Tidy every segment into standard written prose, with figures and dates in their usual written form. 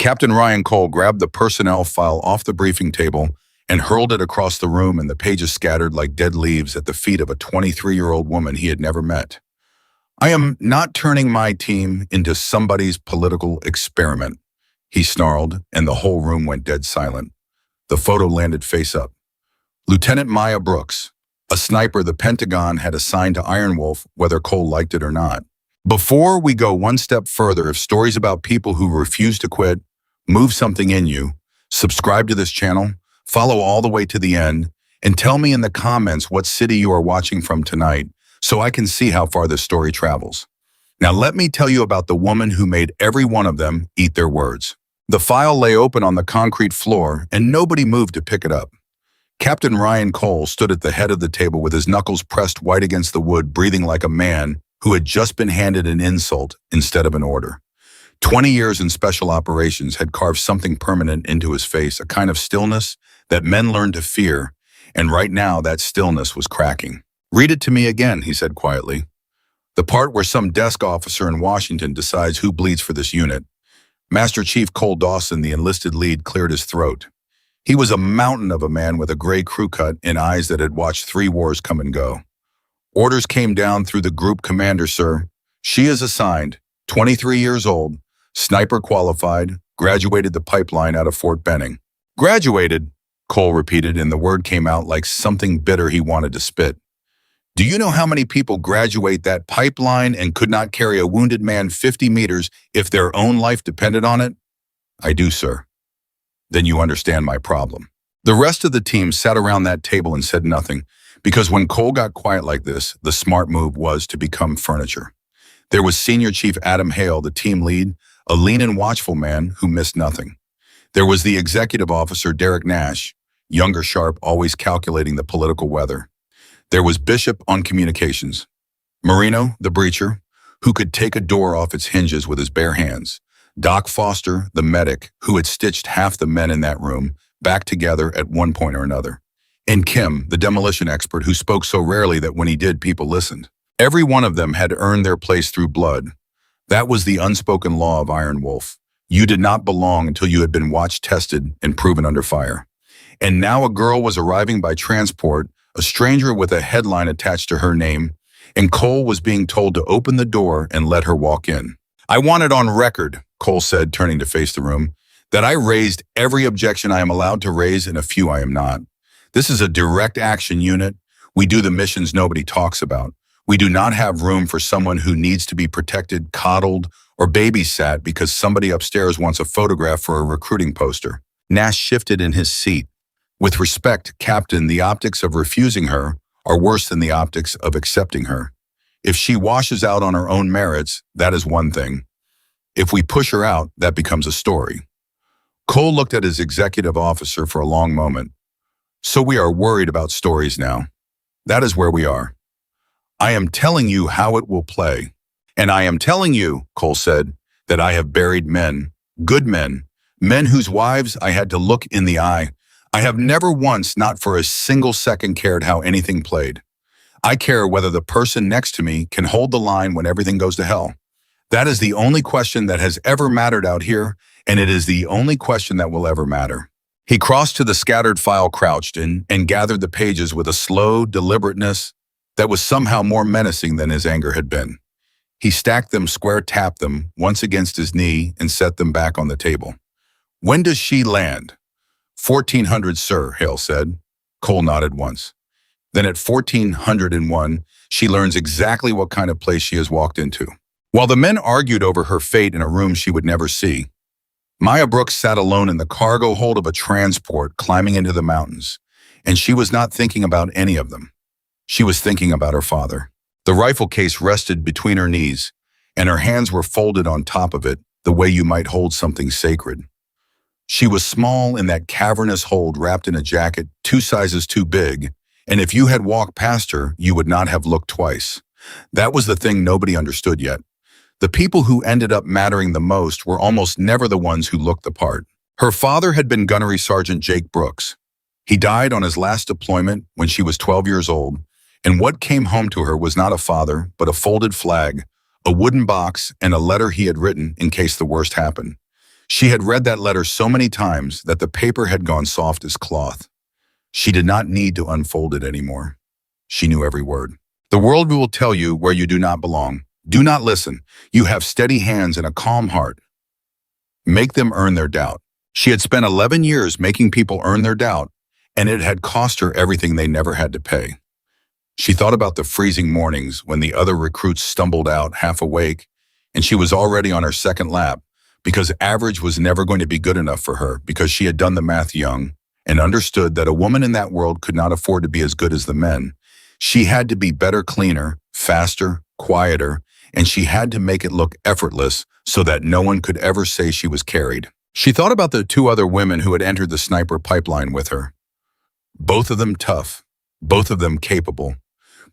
Captain Ryan Cole grabbed the personnel file off the briefing table and hurled it across the room, and the pages scattered like dead leaves at the feet of a 23-year-old woman he had never met. "I am not turning my team into somebody's political experiment," he snarled, and the whole room went dead silent. The photo landed face up. Lieutenant Maya Brooks, a sniper the Pentagon had assigned to Iron Wolf, whether Cole liked it or not. Before we go one step further, if stories about people who refuse to quit move something in you, subscribe to this channel, follow all the way to the end, and tell me in the comments what city you are watching from tonight so I can see how far this story travels. Now let me tell you about the woman who made every one of them eat their words. The file lay open on the concrete floor, and nobody moved to pick it up. Captain Ryan Cole stood at the head of the table with his knuckles pressed white against the wood, breathing like a man who had just been handed an insult instead of an order. 20 years in special operations had carved something permanent into his face, a kind of stillness that men learned to fear, and right now that stillness was cracking. "Read it to me again," he said quietly. "The part where some desk officer in Washington decides who bleeds for this unit." Master Chief Cole Dawson, the enlisted lead, cleared his throat. He was a mountain of a man with a gray crew cut and eyes that had watched 3 wars come and go. "Orders came down through the group commander, sir. She is assigned, 23 years old, sniper qualified, graduated the pipeline out of Fort Benning." "Graduated?" Cole repeated, and the word came out like something bitter he wanted to spit. "Do you know how many people graduate that pipeline and could not carry a wounded man 50 meters if their own life depended on it?" "I do, sir." "Then you understand my problem." The rest of the team sat around that table and said nothing, because when Cole got quiet like this, the smart move was to become furniture. There was Senior Chief Adam Hale, the team lead, a lean and watchful man who missed nothing. There was the executive officer, Derek Nash, younger, sharp, always calculating the political weather. There was Bishop on communications. Marino, the breacher, who could take a door off its hinges with his bare hands. Doc Foster, the medic, who had stitched half the men in that room back together at one point or another. And Kim, the demolition expert, who spoke so rarely that when he did, people listened. Every one of them had earned their place through blood. That was the unspoken law of Iron Wolf. You did not belong until you had been watched, tested, and proven under fire. And now a girl was arriving by transport, a stranger with a headline attached to her name, and Cole was being told to open the door and let her walk in. "I want it on record," Cole said, turning to face the room, "that I raised every objection I am allowed to raise and a few I am not. This is a direct action unit. We do the missions nobody talks about. We do not have room for someone who needs to be protected, coddled, or babysat because somebody upstairs wants a photograph for a recruiting poster." Nash shifted in his seat. "With respect, Captain, the optics of refusing her are worse than the optics of accepting her. If she washes out on her own merits, that is one thing. If we push her out, that becomes a story." Cole looked at his executive officer for a long moment. "So we are worried about stories now. That is where we are. I am telling you how it will play. And I am telling you," Cole said, "that I have buried men, good men, men whose wives I had to look in the eye. I have never once, not for a single second, cared how anything played. I care whether the person next to me can hold the line when everything goes to hell. That is the only question that has ever mattered out here, and it is the only question that will ever matter." He crossed to the scattered file, crouched in, and gathered the pages with a slow deliberateness that was somehow more menacing than his anger had been. He stacked them, square-tapped them once against his knee, and set them back on the table. "When does she land?" 1400, sir," Hale said. Cole nodded once. "Then at 1401, she learns exactly what kind of place she has walked into." While the men argued over her fate in a room she would never see, Maya Brooks sat alone in the cargo hold of a transport climbing into the mountains, and she was not thinking about any of them. She was thinking about her father. The rifle case rested between her knees, and her hands were folded on top of it, the way you might hold something sacred. She was small in that cavernous hold, wrapped in a jacket 2 sizes too big, and if you had walked past her, you would not have looked twice. That was the thing nobody understood yet. The people who ended up mattering the most were almost never the ones who looked the part. Her father had been Gunnery Sergeant Jake Brooks. He died on his last deployment when she was 12 years old, and what came home to her was not a father, but a folded flag, a wooden box, and a letter he had written in case the worst happened. She had read that letter so many times that the paper had gone soft as cloth. She did not need to unfold it anymore. She knew every word. The world will tell you where you do not belong. Do not listen. You have steady hands and a calm heart. Make them earn their doubt. She had spent 11 years making people earn their doubt, and it had cost her everything they never had to pay. She thought about the freezing mornings when the other recruits stumbled out half awake, and she was already on her second lap, because average was never going to be good enough for her, because she had done the math young and understood that a woman in that world could not afford to be as good as the men. She had to be better, cleaner, faster, quieter, and she had to make it look effortless so that no one could ever say she was carried. She thought about the two other women who had entered the sniper pipeline with her. Both of them tough, both of them capable,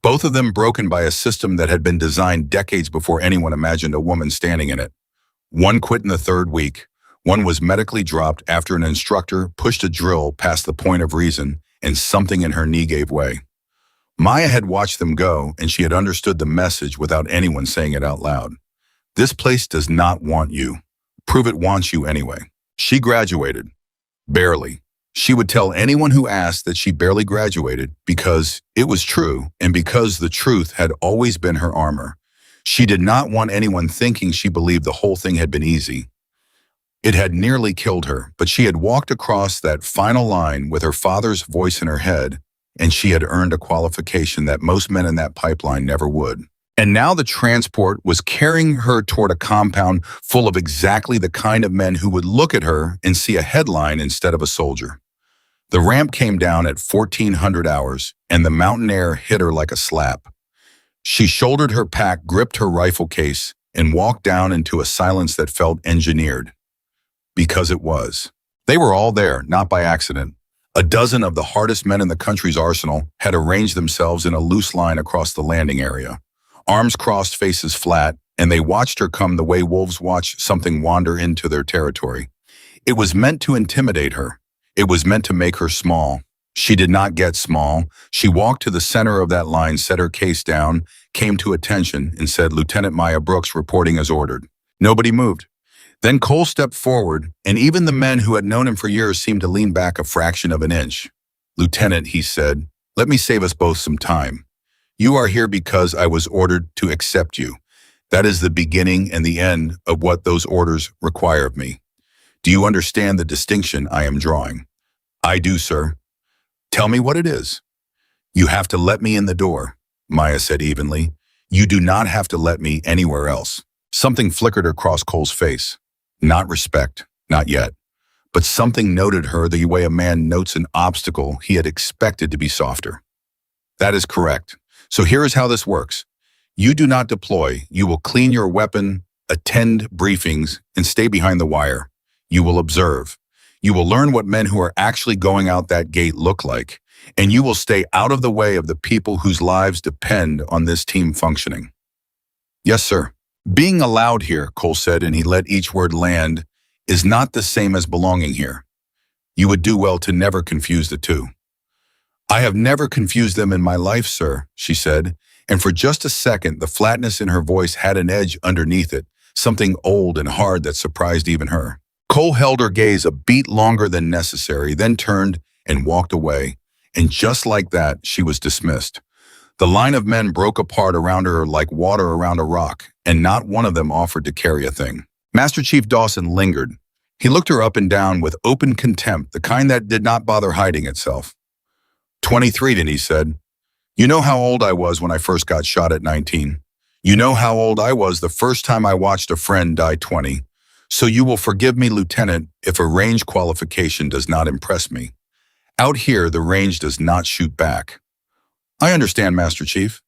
both of them broken by a system that had been designed decades before anyone imagined a woman standing in it. One quit in the third week. One was medically dropped after an instructor pushed a drill past the point of reason and something in her knee gave way. Maya had watched them go, and she had understood the message without anyone saying it out loud. This place does not want you. Prove it wants you anyway. She graduated. Barely. She would tell anyone who asked that she barely graduated because it was true and because the truth had always been her armor. She did not want anyone thinking she believed the whole thing had been easy. It had nearly killed her, but she had walked across that final line with her father's voice in her head, and she had earned a qualification that most men in that pipeline never would. And now the transport was carrying her toward a compound full of exactly the kind of men who would look at her and see a headline instead of a soldier. The ramp came down at 1400 hours, and the mountain air hit her like a slap. She shouldered her pack, gripped her rifle case, and walked down into a silence that felt engineered. Because it was. They were all there, not by accident. A dozen of the hardest men in the country's arsenal had arranged themselves in a loose line across the landing area. Arms crossed, faces flat, and they watched her come the way wolves watch something wander into their territory. It was meant to intimidate her. It was meant to make her small. She did not get small. She walked to the center of that line, set her case down, came to attention, and said, "Lieutenant Maya Brooks reporting as ordered." Nobody moved. Then Cole stepped forward, and even the men who had known him for years seemed to lean back a fraction of an inch. "Lieutenant," he said, "let me save us both some time. You are here because I was ordered to accept you. That is the beginning and the end of what those orders require of me. Do you understand the distinction I am drawing?" "I do, sir." "Tell me what it is." "You have to let me in the door," Maya said evenly. "You do not have to let me anywhere else." Something flickered across Cole's face. Not respect, not yet. But something noted her the way a man notes an obstacle he had expected to be softer. "That is correct. So here is how this works. You do not deploy. You will clean your weapon, attend briefings, and stay behind the wire. You will observe. You will learn what men who are actually going out that gate look like, and you will stay out of the way of the people whose lives depend on this team functioning." "Yes, sir." "Being allowed here," Cole said, and he let each word land, "is not the same as belonging here. You would do well to never confuse the two." "I have never confused them in my life, sir," she said, and for just a second the flatness in her voice had an edge underneath it, something old and hard that surprised even her. Cole held her gaze a beat longer than necessary, then turned and walked away, and just like that she was dismissed. The line of men broke apart around her like water around a rock, and not one of them offered to carry a thing. Master Chief Dawson lingered. He looked her up and down with open contempt, the kind that did not bother hiding itself. 23, then he said. "You know how old I was when I first got shot at 19. You know how old I was the first time I watched a friend die 20. So you will forgive me, Lieutenant, if a range qualification does not impress me. Out here, the range does not shoot back." "I understand, Master Chief."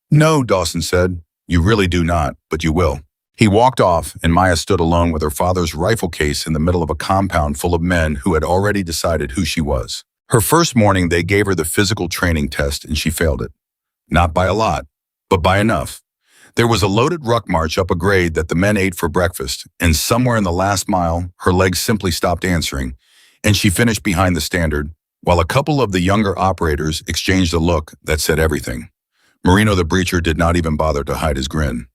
"No," Dawson said. "You really do not, but you will." He walked off, and Maya stood alone with her father's rifle case in the middle of a compound full of men who had already decided who she was. Her first morning, they gave her the physical training test, and she failed it. Not by a lot, but by enough. There was a loaded ruck march up a grade that the men ate for breakfast, and somewhere in the last mile, her legs simply stopped answering, and she finished behind the standard, while a couple of the younger operators exchanged a look that said everything. Marino the breacher did not even bother to hide his grin.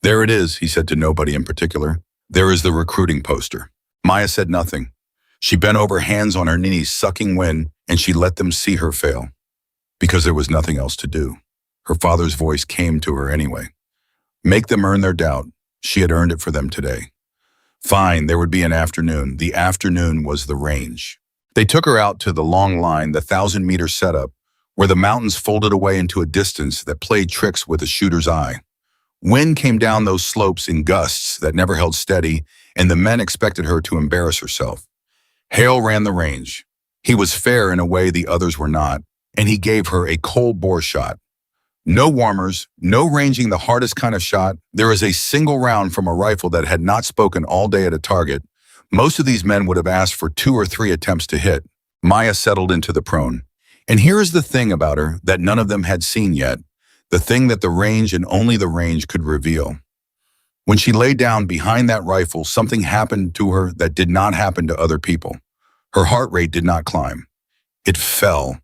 "There it is," he said to nobody in particular. "There is the recruiting poster." Maya said nothing. She bent over, hands on her knees, sucking wind, and she let them see her fail. Because there was nothing else to do. Her father's voice came to her anyway. Make them earn their doubt. She had earned it for them today. Fine, there would be an afternoon. The afternoon was the range. They took her out to the long line, the 1,000-meter setup, where the mountains folded away into a distance that played tricks with a shooter's eye. Wind came down those slopes in gusts that never held steady, and the men expected her to embarrass herself. Hale ran the range. He was fair in a way the others were not, and he gave her a cold bore shot. No warmers, no ranging the hardest kind of shot. There is a single round from a rifle that had not spoken all day at a target. Most of these men would have asked for 2 or 3 attempts to hit. Maya settled into the prone. And here is the thing about her that none of them had seen yet, the thing that the range and only the range could reveal. When she lay down behind that rifle, something happened to her that did not happen to other people. Her heart rate did not climb. It fell.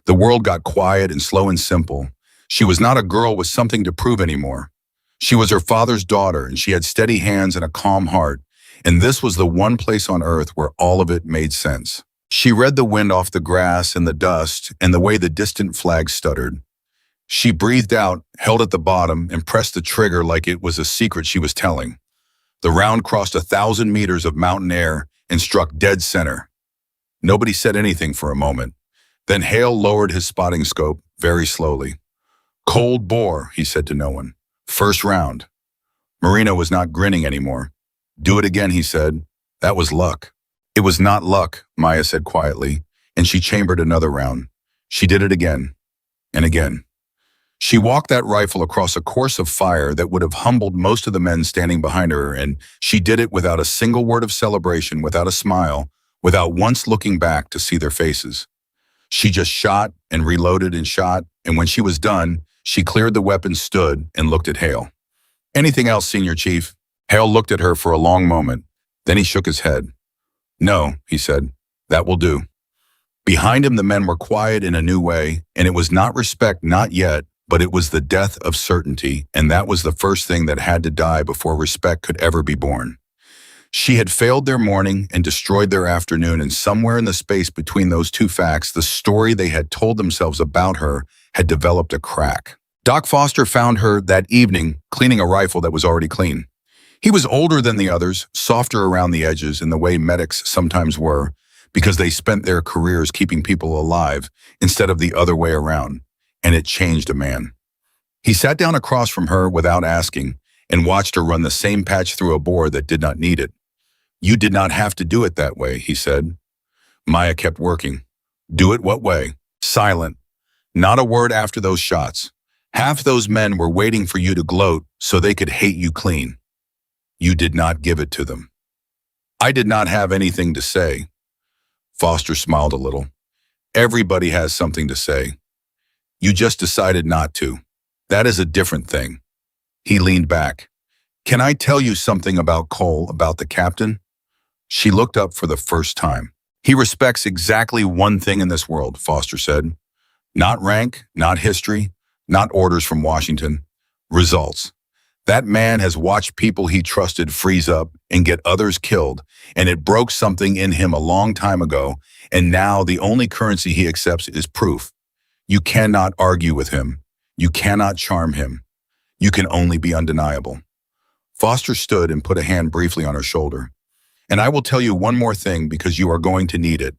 The world got quiet and slow and simple. She was not a girl with something to prove anymore. She was her father's daughter, and she had steady hands and a calm heart, and this was the one place on earth where all of it made sense. She read the wind off the grass and the dust and the way the distant flag stuttered. She breathed out, held at the bottom, and pressed the trigger like it was a secret she was telling. The round crossed 1,000 meters of mountain air and struck dead center. Nobody said anything for a moment. Then Hale lowered his spotting scope very slowly. Cold bore, he said to no one. First round. Marina was not grinning anymore. Do it again, he said. That was luck. It was not luck, Maya said quietly, and she chambered another round. She did it again, and again. She walked that rifle across a course of fire that would have humbled most of the men standing behind her, and she did it without a single word of celebration, without a smile, without once looking back to see their faces. She just shot and reloaded and shot, and when she was done, she cleared the weapon, stood, and looked at Hale. Anything else, Senior Chief? Hale looked at her for a long moment. Then he shook his head. No, he said. That will do. Behind him, the men were quiet in a new way, and it was not respect, not yet, but it was the death of certainty, and that was the first thing that had to die before respect could ever be born. She had failed their morning and destroyed their afternoon, and somewhere in the space between those two facts, the story they had told themselves about her had developed a crack. Doc Foster found her that evening cleaning a rifle that was already clean. He was older than the others, softer around the edges in the way medics sometimes were, because they spent their careers keeping people alive instead of the other way around, and it changed a man. He sat down across from her without asking and watched her run the same patch through a bore that did not need it. You did not have to do it that way, he said. Maya kept working. Do it what way? Silent. Not a word after those shots. Half those men were waiting for you to gloat so they could hate you clean. You did not give it to them. I did not have anything to say. Foster smiled a little. Everybody has something to say. You just decided not to. That is a different thing. He leaned back. Can I tell you something about Cole, about the captain? She looked up for the first time. He respects exactly one thing in this world, Foster said. Not rank, not history, not orders from Washington. Results. That man has watched people he trusted freeze up and get others killed, and it broke something in him a long time ago, and now the only currency he accepts is proof. You cannot argue with him. You cannot charm him. You can only be undeniable. Foster stood and put a hand briefly on her shoulder. And I will tell you one more thing because you are going to need it.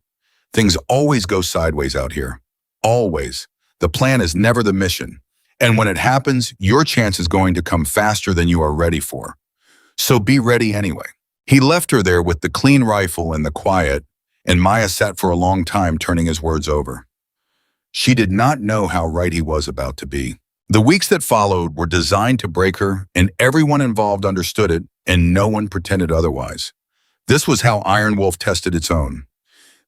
Things always go sideways out here. Always. The plan is never the mission. And when it happens, your chance is going to come faster than you are ready for. So be ready anyway. He left her there with the clean rifle and the quiet, and Maya sat for a long time turning his words over. She did not know how right he was about to be. The weeks that followed were designed to break her, and everyone involved understood it, and no one pretended otherwise. This was how Iron Wolf tested its own.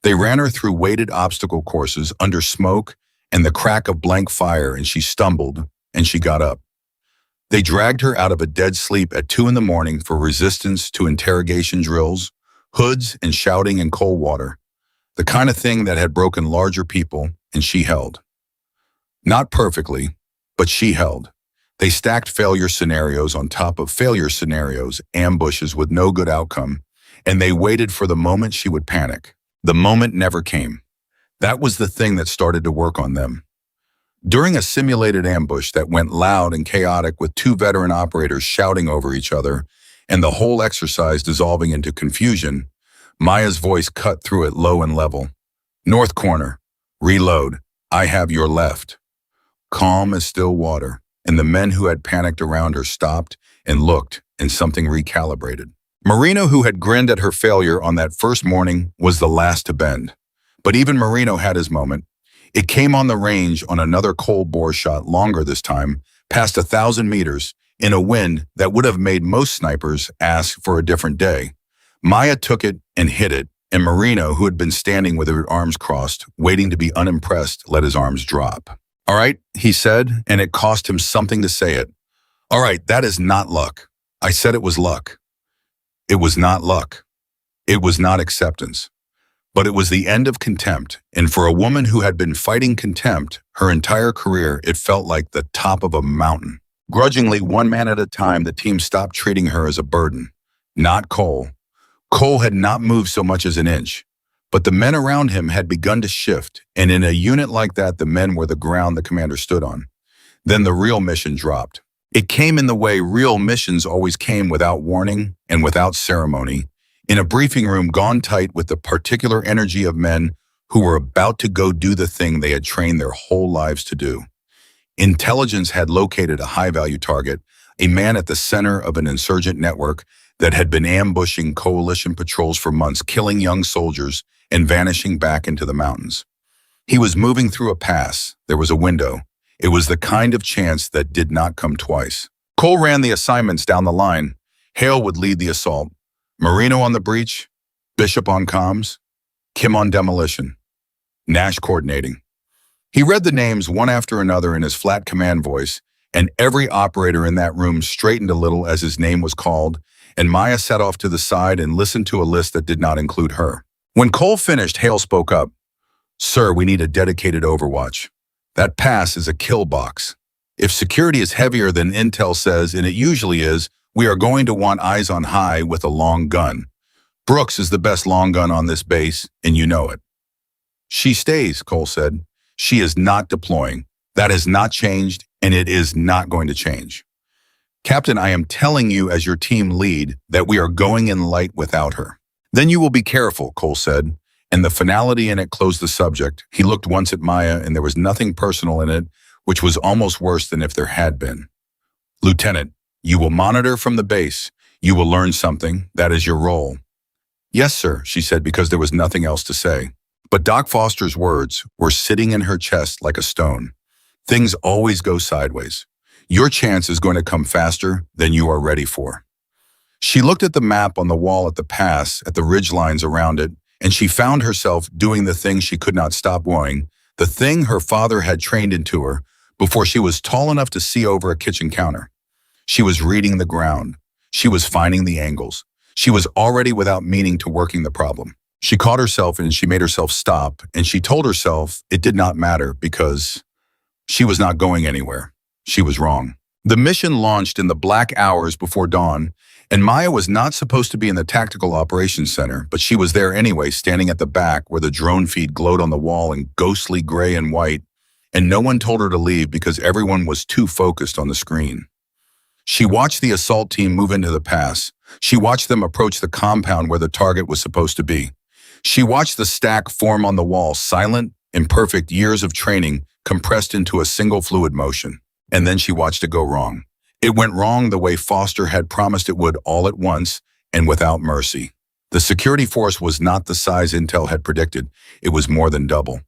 They ran her through weighted obstacle courses under smoke and the crack of blank fire, and she stumbled, and she got up. They dragged her out of a dead sleep at 2 a.m. for resistance to interrogation drills, hoods, and shouting in cold water, the kind of thing that had broken larger people, and she held. Not perfectly, but she held. They stacked failure scenarios on top of failure scenarios, ambushes with no good outcome, and they waited for the moment she would panic. The moment never came. That was the thing that started to work on them. During a simulated ambush that went loud and chaotic with two veteran operators shouting over each other and the whole exercise dissolving into confusion, Maya's voice cut through it low and level. North corner. Reload. I have your left. Calm as still water, and the men who had panicked around her stopped and looked, and something recalibrated. Marino, who had grinned at her failure on that first morning, was the last to bend. But even Marino had his moment. It came on the range on another cold bore shot, longer this time, past 1,000 meters, in a wind that would have made most snipers ask for a different day. Maya took it and hit it, and Marino, who had been standing with her arms crossed, waiting to be unimpressed, let his arms drop. All right, he said, and it cost him something to say it. All right, that is not luck. I said it was luck. It was not luck. It was not acceptance. But it was the end of contempt, and for a woman who had been fighting contempt her entire career, it felt like the top of a mountain. Grudgingly, one man at a time, the team stopped treating her as a burden. Not Cole. Cole had not moved so much as an inch. But the men around him had begun to shift, and in a unit like that, the men were the ground the commander stood on. Then the real mission dropped. It came in the way real missions always came, without warning and without ceremony, in a briefing room gone tight with the particular energy of men who were about to go do the thing they had trained their whole lives to do. Intelligence had located a high-value target, a man at the center of an insurgent network that had been ambushing coalition patrols for months, killing young soldiers and vanishing back into the mountains. He was moving through a pass. There was a window. It was the kind of chance that did not come twice. Cole ran the assignments down the line. Hale would lead the assault. Marino on the breach, Bishop on comms, Kim on demolition, Nash coordinating. He read the names one after another in his flat command voice, and every operator in that room straightened a little as his name was called, and Maya sat off to the side and listened to a list that did not include her. When Cole finished, Hale spoke up. Sir, we need a dedicated overwatch. That pass is a kill box. If security is heavier than intel says, and it usually is, we are going to want eyes on high with a long gun. Brooks is the best long gun on this base, and you know it. She stays, Cole said. She is not deploying. That has not changed, and it is not going to change. Captain, I am telling you as your team lead that we are going in light without her. Then you will be careful, Cole said, and the finality in it closed the subject. He looked once at Maya, and there was nothing personal in it, which was almost worse than if there had been. Lieutenant, you will monitor from the base. You will learn something. That is your role. Yes, sir, she said, because there was nothing else to say. But Doc Foster's words were sitting in her chest like a stone. Things always go sideways. Your chance is going to come faster than you are ready for. She looked at the map on the wall at the pass, at the ridge lines around it, and she found herself doing the thing she could not stop doing, the thing her father had trained into her before she was tall enough to see over a kitchen counter. She was reading the ground. She was finding the angles. She was already, without meaning to, working the problem. She caught herself and she made herself stop, and she told herself it did not matter because she was not going anywhere. She was wrong. The mission launched in the black hours before dawn, and Maya was not supposed to be in the Tactical Operations Center, but she was there anyway, standing at the back where the drone feed glowed on the wall in ghostly gray and white, and no one told her to leave because everyone was too focused on the screen. She watched the assault team move into the pass. She watched them approach the compound where the target was supposed to be. She watched the stack form on the wall, silent, imperfect, years of training compressed into a single fluid motion. And then she watched it go wrong. It went wrong the way Foster had promised it would, all at once and without mercy. The security force was not the size Intel had predicted. It was more than double.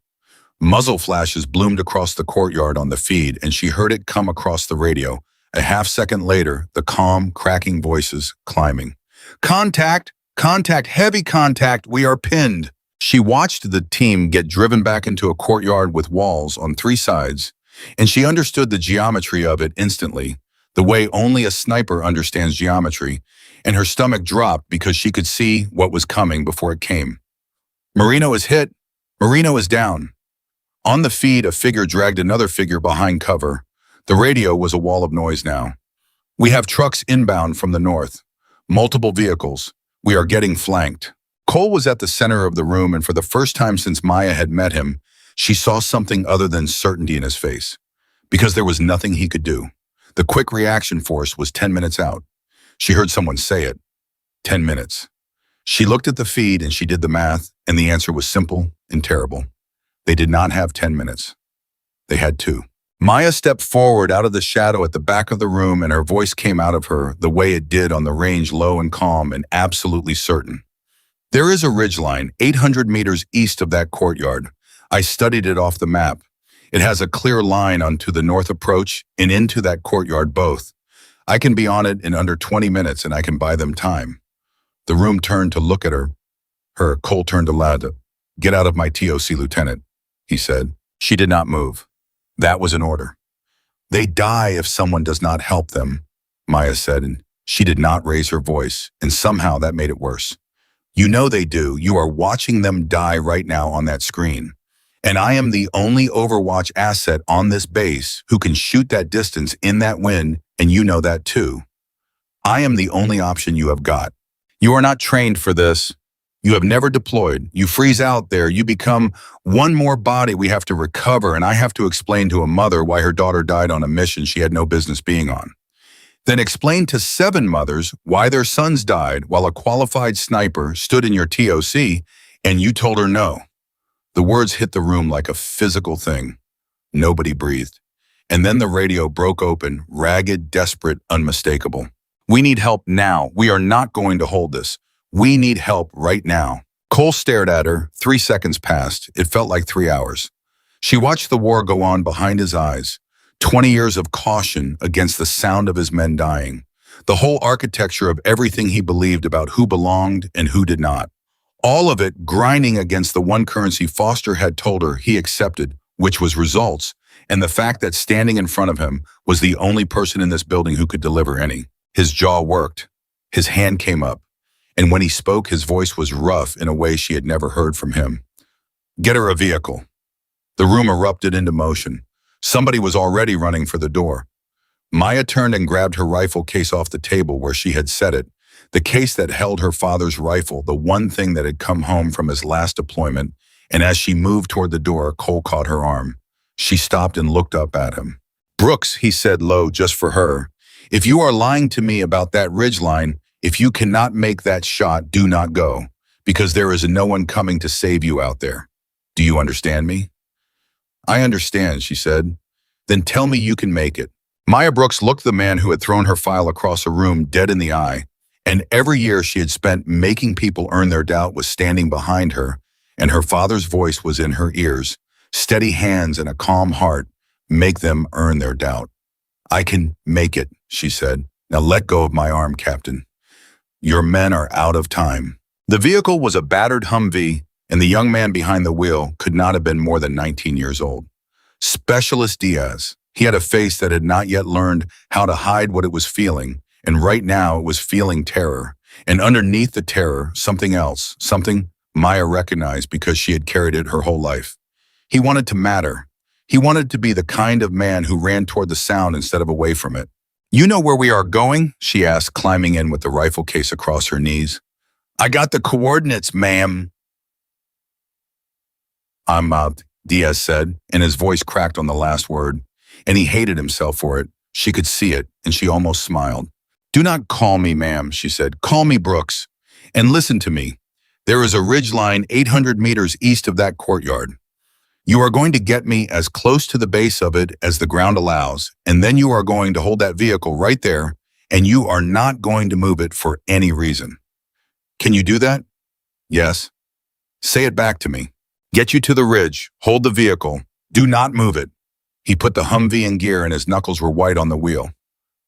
Muzzle flashes bloomed across the courtyard on the feed, and she heard it come across the radio. A half-second later, the calm, cracking voices climbing. Contact! Contact! Heavy contact! We are pinned! She watched the team get driven back into a courtyard with walls on three sides, and she understood the geometry of it instantly, the way only a sniper understands geometry, and her stomach dropped because she could see what was coming before it came. Marino is hit. Marino is down. On the feed, a figure dragged another figure behind cover. The radio was a wall of noise now. We have trucks inbound from the north. Multiple vehicles. We are getting flanked. Cole was at the center of the room, and for the first time since Maya had met him, she saw something other than certainty in his face. Because there was nothing he could do. The quick reaction force was 10 minutes out. She heard someone say it. 10 minutes. She looked at the feed and she did the math, and the answer was simple and terrible. They did not have 10 minutes. They had 2. Maya stepped forward out of the shadow at the back of the room, and her voice came out of her the way it did on the range, low and calm and absolutely certain. There is a ridgeline 800 meters east of that courtyard. I studied it off the map. It has a clear line onto the north approach and into that courtyard both. I can be on it in under 20 minutes, and I can buy them time. The room turned to look at her. Cole turned to Lad. "Get out of my TOC, Lieutenant," he said. She did not move. That was an order. "They die if someone does not help them," Maya said, and she did not raise her voice, and somehow that made it worse. "You know they do. You are watching them die right now on that screen. And I am the only Overwatch asset on this base who can shoot that distance in that wind, and you know that too. I am the only option you have got. You are not trained for this. You have never deployed. You freeze out there. You become one more body we have to recover, and I have to explain to a mother why her daughter died on a mission she had no business being on. Then explain to 7 mothers why their sons died while a qualified sniper stood in your TOC and you told her no." The words hit the room like a physical thing. Nobody breathed. And then the radio broke open, ragged, desperate, unmistakable. "We need help now. We are not going to hold this. We need help right now." Cole stared at her. 3 seconds passed. It felt like 3 hours. She watched the war go on behind his eyes. 20 years of caution against the sound of his men dying. The whole architecture of everything he believed about who belonged and who did not. All of it grinding against the one currency Foster had told her he accepted, which was results, and the fact that standing in front of him was the only person in this building who could deliver any. His jaw worked. His hand came up. And when he spoke, his voice was rough in a way she had never heard from him. "Get her a vehicle." The room erupted into motion. Somebody was already running for the door. Maya turned and grabbed her rifle case off the table where she had set it, the case that held her father's rifle, the one thing that had come home from his last deployment, and as she moved toward the door, Cole caught her arm. She stopped and looked up at him. "Brooks," he said low just for her, "if you are lying to me about that ridgeline, if you cannot make that shot, do not go, because there is no one coming to save you out there. Do you understand me?" "I understand," she said. "Then tell me you can make it." Maya Brooks looked the man who had thrown her file across a room dead in the eye, and every year she had spent making people earn their doubt was standing behind her, and her father's voice was in her ears. Steady hands and a calm heart, make them earn their doubt. "I can make it," she said. "Now let go of my arm, Captain. Your men are out of time." The vehicle was a battered Humvee, and the young man behind the wheel could not have been more than 19 years old. Specialist Diaz. He had a face that had not yet learned how to hide what it was feeling, and right now it was feeling terror. And underneath the terror, something else, something Maya recognized because she had carried it her whole life. He wanted to matter. He wanted to be the kind of man who ran toward the sound instead of away from it. "You know where we are going?" she asked, climbing in with the rifle case across her knees. "I got the coordinates, ma'am." "I'm out," Diaz said, and his voice cracked on the last word. And he hated himself for it. She could see it, and she almost smiled. "Do not call me ma'am," she said. "Call me Brooks. And listen to me. There is a ridgeline 800 meters east of that courtyard. You are going to get me as close to the base of it as the ground allows, and then you are going to hold that vehicle right there, and you are not going to move it for any reason. Can you do that?" "Yes." "Say it back to me. Get you to the ridge. Hold the vehicle. Do not move it." He put the Humvee in gear and his knuckles were white on the wheel.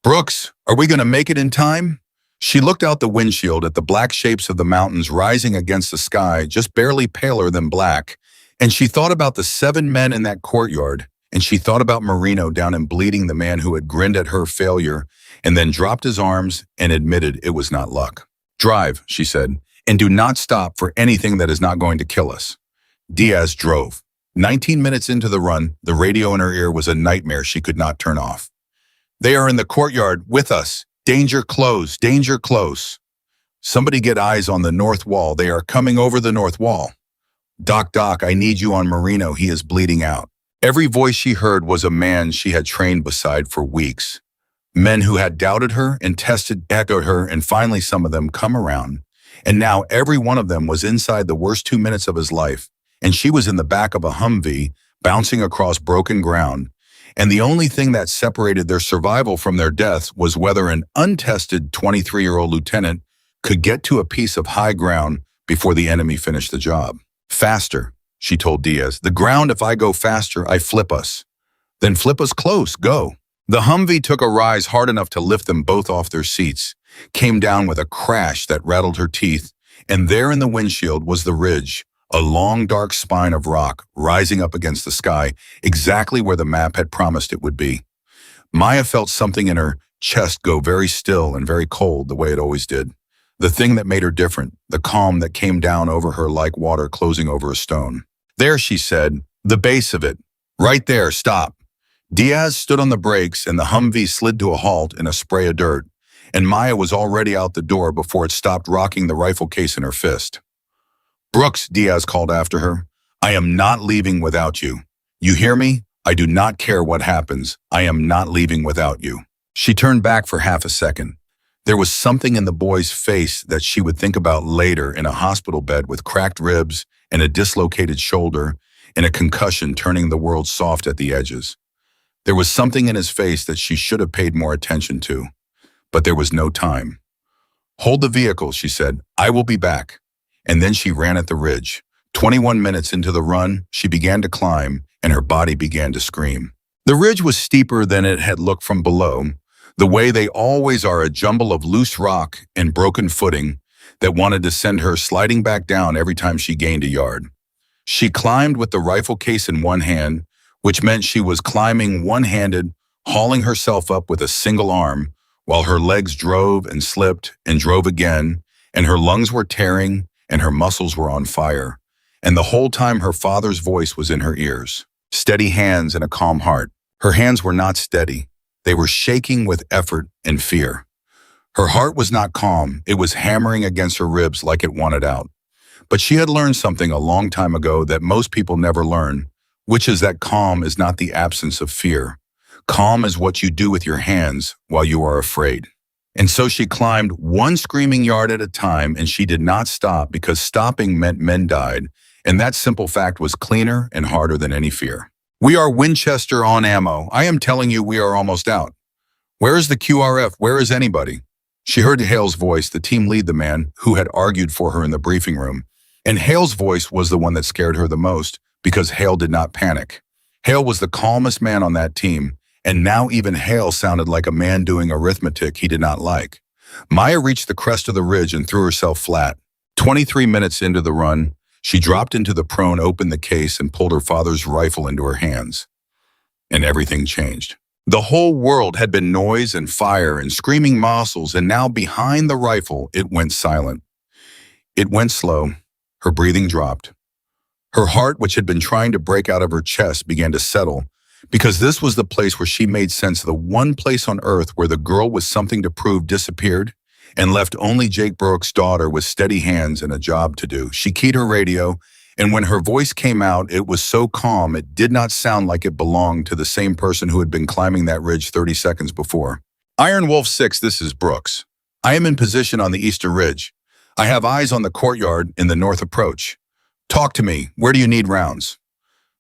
"Brooks, are we going to make it in time?" She looked out the windshield at the black shapes of the mountains rising against the sky, just barely paler than black, and she thought about the 7 men in that courtyard, and she thought about Marino down and bleeding, the man who had grinned at her failure and then dropped his arms and admitted it was not luck. "Drive," she said, "and do not stop for anything that is not going to kill us." Diaz drove. 19 minutes into the run, the radio in her ear was a nightmare she could not turn off. "They are in the courtyard with us. Danger close, danger close." Somebody get eyes on the north wall. They are coming over the north wall. Doc, I need you on Marino. He is bleeding out. Every voice she heard was a man she had trained beside for weeks. Men who had doubted her and tested, echoed her, and finally some of them come around. And now every one of them was inside the worst 2 minutes of his life, and she was in the back of a Humvee, bouncing across broken ground. And the only thing that separated their survival from their deaths was whether an untested 23-year-old lieutenant could get to a piece of high ground before the enemy finished the job. Faster, she told Diaz. The ground, if I go faster, I flip us. Then flip us close, go. The Humvee took a rise hard enough to lift them both off their seats, came down with a crash that rattled her teeth, and there in the windshield was the ridge, a long dark spine of rock rising up against the sky, exactly where the map had promised it would be. Maya felt something in her chest go very still and very cold the way it always did. The thing that made her different, the calm that came down over her like water closing over a stone. There, she said, the base of it. Right there, stop. Diaz stood on the brakes and the Humvee slid to a halt in a spray of dirt, and Maya was already out the door before it stopped rocking the rifle case in her fist. Brooks, Diaz called after her, I am not leaving without you. You hear me? I do not care what happens. I am not leaving without you. She turned back for half a second. There was something in the boy's face that she would think about later in a hospital bed with cracked ribs and a dislocated shoulder and a concussion turning the world soft at the edges. There was something in his face that she should have paid more attention to, but there was no time. Hold the vehicle, she said. I will be back. And then she ran at the ridge. 21 minutes into the run, she began to climb, and her body began to scream. The ridge was steeper than it had looked from below, the way they always are, a jumble of loose rock and broken footing that wanted to send her sliding back down every time she gained a yard. She climbed with the rifle case in one hand, which meant she was climbing one-handed, hauling herself up with a single arm, while her legs drove and slipped and drove again, and her lungs were tearing and her muscles were on fire. And the whole time her father's voice was in her ears. Steady hands and a calm heart. Her hands were not steady. They were shaking with effort and fear. Her heart was not calm. It was hammering against her ribs like it wanted out. But she had learned something a long time ago that most people never learn, which is that calm is not the absence of fear. Calm is what you do with your hands while you are afraid. And so she climbed one screaming yard at a time, and she did not stop because stopping meant men died, and that simple fact was cleaner and harder than any fear. We are Winchester on ammo. I am telling you we are almost out. Where is the QRF? Where is anybody? She heard Hale's voice, the team lead, the man who had argued for her in the briefing room. And Hale's voice was the one that scared her the most, because Hale did not panic. Hale was the calmest man on that team, and now even Hale sounded like a man doing arithmetic he did not like. Maya reached the crest of the ridge and threw herself flat. 23 minutes into the run, she dropped into the prone, opened the case, and pulled her father's rifle into her hands. And everything changed. The whole world had been noise and fire and screaming muscles, and now behind the rifle, it went silent. It went slow. Her breathing dropped. Her heart, which had been trying to break out of her chest, began to settle, because this was the place where she made sense of the one place on earth where the girl with something to prove disappeared and left only Jake Brooks' daughter with steady hands and a job to do. She keyed her radio, and when her voice came out, it was so calm it did not sound like it belonged to the same person who had been climbing that ridge 30 seconds before. Iron Wolf 6, this is Brooks. I am in position on the eastern ridge. I have eyes on the courtyard in the north approach. Talk to me. Where do you need rounds?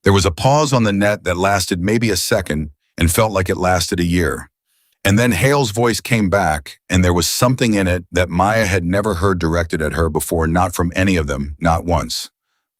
There was a pause on the net that lasted maybe a second and felt like it lasted a year. And then Hale's voice came back, and there was something in it that Maya had never heard directed at her before, not from any of them, not once.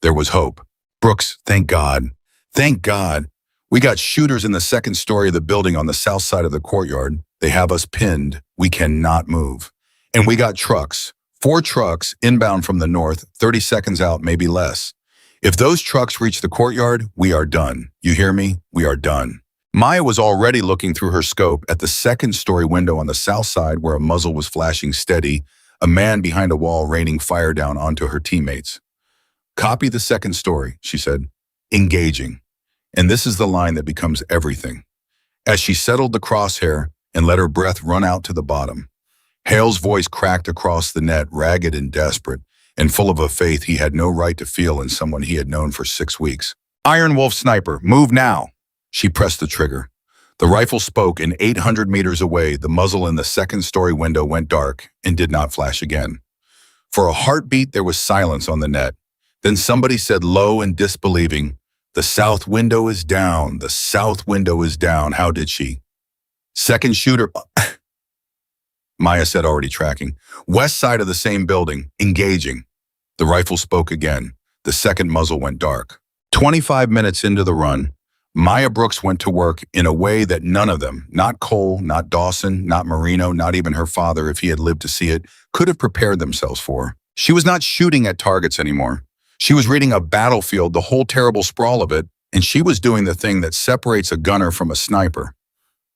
There was hope. Brooks, thank God. Thank God. We got shooters in the second story of the building on the south side of the courtyard. They have us pinned. We cannot move. And we got trucks. 4 trucks inbound from the north, 30 seconds out, maybe less. If those trucks reach the courtyard, we are done. You hear me? We are done. Maya was already looking through her scope at the second-story window on the south side where a muzzle was flashing steady, a man behind a wall raining fire down onto her teammates. Copy the second story, she said. Engaging. And this is the line that becomes everything. As she settled the crosshair and let her breath run out to the bottom, Hale's voice cracked across the net, ragged and desperate, and full of a faith he had no right to feel in someone he had known for 6 weeks. Iron Wolf sniper, move now! She pressed the trigger. The rifle spoke, and 800 meters away, the muzzle in the second-story window went dark and did not flash again. For a heartbeat, there was silence on the net. Then somebody said low and disbelieving, "The south window is down, the south window is down." How did she? Second shooter, Maya said, already tracking. West side of the same building, engaging. The rifle spoke again. The second muzzle went dark. 25 minutes into the run, Maya Brooks went to work in a way that none of them, not Cole, not Dawson, not Marino, not even her father, if he had lived to see it, could have prepared themselves for. She was not shooting at targets anymore. She was reading a battlefield, the whole terrible sprawl of it, and she was doing the thing that separates a gunner from a sniper,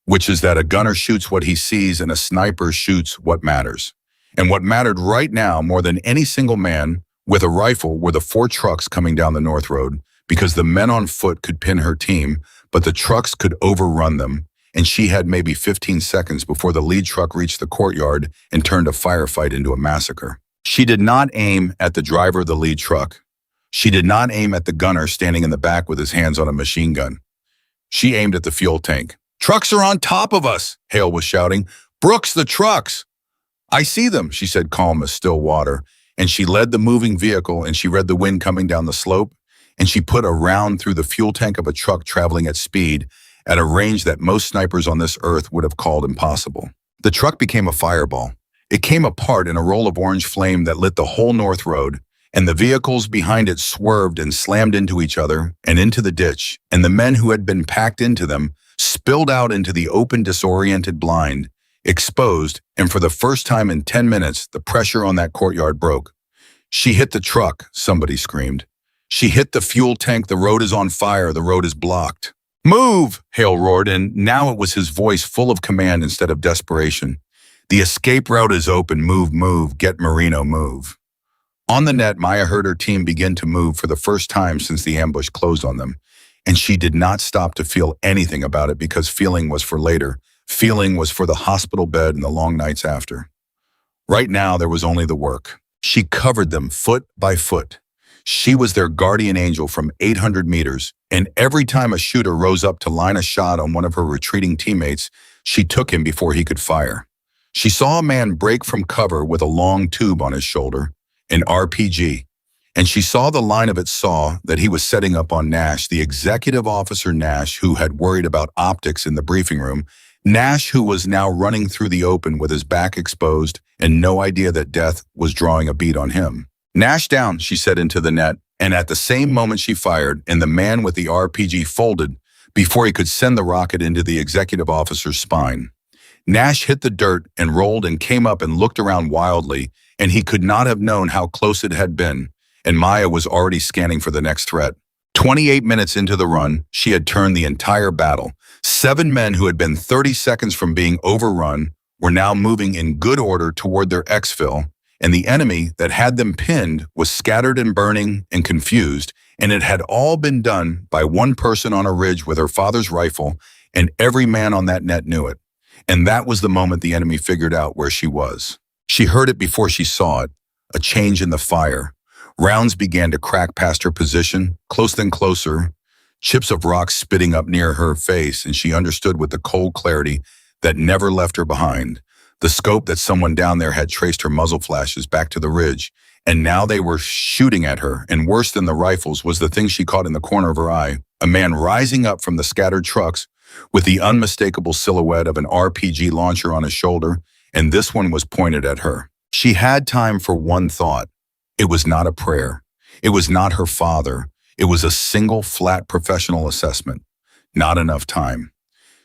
which is that a gunner shoots what he sees and a sniper shoots what matters. And what mattered right now more than any single man with a rifle were the 4 trucks coming down the North Road, because the men on foot could pin her team, but the trucks could overrun them, and she had maybe 15 seconds before the lead truck reached the courtyard and turned a firefight into a massacre. She did not aim at the driver of the lead truck. She did not aim at the gunner standing in the back with his hands on a machine gun. She aimed at the fuel tank. "Trucks are on top of us," Hale was shouting. "Brooks, the trucks!" "I see them," she said, calm as still water, and she led the moving vehicle, and she read the wind coming down the slope, and she put a round through the fuel tank of a truck traveling at speed at a range that most snipers on this earth would have called impossible. The truck became a fireball. It came apart in a roll of orange flame that lit the whole North Road, and the vehicles behind it swerved and slammed into each other and into the ditch, and the men who had been packed into them spilled out into the open, disoriented blind, exposed, and for the first time in 10 minutes, the pressure on that courtyard broke. "She hit the truck," somebody screamed. "She hit the fuel tank. The road is on fire. The road is blocked." "Move!" Hale roared, and now it was his voice full of command instead of desperation. "The escape route is open. Move, move. Get Marino, move." On the net, Maya heard her team begin to move for the first time since the ambush closed on them, and she did not stop to feel anything about it, because feeling was for later. Feeling was for the hospital bed and the long nights after. Right now, there was only the work. She covered them foot by foot. She was their guardian angel from 800 meters, and every time a shooter rose up to line a shot on one of her retreating teammates, she took him before he could fire. She saw a man break from cover with a long tube on his shoulder, an RPG, and she saw the line of it saw that he was setting up on Nash, the executive officer Nash, who had worried about optics in the briefing room, Nash, who was now running through the open with his back exposed and no idea that death was drawing a bead on him. "Nash down," she said into the net, and at the same moment she fired, and the man with the RPG folded before he could send the rocket into the executive officer's spine. Nash hit the dirt and rolled and came up and looked around wildly, and he could not have known how close it had been, and Maya was already scanning for the next threat. 28 minutes into the run, she had turned the entire battle. 7 men who had been 30 seconds from being overrun were now moving in good order toward their exfil, and the enemy that had them pinned was scattered and burning and confused, and it had all been done by one person on a ridge with her father's rifle, and every man on that net knew it. And that was the moment the enemy figured out where she was. She heard it before she saw it, a change in the fire. Rounds began to crack past her position, close then closer, chips of rock spitting up near her face, and she understood with the cold clarity that never left her behind. The scope that someone down there had traced her muzzle flashes back to the ridge, and now they were shooting at her, and worse than the rifles was the thing she caught in the corner of her eye, a man rising up from the scattered trucks with the unmistakable silhouette of an RPG launcher on his shoulder, and this one was pointed at her. She had time for one thought. It was not a prayer. It was not her father. It was a single flat professional assessment. Not enough time.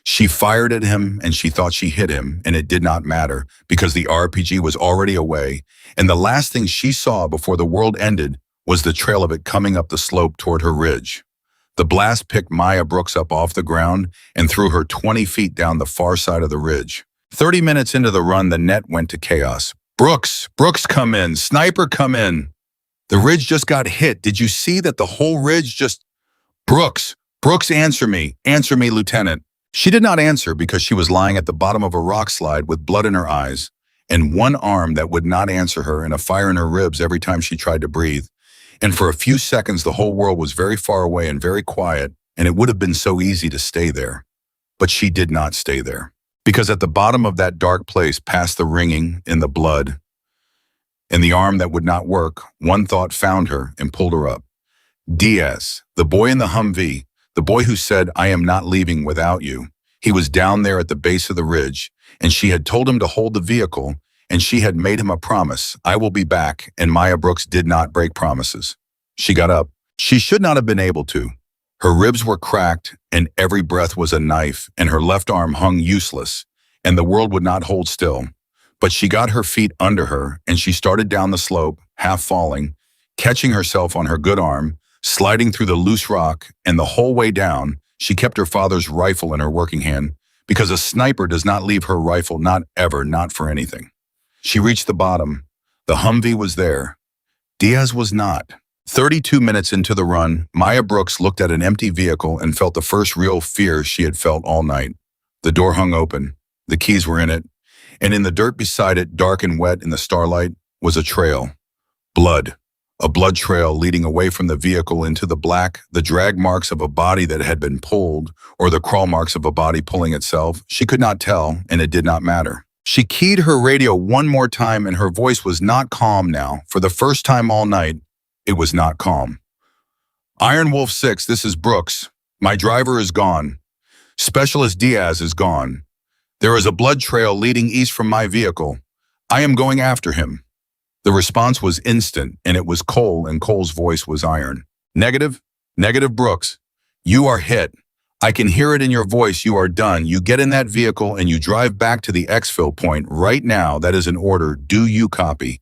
She fired at him, and she thought she hit him, and it did not matter because the RPG was already away, and the last thing she saw before the world ended was the trail of it coming up the slope toward her ridge. The blast picked Maya Brooks up off the ground and threw her 20 feet down the far side of the ridge. 30 minutes into the run, the net went to chaos. "Brooks! Brooks, come in! Sniper, come in! The ridge just got hit. Did you see that the whole ridge just—" "Brooks! Brooks, answer me! Answer me, Lieutenant!" She did not answer because she was lying at the bottom of a rock slide with blood in her eyes, and one arm that would not answer her and a fire in her ribs every time she tried to breathe. And for a few seconds, the whole world was very far away and very quiet, and it would have been so easy to stay there. But she did not stay there. Because at the bottom of that dark place, past the ringing and the blood and the arm that would not work, one thought found her and pulled her up. Diaz, the boy in the Humvee, the boy who said, "I am not leaving without you." He was down there at the base of the ridge, and she had told him to hold the vehicle, and she had made him a promise, "I will be back," and Maya Brooks did not break promises. She got up. She should not have been able to. Her ribs were cracked, and every breath was a knife, and her left arm hung useless, and the world would not hold still. But she got her feet under her, and she started down the slope, half falling, catching herself on her good arm, sliding through the loose rock, and the whole way down, she kept her father's rifle in her working hand, because a sniper does not leave her rifle, not ever, not for anything. She reached the bottom. The Humvee was there. Diaz was not. 32 minutes into the run, Maya Brooks looked at an empty vehicle and felt the first real fear she had felt all night. The door hung open. The keys were in it. And in the dirt beside it, dark and wet in the starlight, was a trail. Blood. A blood trail leading away from the vehicle into the black, the drag marks of a body that had been pulled, or the crawl marks of a body pulling itself. She could not tell, and it did not matter. She keyed her radio one more time, and her voice was not calm now. For the first time all night, it was not calm. Iron Wolf 6, this is Brooks. My driver is gone. Specialist Diaz is gone. There is a blood trail leading east from my vehicle. I am going after him. The response was instant, and it was Cole, and Cole's voice was iron. Negative? Negative, Brooks. You are hit. I can hear it in your voice. You are done. You get in that vehicle and you drive back to the exfil point right now. That is an order. Do you copy?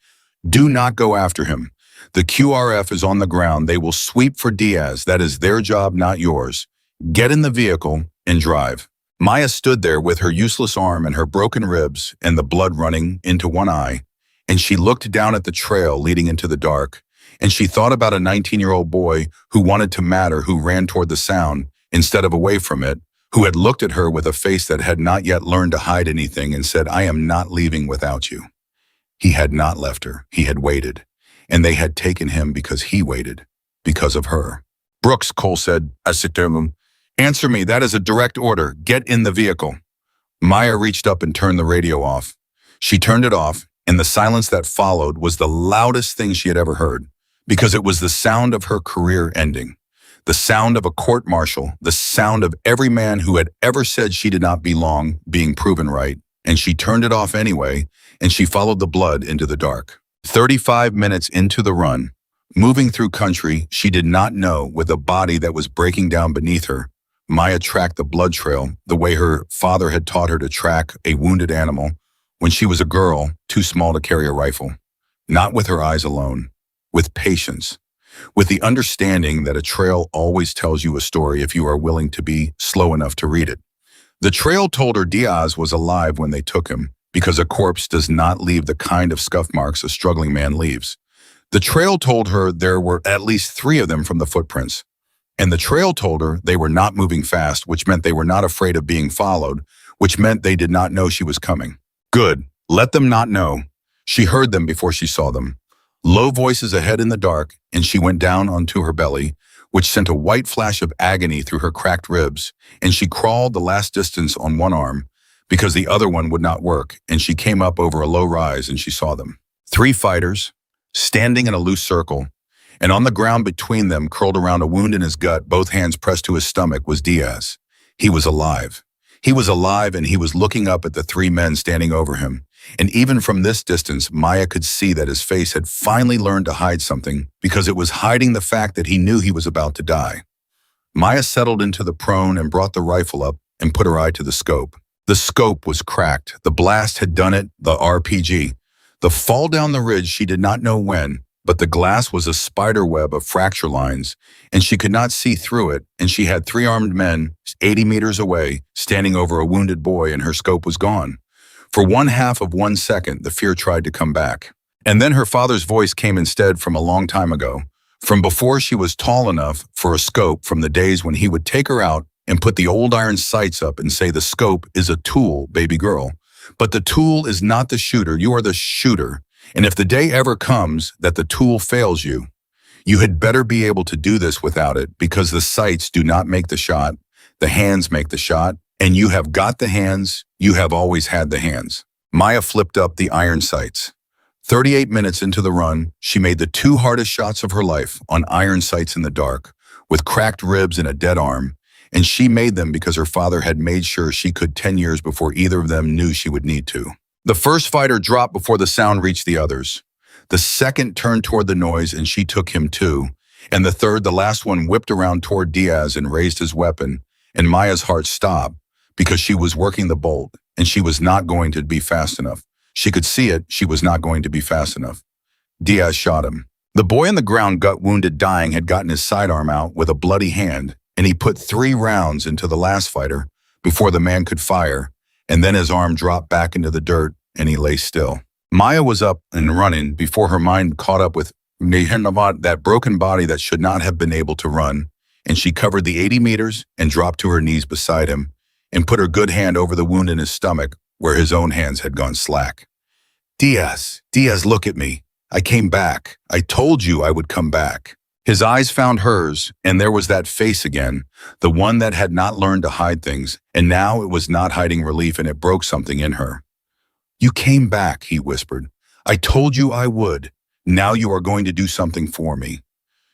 Do not go after him. The QRF is on the ground. They will sweep for Diaz. That is their job, not yours. Get in the vehicle and drive. Maya stood there with her useless arm and her broken ribs and the blood running into one eye, and she looked down at the trail leading into the dark, and she thought about a 19-year-old boy who wanted to matter, who ran toward the sound instead of away from it, who had looked at her with a face that had not yet learned to hide anything and said, "I am not leaving without you." He had not left her. He had waited, and they had taken him because he waited, because of her. Brooks, Cole said, "Answer me. That is a direct order. Get in the vehicle." Maya reached up and turned the radio off. She turned it off, and the silence that followed was the loudest thing she had ever heard, because it was the sound of her career ending, the sound of a court-martial, the sound of every man who had ever said she did not belong being proven right, and she turned it off anyway, and she followed the blood into the dark. 35 minutes into the run, moving through country she did not know, with a body that was breaking down beneath her, Maya tracked the blood trail the way her father had taught her to track a wounded animal when she was a girl too small to carry a rifle. Not with her eyes alone, with patience, with the understanding that a trail always tells you a story if you are willing to be slow enough to read it. The trail told her Diaz was alive when they took him, because a corpse does not leave the kind of scuff marks a struggling man leaves. The trail told her there were at least 3 of them from the footprints. And the trail told her they were not moving fast, which meant they were not afraid of being followed, which meant they did not know she was coming. Good. Let them not know. She heard them before she saw them. Low voices ahead in the dark, and she went down onto her belly, which sent a white flash of agony through her cracked ribs, and she crawled the last distance on one arm, because the other one would not work, and she came up over a low rise and she saw them. 3 fighters, standing in a loose circle, and on the ground between them, curled around a wound in his gut, both hands pressed to his stomach, was Diaz. He was alive. He was alive, and he was looking up at the 3 men standing over him. And even from this distance, Maya could see that his face had finally learned to hide something, because it was hiding the fact that he knew he was about to die. Maya settled into the prone and brought the rifle up and put her eye to the scope. The scope was cracked. The blast had done it, the RPG. The fall down the ridge, she did not know when, but the glass was a spider web of fracture lines, and she could not see through it, and she had 3 armed men 80 meters away, standing over a wounded boy, and her scope was gone. For 1/2 of 1 second, the fear tried to come back. And then her father's voice came instead, from a long time ago, from before she was tall enough for a scope, from the days when he would take her out and put the old iron sights up and say, "The scope is a tool, baby girl." But the tool is not the shooter, you are the shooter. And if the day ever comes that the tool fails you, you had better be able to do this without it, because the sights do not make the shot, the hands make the shot, and you have got the hands, you have always had the hands. Maya flipped up the iron sights. 38 minutes into the run, she made the two hardest shots of her life on iron sights in the dark, with cracked ribs and a dead arm, and she made them because her father had made sure she could 10 years before either of them knew she would need to. The first fighter dropped before the sound reached the others. The second turned toward the noise and she took him too, and the third, the last one, whipped around toward Diaz and raised his weapon, and Maya's heart stopped because she was working the bolt and she was not going to be fast enough. She could see it, she was not going to be fast enough. Diaz shot him. The boy on the ground, gut-wounded, dying, had gotten his sidearm out with a bloody hand, and he put 3 rounds into the last fighter before the man could fire, and then his arm dropped back into the dirt and he lay still. Maya was up and running before her mind caught up with that broken body that should not have been able to run, and she covered the 80 meters and dropped to her knees beside him and put her good hand over the wound in his stomach where his own hands had gone slack. Diaz, look at me. I came back. I told you I would come back. His eyes found hers, and there was that face again, the one that had not learned to hide things, and now it was not hiding relief, and it broke something in her. You came back, he whispered. I told you I would. Now you are going to do something for me.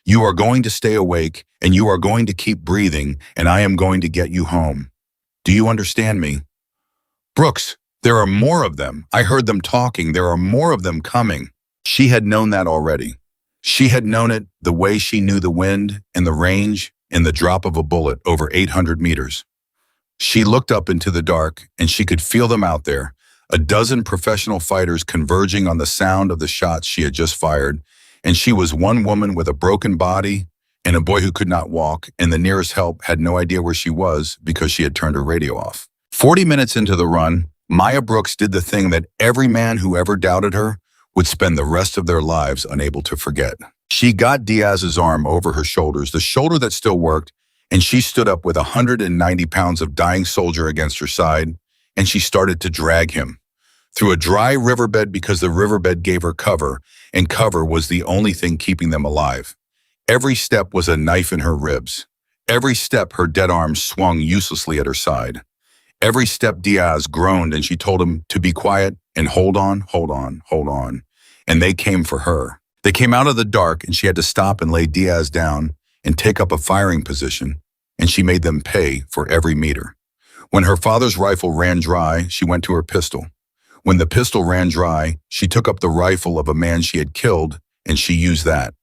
You are going to stay awake, and you are going to keep breathing, and I am going to get you home. Do you understand me? Brooks, there are more of them. I heard them talking. There are more of them coming. She had known that already. She had known it the way she knew the wind and the range and the drop of a bullet over 800 meters. She looked up into the dark and she could feel them out there, a dozen professional fighters converging on the sound of the shots she had just fired, and she was one woman with a broken body and a boy who could not walk, and the nearest help had no idea where she was because she had turned her radio off. 40 minutes into the run, Maya Brooks did the thing that every man who ever doubted her would spend the rest of their lives unable to forget. She got Diaz's arm over her shoulders, the shoulder that still worked, and she stood up with 190 pounds of dying soldier against her side, and she started to drag him through a dry riverbed because the riverbed gave her cover, and cover was the only thing keeping them alive. Every step was a knife in her ribs. Every step her dead arm swung uselessly at her side. Every step Diaz groaned and she told him to be quiet and hold on. And they came for her. They came out of the dark and she had to stop and lay Diaz down and take up a firing position, and she made them pay for every meter. When her father's rifle ran dry, she went to her pistol. When the pistol ran dry, she took up the rifle of a man she had killed and she used that.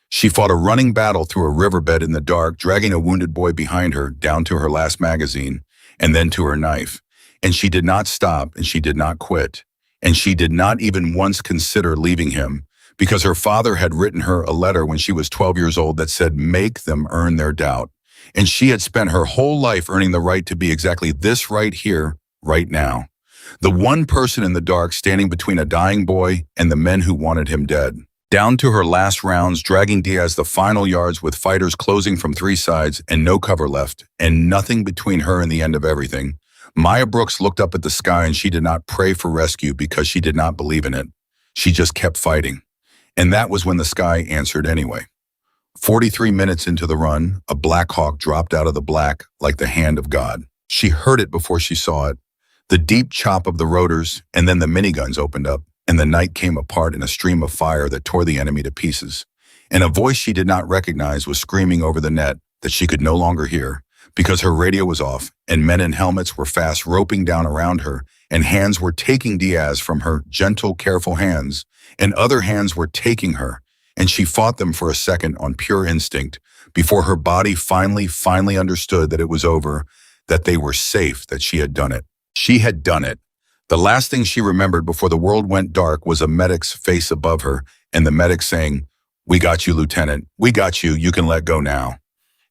She fought a running battle through a riverbed in the dark, dragging a wounded boy behind her down to her last magazine and then to her knife. And she did not stop and she did not quit. And she did not even once consider leaving him, because her father had written her a letter when she was 12 years old that said, make them earn their doubt. And she had spent her whole life earning the right to be exactly this right here, right now. The one person in the dark standing between a dying boy and the men who wanted him dead. Down to her last rounds, dragging Diaz the final yards with fighters closing from 3 sides and no cover left, and nothing between her and the end of everything. Maya Brooks looked up at the sky and she did not pray for rescue because she did not believe in it. She just kept fighting. And that was when the sky answered anyway. 43 minutes into the run, a Black Hawk dropped out of the black like the hand of God. She heard it before she saw it. The deep chop of the rotors, and then the miniguns opened up, and the night came apart in a stream of fire that tore the enemy to pieces. And a voice she did not recognize was screaming over the net that she could no longer hear because her radio was off, and men in helmets were fast roping down around her, and hands were taking Diaz from her gentle, careful hands, and other hands were taking her, and she fought them for a second on pure instinct before her body finally understood that it was over, that they were safe, that she had done it. She had done it. The last thing she remembered before the world went dark was a medic's face above her, and the medic saying, "We got you, Lieutenant. We got you. You can let go now."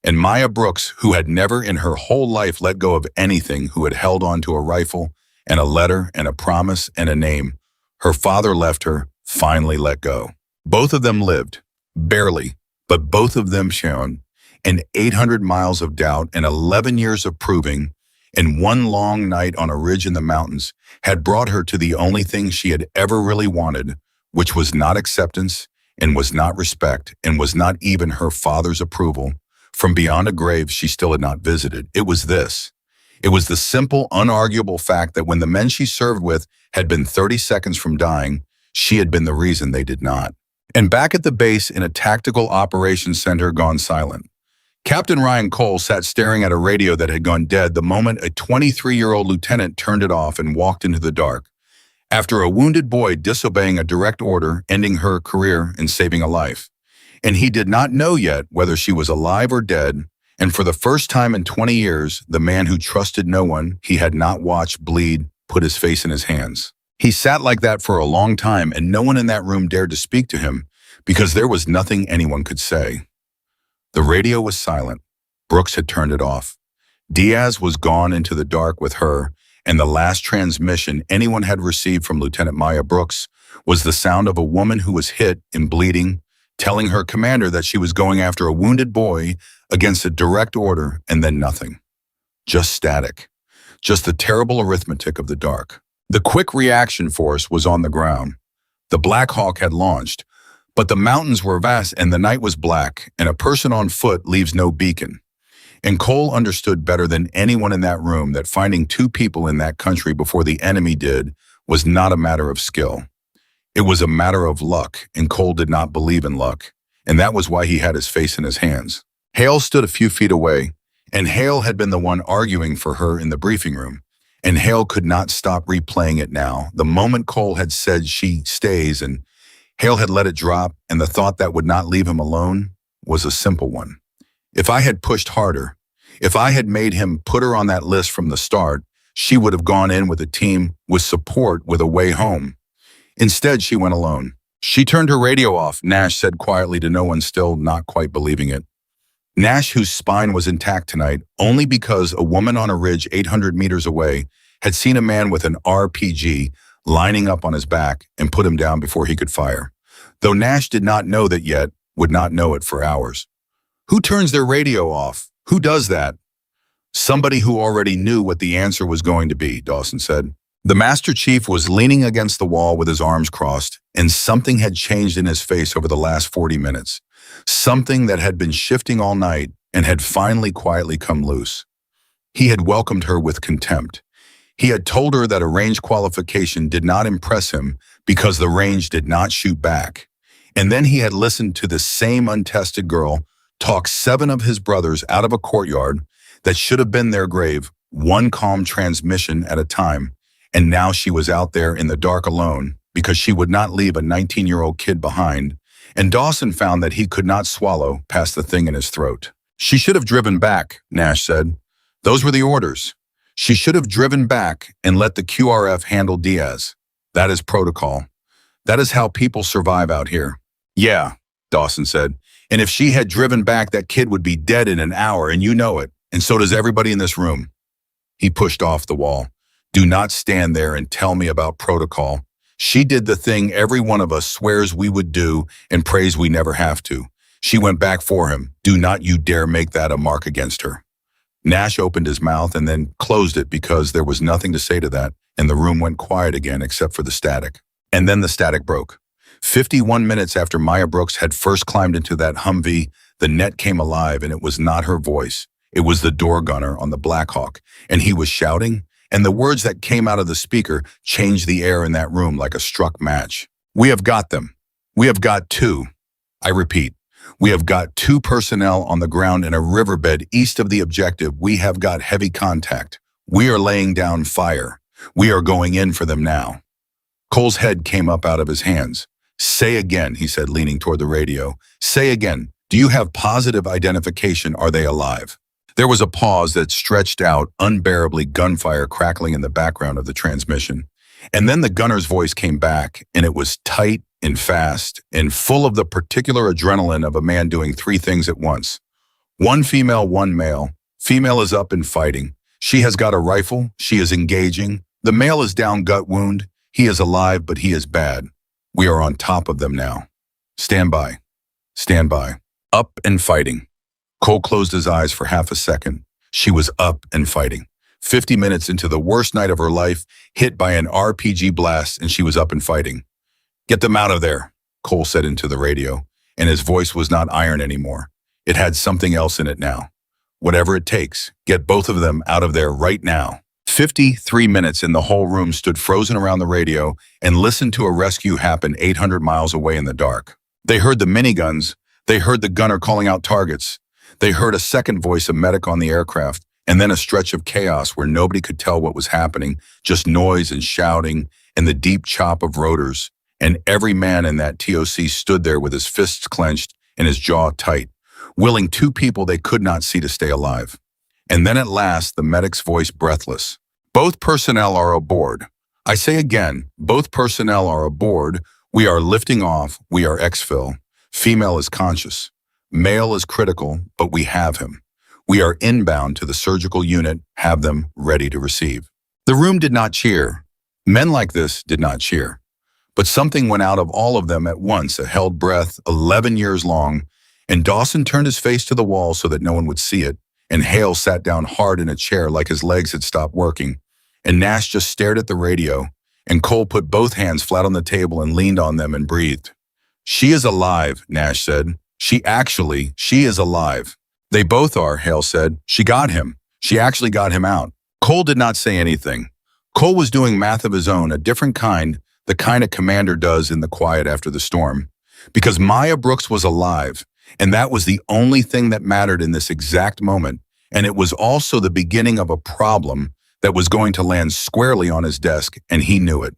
And Maya Brooks, who had never in her whole life let go of anything, who had held on to a rifle and a letter and a promise and a name, her father left her, finally let go. Both of them lived, barely, but both of them shone, and 800 miles of doubt and 11 years of proving, and one long night on a ridge in the mountains had brought her to the only thing she had ever really wanted, which was not acceptance and was not respect and was not even her father's approval. From beyond a grave she still had not visited. It was this. It was the simple, unarguable fact that when the men she served with had been 30 seconds from dying, she had been the reason they did not. And back at the base in a tactical operations center gone silent, Captain Ryan Cole sat staring at a radio that had gone dead the moment a 23-year-old lieutenant turned it off and walked into the dark, after a wounded boy disobeying a direct order, ending her career and saving a life. And he did not know yet whether she was alive or dead, and for the first time in 20 years, the man who trusted no one he had not watched bleed put his face in his hands. He sat like that for a long time, and no one in that room dared to speak to him because there was nothing anyone could say. The radio was silent. Brooks had turned it off. Diaz was gone into the dark with her, and the last transmission anyone had received from Lieutenant Maya Brooks was the sound of a woman who was hit and bleeding, telling her commander that she was going after a wounded boy against a direct order, and then nothing. Just static. Just the terrible arithmetic of the dark. The quick reaction force was on the ground. The Black Hawk had launched, but the mountains were vast and the night was black, and a person on foot leaves no beacon. And Cole understood better than anyone in that room that finding two people in that country before the enemy did was not a matter of skill. It was a matter of luck, and Cole did not believe in luck, and that was why he had his face in his hands. Hale stood a few feet away, and Hale had been the one arguing for her in the briefing room, and Hale could not stop replaying it now. The moment Cole had said she stays, and Hale had let it drop, and the thought that would not leave him alone was a simple one. If I had pushed harder, if I had made him put her on that list from the start, she would have gone in with a team, with support, with a way home. Instead, she went alone. She turned her radio off, Nash said quietly to no one, still not quite believing it. Nash, whose spine was intact tonight, only because a woman on a ridge 800 meters away had seen a man with an RPG lining up on his back and put him down before he could fire. Though Nash did not know that yet, would not know it for hours. Who turns their radio off? Who does that? Somebody who already knew what the answer was going to be, Dawson said. The Master Chief was leaning against the wall with his arms crossed, and something had changed in his face over the last 40 minutes. Something that had been shifting all night and had finally quietly come loose. He had welcomed her with contempt. He had told her that a range qualification did not impress him because the range did not shoot back. And then he had listened to the same untested girl talk 7 of his brothers out of a courtyard that should have been their grave, one calm transmission at a time, and now she was out there in the dark alone because she would not leave a 19-year-old kid behind, and Dawson found that he could not swallow past the thing in his throat. She should have driven back, Nash said. Those were the orders. She should have driven back and let the QRF handle Diaz. That is protocol. That is how people survive out here. Yeah, Dawson said. And if she had driven back, that kid would be dead in an hour, and you know it. And so does everybody in this room. He pushed off the wall. Do not stand there and tell me about protocol. She did the thing every one of us swears we would do and prays we never have to. She went back for him. Do not you dare make that a mark against her. Nash opened his mouth and then closed it because there was nothing to say to that, and the room went quiet again except for the static. And then the static broke. 51 minutes after Maya Brooks had first climbed into that Humvee, the net came alive, and it was not her voice. It was the door gunner on the Black Hawk, and he was shouting, and the words that came out of the speaker changed the air in that room like a struck match. We have got them. We have got 2. I repeat, we have got 2 personnel on the ground in a riverbed east of the objective. We have got heavy contact. We are laying down fire. We are going in for them now. Cole's head came up out of his hands. Say again, he said, leaning toward the radio. Say again, do you have positive identification? Are they alive? There was a pause that stretched out, unbearably, gunfire crackling in the background of the transmission. And then the gunner's voice came back, and it was tight and fast and full of the particular adrenaline of a man doing 3 things at once. 1 female, 1 male. Female is up and fighting. She has got a rifle. She is engaging. The male is down, gut wound. He is alive, but he is bad. We are on top of them now. Stand by. Stand by. Up and fighting. Cole closed his eyes for half a second. She was up and fighting. 50 minutes into the worst night of her life, hit by an RPG blast, and she was up and fighting. "Get them out of there," Cole said into the radio, and his voice was not iron anymore. It had something else in it now. "Whatever it takes, get both of them out of there right now." 53 minutes in the whole room stood frozen around the radio and listened to a rescue happen 800 miles away in the dark. They heard the miniguns. They heard the gunner calling out targets. They heard a second voice of medic on the aircraft, and then a stretch of chaos where nobody could tell what was happening, just noise and shouting and the deep chop of rotors. And every man in that TOC stood there with his fists clenched and his jaw tight, willing two people they could not see to stay alive. And then at last, the medic's voice breathless. "Both personnel are aboard. I say again, both personnel are aboard. We are lifting off. We are exfil. Female is conscious. Male is critical, but we have him. We are inbound to the surgical unit. Have them ready to receive." The room did not cheer. Men like this did not cheer. But something went out of all of them at once, a held breath, 11 years long, and Dawson turned his face to the wall so that no one would see it, and Hale sat down hard in a chair like his legs had stopped working, and Nash just stared at the radio, and Cole put both hands flat on the table and leaned on them and breathed. "She is alive," Nash said. She is alive." "They both are," Hale said. "She got him. She actually got him out." Cole did not say anything. Cole was doing math of his own, a different kind, the kind a commander does in the quiet after the storm. Because Maya Brooks was alive, and that was the only thing that mattered in this exact moment, and it was also the beginning of a problem that was going to land squarely on his desk, and he knew it.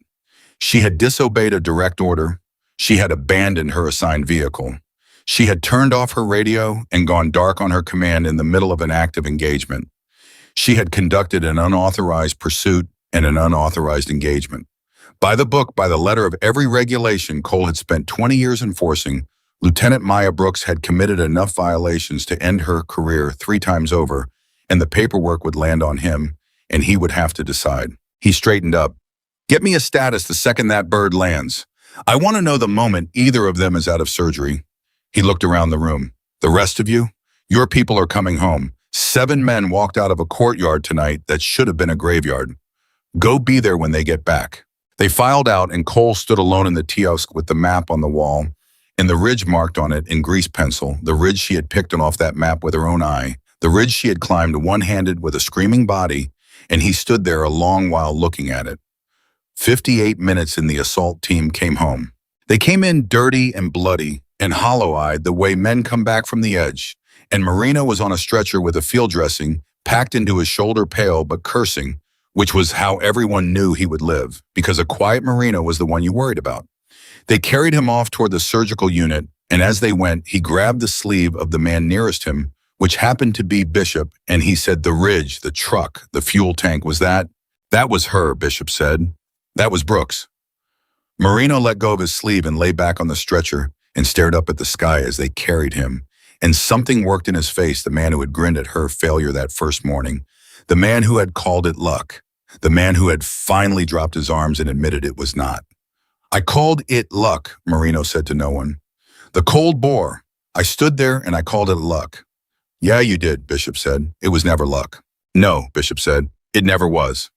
She had disobeyed a direct order. She had abandoned her assigned vehicle. She had turned off her radio and gone dark on her command in the middle of an active engagement. She had conducted an unauthorized pursuit and an unauthorized engagement. By the book, by the letter of every regulation Cole had spent 20 years enforcing, Lieutenant Maya Brooks had committed enough violations to end her career 3 times over, and the paperwork would land on him, and he would have to decide. He straightened up. "Get me a status the second that bird lands. I want to know the moment either of them is out of surgery." He looked around the room. "The rest of you? Your people are coming home. 7 men walked out of a courtyard tonight that should have been a graveyard. Go be there when they get back." They filed out, and Cole stood alone in the kiosk with the map on the wall, and the ridge marked on it in grease pencil, the ridge she had picked off that map with her own eye, the ridge she had climbed one-handed with a screaming body, and he stood there a long while looking at it. 58 minutes and the assault team came home. They came in dirty and bloody and hollow-eyed the way men come back from the edge, and Marino was on a stretcher with a field dressing packed into his shoulder, pale but cursing, which was how everyone knew he would live, because a quiet Marino was the one you worried about. They carried him off toward the surgical unit, and as they went, he grabbed the sleeve of the man nearest him, which happened to be Bishop, and he said, "The ridge, the truck, the fuel tank, was that?" "That was her," Bishop said. "That was Brooks." Marino let go of his sleeve and lay back on the stretcher and stared up at the sky as they carried him, and something worked in his face, the man who had grinned at her failure that first morning, the man who had called it luck, the man who had finally dropped his arms and admitted it was not. "I called it luck," Marino said to no one. "The cold bore. I stood there and I called it luck." "Yeah, you did," Bishop said. "It was never luck." "No," Bishop said. "It never was."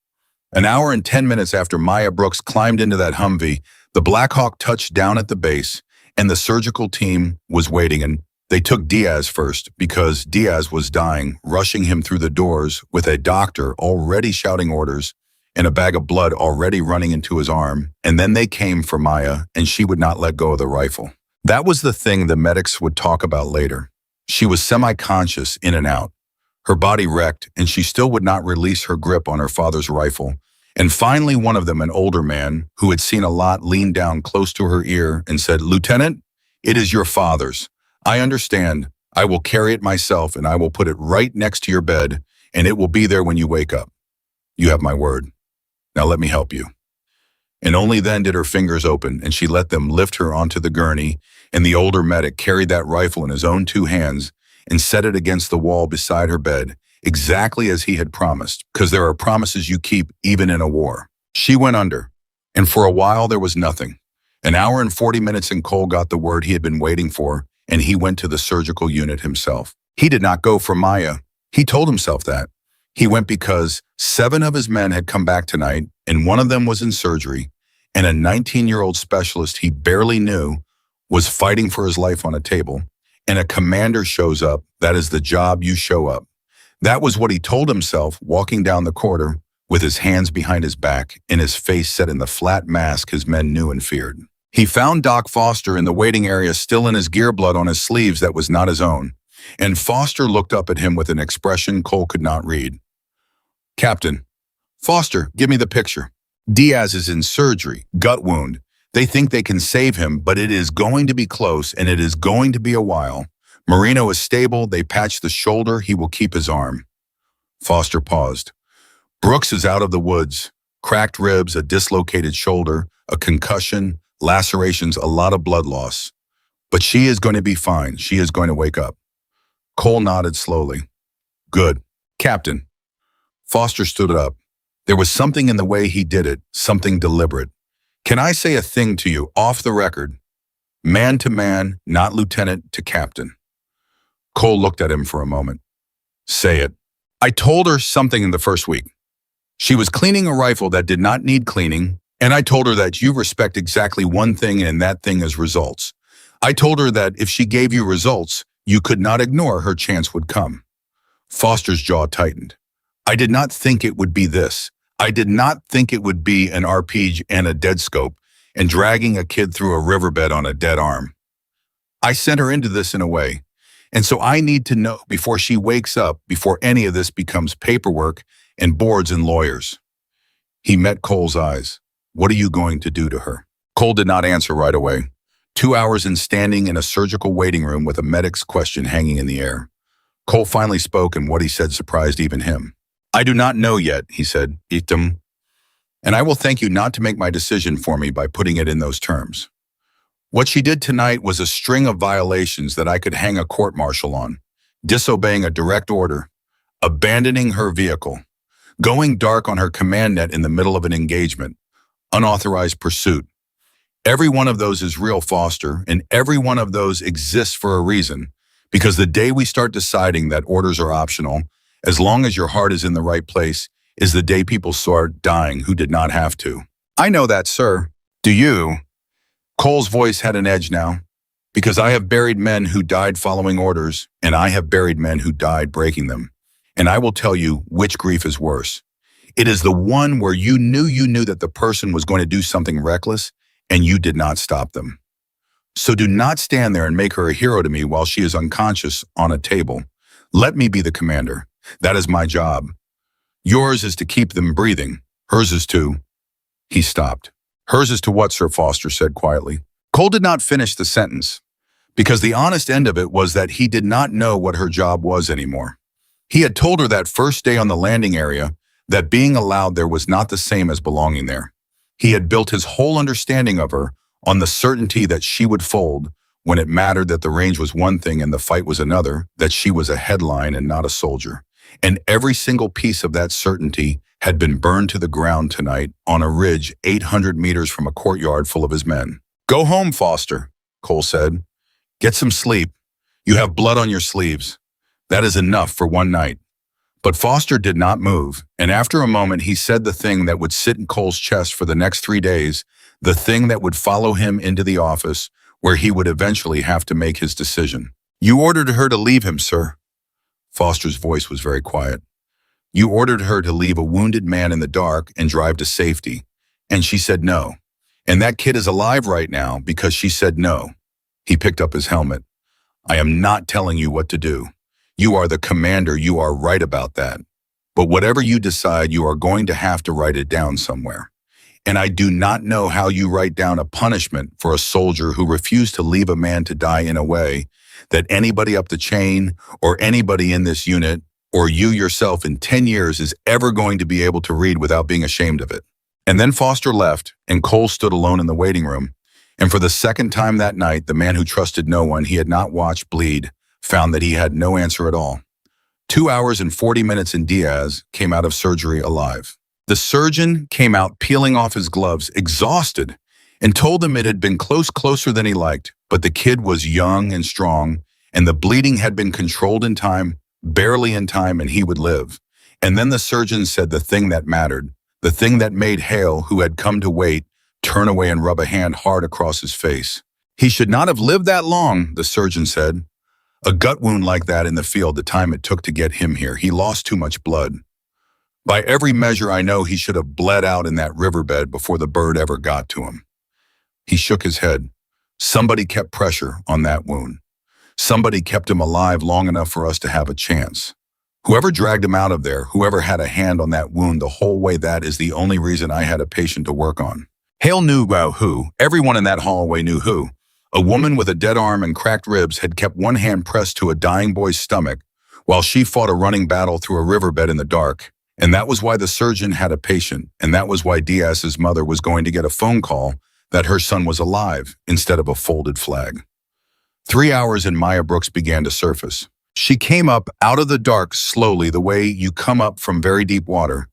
An hour and 10 minutes after Maya Brooks climbed into that Humvee, the Black Hawk touched down at the base, and the surgical team was waiting, and they took Diaz first because Diaz was dying, rushing him through the doors with a doctor already shouting orders and a bag of blood already running into his arm. And then they came for Maya, and she would not let go of the rifle. That was the thing the medics would talk about later. She was semi-conscious in and out. Her body wrecked, and she still would not release her grip on her father's rifle. And finally, one of them, an older man who had seen a lot, leaned down close to her ear and said, "Lieutenant, it is your father's. I understand. I will carry it myself, and I will put it right next to your bed, and it will be there when you wake up. You have my word. Now let me help you." And only then did her fingers open, and she let them lift her onto the gurney, and the older medic carried that rifle in his own 2 hands and set it against the wall beside her bed, exactly as he had promised, because there are promises you keep even in a war. She went under, and for a while there was nothing. An hour and 40 minutes and Cole got the word he had been waiting for, and he went to the surgical unit himself. He did not go for Maya. He told himself that. He went because 7 of his men had come back tonight, and one of them was in surgery, and a 19-year-old specialist he barely knew was fighting for his life on a table, and a commander shows up. That is the job, you show up. That was what he told himself walking down the corridor with his hands behind his back and his face set in the flat mask his men knew and feared. He found Doc Foster in the waiting area, still in his gear blood on his sleeves that was not his own, and Foster looked up at him with an expression Cole could not read. "Captain." "Foster, give me the picture." "Diaz is in surgery, gut wound. They think they can save him, but it is going to be close and it is going to be a while. Marino is stable, they patched the shoulder, he will keep his arm." Foster paused. "Brooks is out of the woods. Cracked ribs, a dislocated shoulder, a concussion, lacerations, a lot of blood loss. But she is going to be fine. She is going to wake up." Cole nodded slowly. "Good. Captain." Foster stood up. There was something in the way he did it, something deliberate. "Can I say a thing to you, off the record? Man to man, not lieutenant to captain." Cole looked at him for a moment. "Say it." "I told her something in the first week. She was cleaning a rifle that did not need cleaning, and I told her that you respect exactly one thing, and that thing is results. I told her that if she gave you results, you could not ignore her chance would come." Foster's jaw tightened. "I did not think it would be this. I did not think it would be an RPG and a dead scope and dragging a kid through a riverbed on a dead arm. I sent her into this in a way. And so I need to know before she wakes up, before any of this becomes paperwork and boards and lawyers." He met Cole's eyes. "What are you going to do to her?" Cole did not answer right away. 2 hours in standing in a surgical waiting room with a medic's question hanging in the air. Cole finally spoke, and what he said surprised even him. "I do not know yet," he said, "Item. And I will thank you not to make my decision for me by putting it in those terms. What she did tonight was a string of violations that I could hang a court-martial on. Disobeying a direct order, abandoning her vehicle, going dark on her command net in the middle of an engagement, unauthorized pursuit. Every one of those is real, Foster, and every one of those exists for a reason, because the day we start deciding that orders are optional, as long as your heart is in the right place, is the day people start dying who did not have to." "I know that, sir." "Do you?" Cole's voice had an edge now. "Because I have buried men who died following orders, and I have buried men who died breaking them. And I will tell you which grief is worse. It is the one where you knew that the person was going to do something reckless, and you did not stop them. So do not stand there and make her a hero to me while she is unconscious on a table. Let me be the commander. That is my job. Yours is to keep them breathing. Hers is to—" He stopped. "Hers is to what, Sir?" Foster said quietly. Cole did not finish the sentence, because the honest end of it was that he did not know what her job was anymore. He had told her that first day on the landing area that being allowed there was not the same as belonging there. He had built his whole understanding of her on the certainty that she would fold when it mattered, that the range was one thing and the fight was another, that she was a headline and not a soldier. And every single piece of that certainty had been burned to the ground tonight on a ridge 800 meters from a courtyard full of his men. "Go home, Foster," Cole said. "Get some sleep. You have blood on your sleeves. That is enough for one night." But Foster did not move, and after a moment he said the thing that would sit in Cole's chest for the next 3 days, the thing that would follow him into the office, where he would eventually have to make his decision. "You ordered her to leave him, sir." Foster's voice was very quiet. "You ordered her to leave a wounded man in the dark and drive to safety, and she said no. And that kid is alive right now because she said no." He picked up his helmet. "I am not telling you what to do. You are the commander, you are right about that. But whatever you decide, you are going to have to write it down somewhere. And I do not know how you write down a punishment for a soldier who refused to leave a man to die in a way that anybody up the chain or anybody in this unit or you yourself in 10 years is ever going to be able to read without being ashamed of it." And then Foster left, and Cole stood alone in the waiting room. And for the second time that night, the man who trusted no one he had not watched bleed found that he had no answer at all. 2 hours and 40 minutes in, Diaz came out of surgery alive. The surgeon came out peeling off his gloves, exhausted, and told him it had been closer than he liked, but the kid was young and strong, and the bleeding had been controlled in time, barely in time, and he would live. And then the surgeon said the thing that mattered, the thing that made Hale, who had come to wait, turn away and rub a hand hard across his face. He should not have lived that long, the surgeon said. A gut wound like that in the field, the time it took to get him here, he lost too much blood. By every measure I know, he should have bled out in that riverbed before the bird ever got to him. He shook his head. Somebody kept pressure on that wound. Somebody kept him alive long enough for us to have a chance. Whoever dragged him out of there, whoever had a hand on that wound the whole way, that is the only reason I had a patient to work on. Hale knew about who. Everyone in that hallway knew who. A woman with a dead arm and cracked ribs had kept one hand pressed to a dying boy's stomach while she fought a running battle through a riverbed in the dark. And that was why the surgeon had a patient, and that was why Diaz's mother was going to get a phone call that her son was alive instead of a folded flag. 3 hours and Maya Brooks began to surface. She came up out of the dark slowly, the way you come up from very deep water.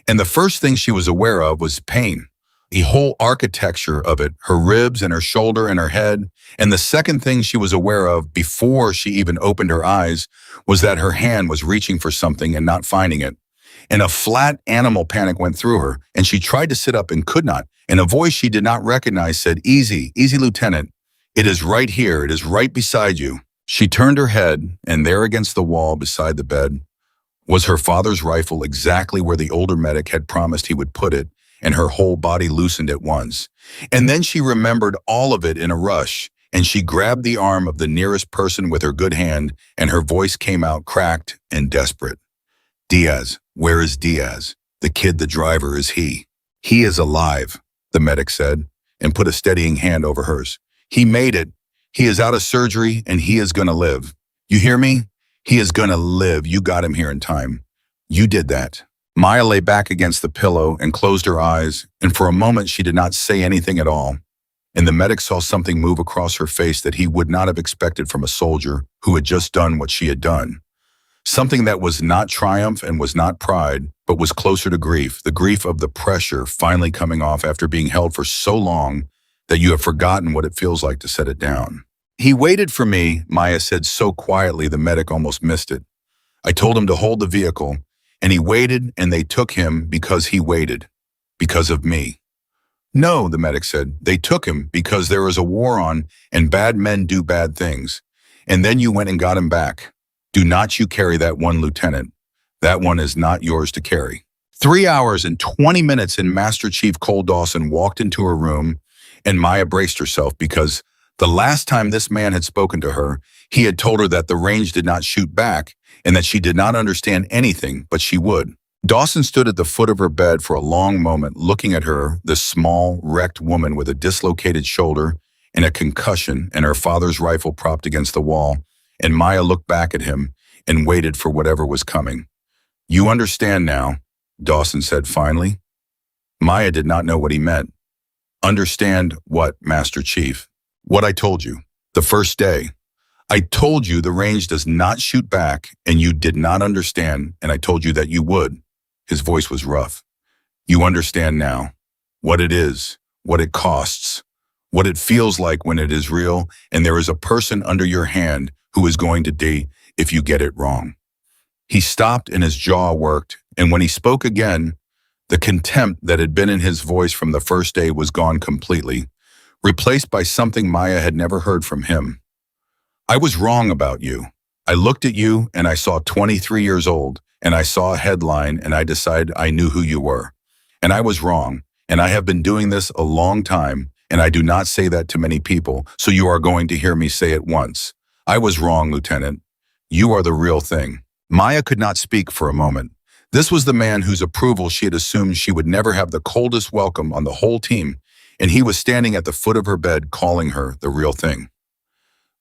And the first thing she was aware of was pain. The whole architecture of it, her ribs and her shoulder and her head. And the second thing she was aware of before she even opened her eyes was that her hand was reaching for something and not finding it. And a flat animal panic went through her, and she tried to sit up and could not. And a voice she did not recognize said, "Easy, easy, Lieutenant. It is right here. It is right beside you." She turned her head, and there against the wall beside the bed was her father's rifle, exactly where the older medic had promised he would put it, and her whole body loosened at once. And then she remembered all of it in a rush, and she grabbed the arm of the nearest person with her good hand, and her voice came out cracked and desperate. "Diaz, where is Diaz? The kid, the driver, is he?" "He is alive," the medic said, and put a steadying hand over hers. "He made it. He is out of surgery, and he is going to live. You hear me? He is going to live. You got him here in time. You did that." Maya lay back against the pillow and closed her eyes, and for a moment she did not say anything at all. And the medic saw something move across her face that he would not have expected from a soldier who had just done what she had done. Something that was not triumph and was not pride, but was closer to grief, the grief of the pressure finally coming off after being held for so long that you have forgotten what it feels like to set it down. "He waited for me," Maya said so quietly the medic almost missed it. "I told him to hold the vehicle, and he waited, and they took him because he waited, because of me." "No," the medic said, "they took him because there is a war on, and bad men do bad things. And then you went and got him back. Do not you carry that one, Lieutenant. That one is not yours to carry." 3 hours and 20 minutes and Master Chief Cole Dawson walked into her room, and Maya braced herself because the last time this man had spoken to her, he had told her that the range did not shoot back and that she did not understand anything, but she would. Dawson stood at the foot of her bed for a long moment, looking at her, this small, wrecked woman with a dislocated shoulder and a concussion and her father's rifle propped against the wall, and Maya looked back at him and waited for whatever was coming. "You understand now," Dawson said finally. Maya did not know what he meant. "Understand what, Master Chief?" "What I told you, the first day. I told you the range does not shoot back, and you did not understand, and I told you that you would." His voice was rough. "You understand now. What it is, what it costs, what it feels like when it is real, and there is a person under your hand who is going to die if you get it wrong." He stopped and his jaw worked, and when he spoke again, the contempt that had been in his voice from the first day was gone completely, replaced by something Maya had never heard from him. "I was wrong about you. I looked at you and I saw 23 years old, and I saw a headline and I decided I knew who you were. And I was wrong, and I have been doing this a long time, and I do not say that to many people, so you are going to hear me say it once. I was wrong, Lieutenant. You are the real thing." Maya could not speak for a moment. This was the man whose approval she had assumed she would never have the coldest welcome on the whole team, and he was standing at the foot of her bed calling her the real thing.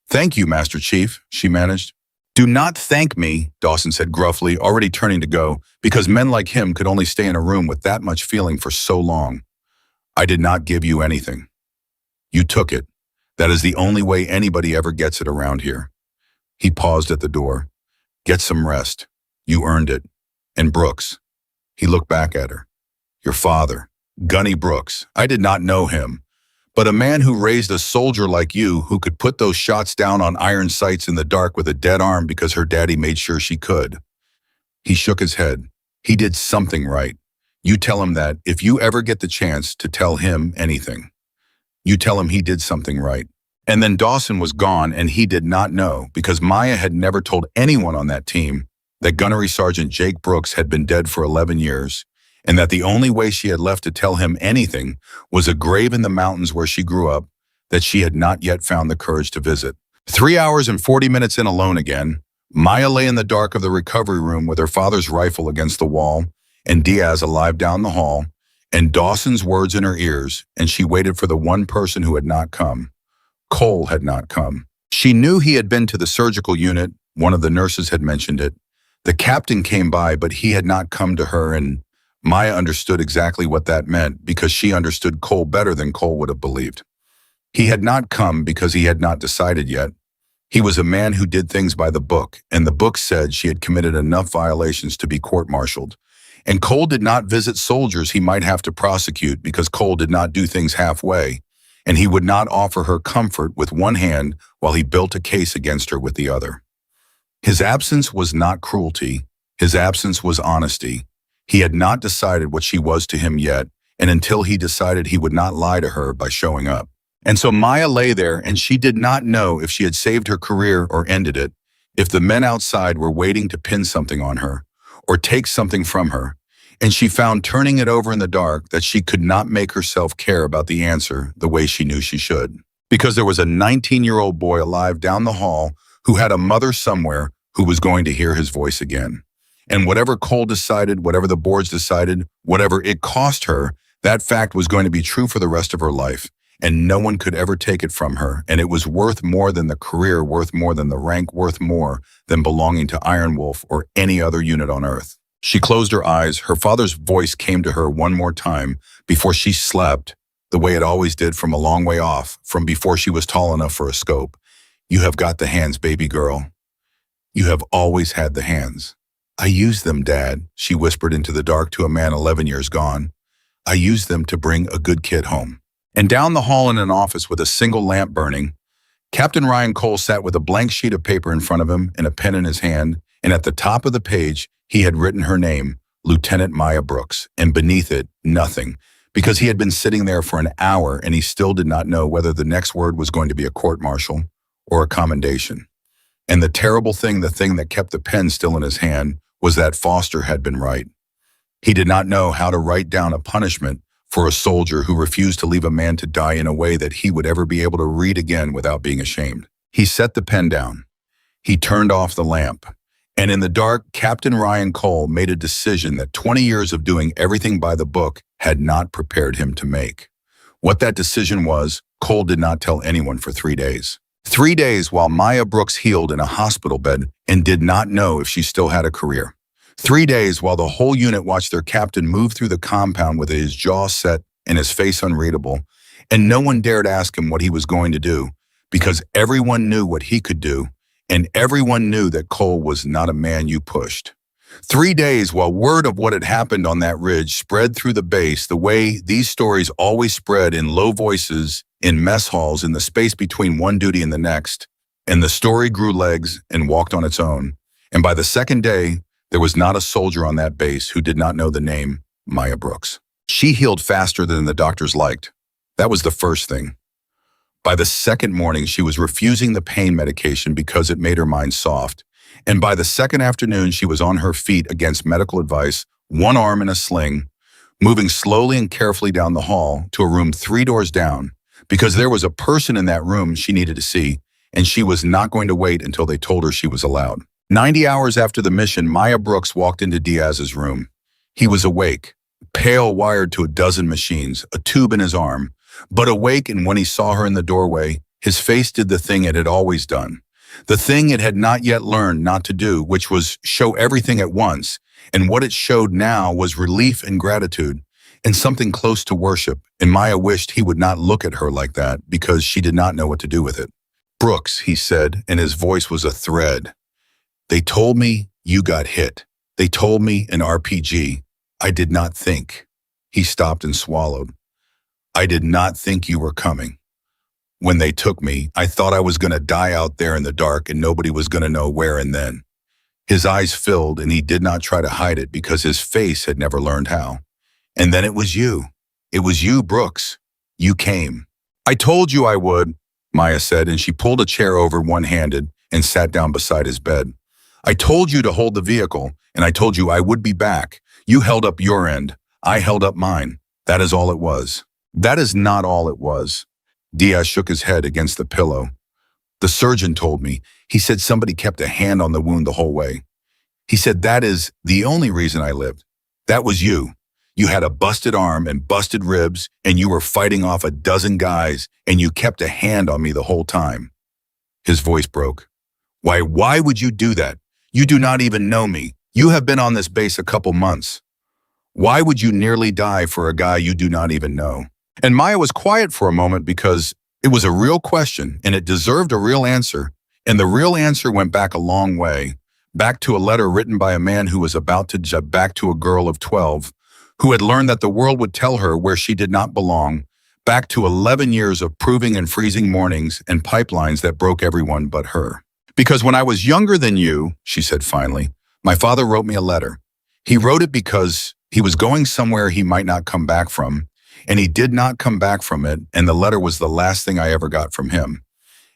"Thank you, Master Chief," she managed. "Do not thank me," Dawson said gruffly, already turning to go, because men like him could only stay in a room with that much feeling for so long. "I did not give you anything. You took it. That is the only way anybody ever gets it around here." He paused at the door. "Get some rest. You earned it. And Brooks." He looked back at her. "Your father, Gunny Brooks. I did not know him. But a man who raised a soldier like you, who could put those shots down on iron sights in the dark with a dead arm because her daddy made sure she could." He shook his head. He did something right. You tell him that if you ever get the chance to tell him anything, you tell him he did something right. And then Dawson was gone and he did not know because Maya had never told anyone on that team that Gunnery Sergeant Jake Brooks had been dead for 11 years and that the only way she had left to tell him anything was a grave in the mountains where she grew up that she had not yet found the courage to visit. 3 hours and 40 minutes in alone again, Maya lay in the dark of the recovery room with her father's rifle against the wall and Diaz alive down the hall and Dawson's words in her ears, and she waited for the one person who had not come. Cole had not come. She knew he had been to the surgical unit. One of the nurses had mentioned it. The captain came by, but he had not come to her, and Maya understood exactly what that meant because she understood Cole better than Cole would have believed. He had not come because he had not decided yet. He was a man who did things by the book, and the book said she had committed enough violations to be court-martialed. And Cole did not visit soldiers he might have to prosecute because Cole did not do things halfway, and he would not offer her comfort with one hand while he built a case against her with the other. His absence was not cruelty. His absence was honesty. He had not decided what she was to him yet, and until he decided he would not lie to her by showing up. And so Maya lay there, and she did not know if she had saved her career or ended it, if the men outside were waiting to pin something on her, or take something from her, and she found turning it over in the dark that she could not make herself care about the answer the way she knew she should. Because there was a 19-year-old boy alive down the hall who had a mother somewhere who was going to hear his voice again. And whatever Cole decided, whatever the boards decided, whatever it cost her, that fact was going to be true for the rest of her life, and no one could ever take it from her, and it was worth more than the career, worth more than the rank, worth more than belonging to Iron Wolf or any other unit on Earth. She closed her eyes. Her father's voice came to her one more time before she slept, the way it always did from a long way off, from before she was tall enough for a scope. You have got the hands, baby girl. You have always had the hands. I used them, Dad, she whispered into the dark to a man 11 years gone. I used them to bring a good kid home. And down the hall in an office with a single lamp burning, Captain Ryan Cole sat with a blank sheet of paper in front of him and a pen in his hand, and at the top of the page, he had written her name, Lieutenant Maya Brooks, and beneath it, nothing, because he had been sitting there for an hour and he still did not know whether the next word was going to be a court-martial or a commendation. And the terrible thing, the thing that kept the pen still in his hand, was that Foster had been right. He did not know how to write down a punishment for a soldier who refused to leave a man to die in a way that he would ever be able to read again without being ashamed. He set the pen down. He turned off the lamp. And in the dark, Captain Ryan Cole made a decision that 20 years of doing everything by the book had not prepared him to make. What that decision was, Cole did not tell anyone for 3 days. 3 days while Maya Brooks healed in a hospital bed and did not know if she still had a career. 3 days while the whole unit watched their captain move through the compound with his jaw set and his face unreadable, and no one dared ask him what he was going to do because everyone knew what he could do, and everyone knew that Cole was not a man you pushed. 3 days while word of what had happened on that ridge spread through the base the way these stories always spread in low voices, in mess halls, in the space between one duty and the next, and the story grew legs and walked on its own. And by the second day, there was not a soldier on that base who did not know the name Maya Brooks. She healed faster than the doctors liked. That was the first thing. By the second morning, she was refusing the pain medication because it made her mind soft. And by the second afternoon, she was on her feet against medical advice, one arm in a sling, moving slowly and carefully down the hall to a room 3 doors down, because there was a person in that room she needed to see, and she was not going to wait until they told her she was allowed. 90 hours after the mission, Maya Brooks walked into Diaz's room. He was awake, pale, wired to a dozen machines, a tube in his arm, but awake, and when he saw her in the doorway, his face did the thing it had always done, the thing it had not yet learned not to do, which was show everything at once, and what it showed now was relief and gratitude, and something close to worship, and Maya wished he would not look at her like that because she did not know what to do with it. Brooks, he said, and his voice was a thread. They told me you got hit. They told me an RPG. I did not think. He stopped and swallowed. I did not think you were coming. When they took me, I thought I was going to die out there in the dark and nobody was going to know where and then. His eyes filled and he did not try to hide it because his face had never learned how. And then it was you. It was you, Brooks. You came. I told you I would, Maya said, and she pulled a chair over one-handed and sat down beside his bed. I told you to hold the vehicle, and I told you I would be back. You held up your end. I held up mine. That is all it was. That is not all it was. Diaz shook his head against the pillow. The surgeon told me. He said somebody kept a hand on the wound the whole way. He said that is the only reason I lived. That was you. You had a busted arm and busted ribs, and you were fighting off a dozen guys, and you kept a hand on me the whole time. His voice broke. Why would you do that? You do not even know me. You have been on this base a couple months. Why would you nearly die for a guy you do not even know? And Maya was quiet for a moment because it was a real question, and it deserved a real answer, and the real answer went back a long way, back to a letter written by a man who was about to jump back to a girl of 12, who had learned that the world would tell her where she did not belong, back to 11 years of proving and freezing mornings and pipelines that broke everyone but her. Because when I was younger than you, she said finally, my father wrote me a letter. He wrote it because he was going somewhere he might not come back from, and he did not come back from it, and the letter was the last thing I ever got from him.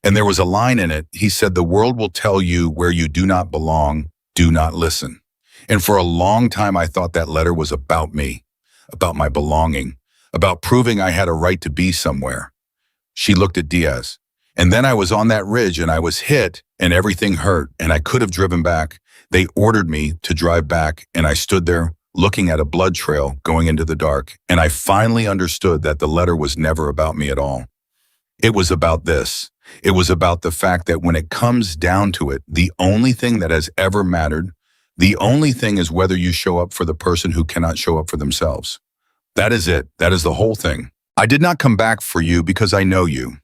And there was a line in it. He said, the world will tell you where you do not belong, do not listen. And for a long time, I thought that letter was about me, about my belonging, about proving I had a right to be somewhere. She looked at Diaz. And then I was on that ridge and I was hit and everything hurt and I could have driven back. They ordered me to drive back and I stood there looking at a blood trail going into the dark. And I finally understood that the letter was never about me at all. It was about this. It was about the fact that when it comes down to it, the only thing that has ever mattered, the only thing is whether you show up for the person who cannot show up for themselves. That is it. That is the whole thing. I did not come back for you because I know you.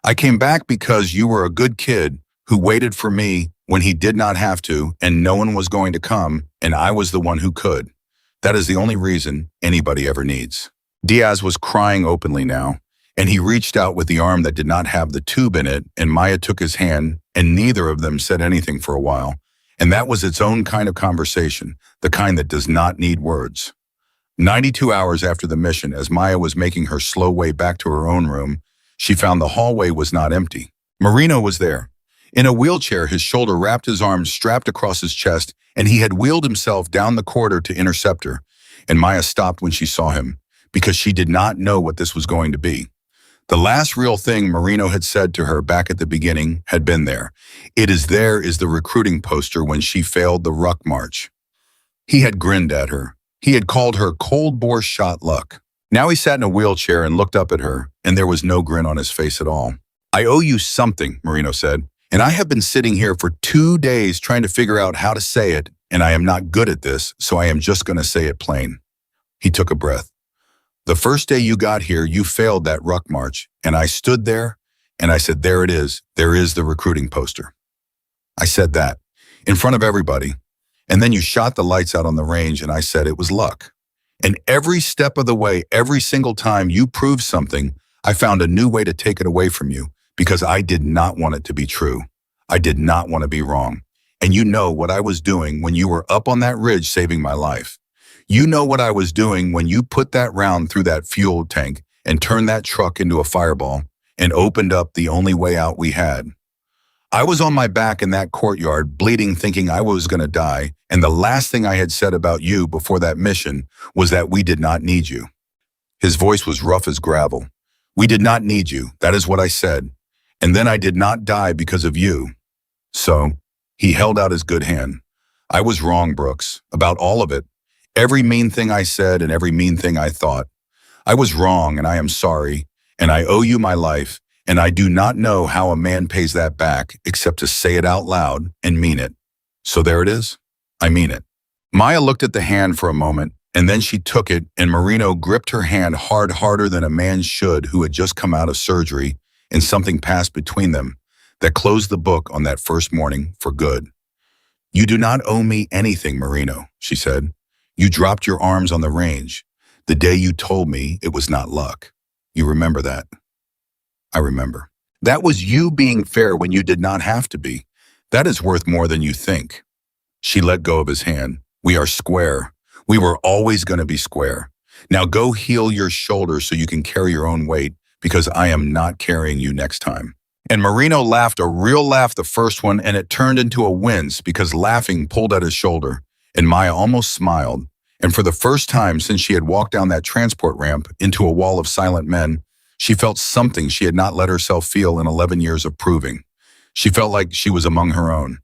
I came back because you were a good kid who waited for me when he did not have to and no one was going to come and I was the one who could. That is the only reason anybody ever needs. Diaz was crying openly now, and he reached out with the arm that did not have the tube in it, and Maya took his hand, and neither of them said anything for a while. And that was its own kind of conversation, the kind that does not need words. 92 hours after the mission, as Maya was making her slow way back to her own room, she found the hallway was not empty. Marino was there. In a wheelchair, his shoulder wrapped, his arms strapped across his chest, and he had wheeled himself down the corridor to intercept her. And Maya stopped when she saw him, because she did not know what this was going to be. The last real thing Marino had said to her back at the beginning had been there. It is there is the recruiting poster when she failed the ruck march. He had grinned at her. He had called her cold bore shot luck. Now he sat in a wheelchair and looked up at her, and there was no grin on his face at all. I owe you something, Marino said, and I have been sitting here for 2 days trying to figure out how to say it, and I am not good at this, so I am just going to say it plain. He took a breath. The first day you got here, you failed that ruck march, and I stood there, and I said, there it is. There is the recruiting poster. I said that in front of everybody, and then you shot the lights out on the range, and I said it was luck. And every step of the way, every single time you proved something, I found a new way to take it away from you because I did not want it to be true. I did not want to be wrong. And you know what I was doing when you were up on that ridge saving my life. You know what I was doing when you put that round through that fuel tank and turned that truck into a fireball and opened up the only way out we had. I was on my back in that courtyard, bleeding, thinking I was going to die, and the last thing I had said about you before that mission was that we did not need you. His voice was rough as gravel. We did not need you, that is what I said, and then I did not die because of you. So, he held out his good hand. I was wrong, Brooks, about all of it. Every mean thing I said and every mean thing I thought. I was wrong and I am sorry, and I owe you my life, and I do not know how a man pays that back except to say it out loud and mean it. So there it is. I mean it. Maya looked at the hand for a moment, and then she took it, and Marino gripped her hand harder than a man should who had just come out of surgery, and something passed between them that closed the book on that first morning for good. You do not owe me anything, Marino, she said. You dropped your arms on the range the day you told me it was not luck. You remember that? I remember. That was you being fair when you did not have to be. That is worth more than you think. She let go of his hand. We are square. We were always going to be square. Now go heal your shoulders so you can carry your own weight, because I am not carrying you next time. And Marino laughed a real laugh, the first one, and it turned into a wince because laughing pulled at his shoulder, and Maya almost smiled. And for the first time since she had walked down that transport ramp into a wall of silent men, she felt something she had not let herself feel in 11 years of proving. She felt like she was among her own.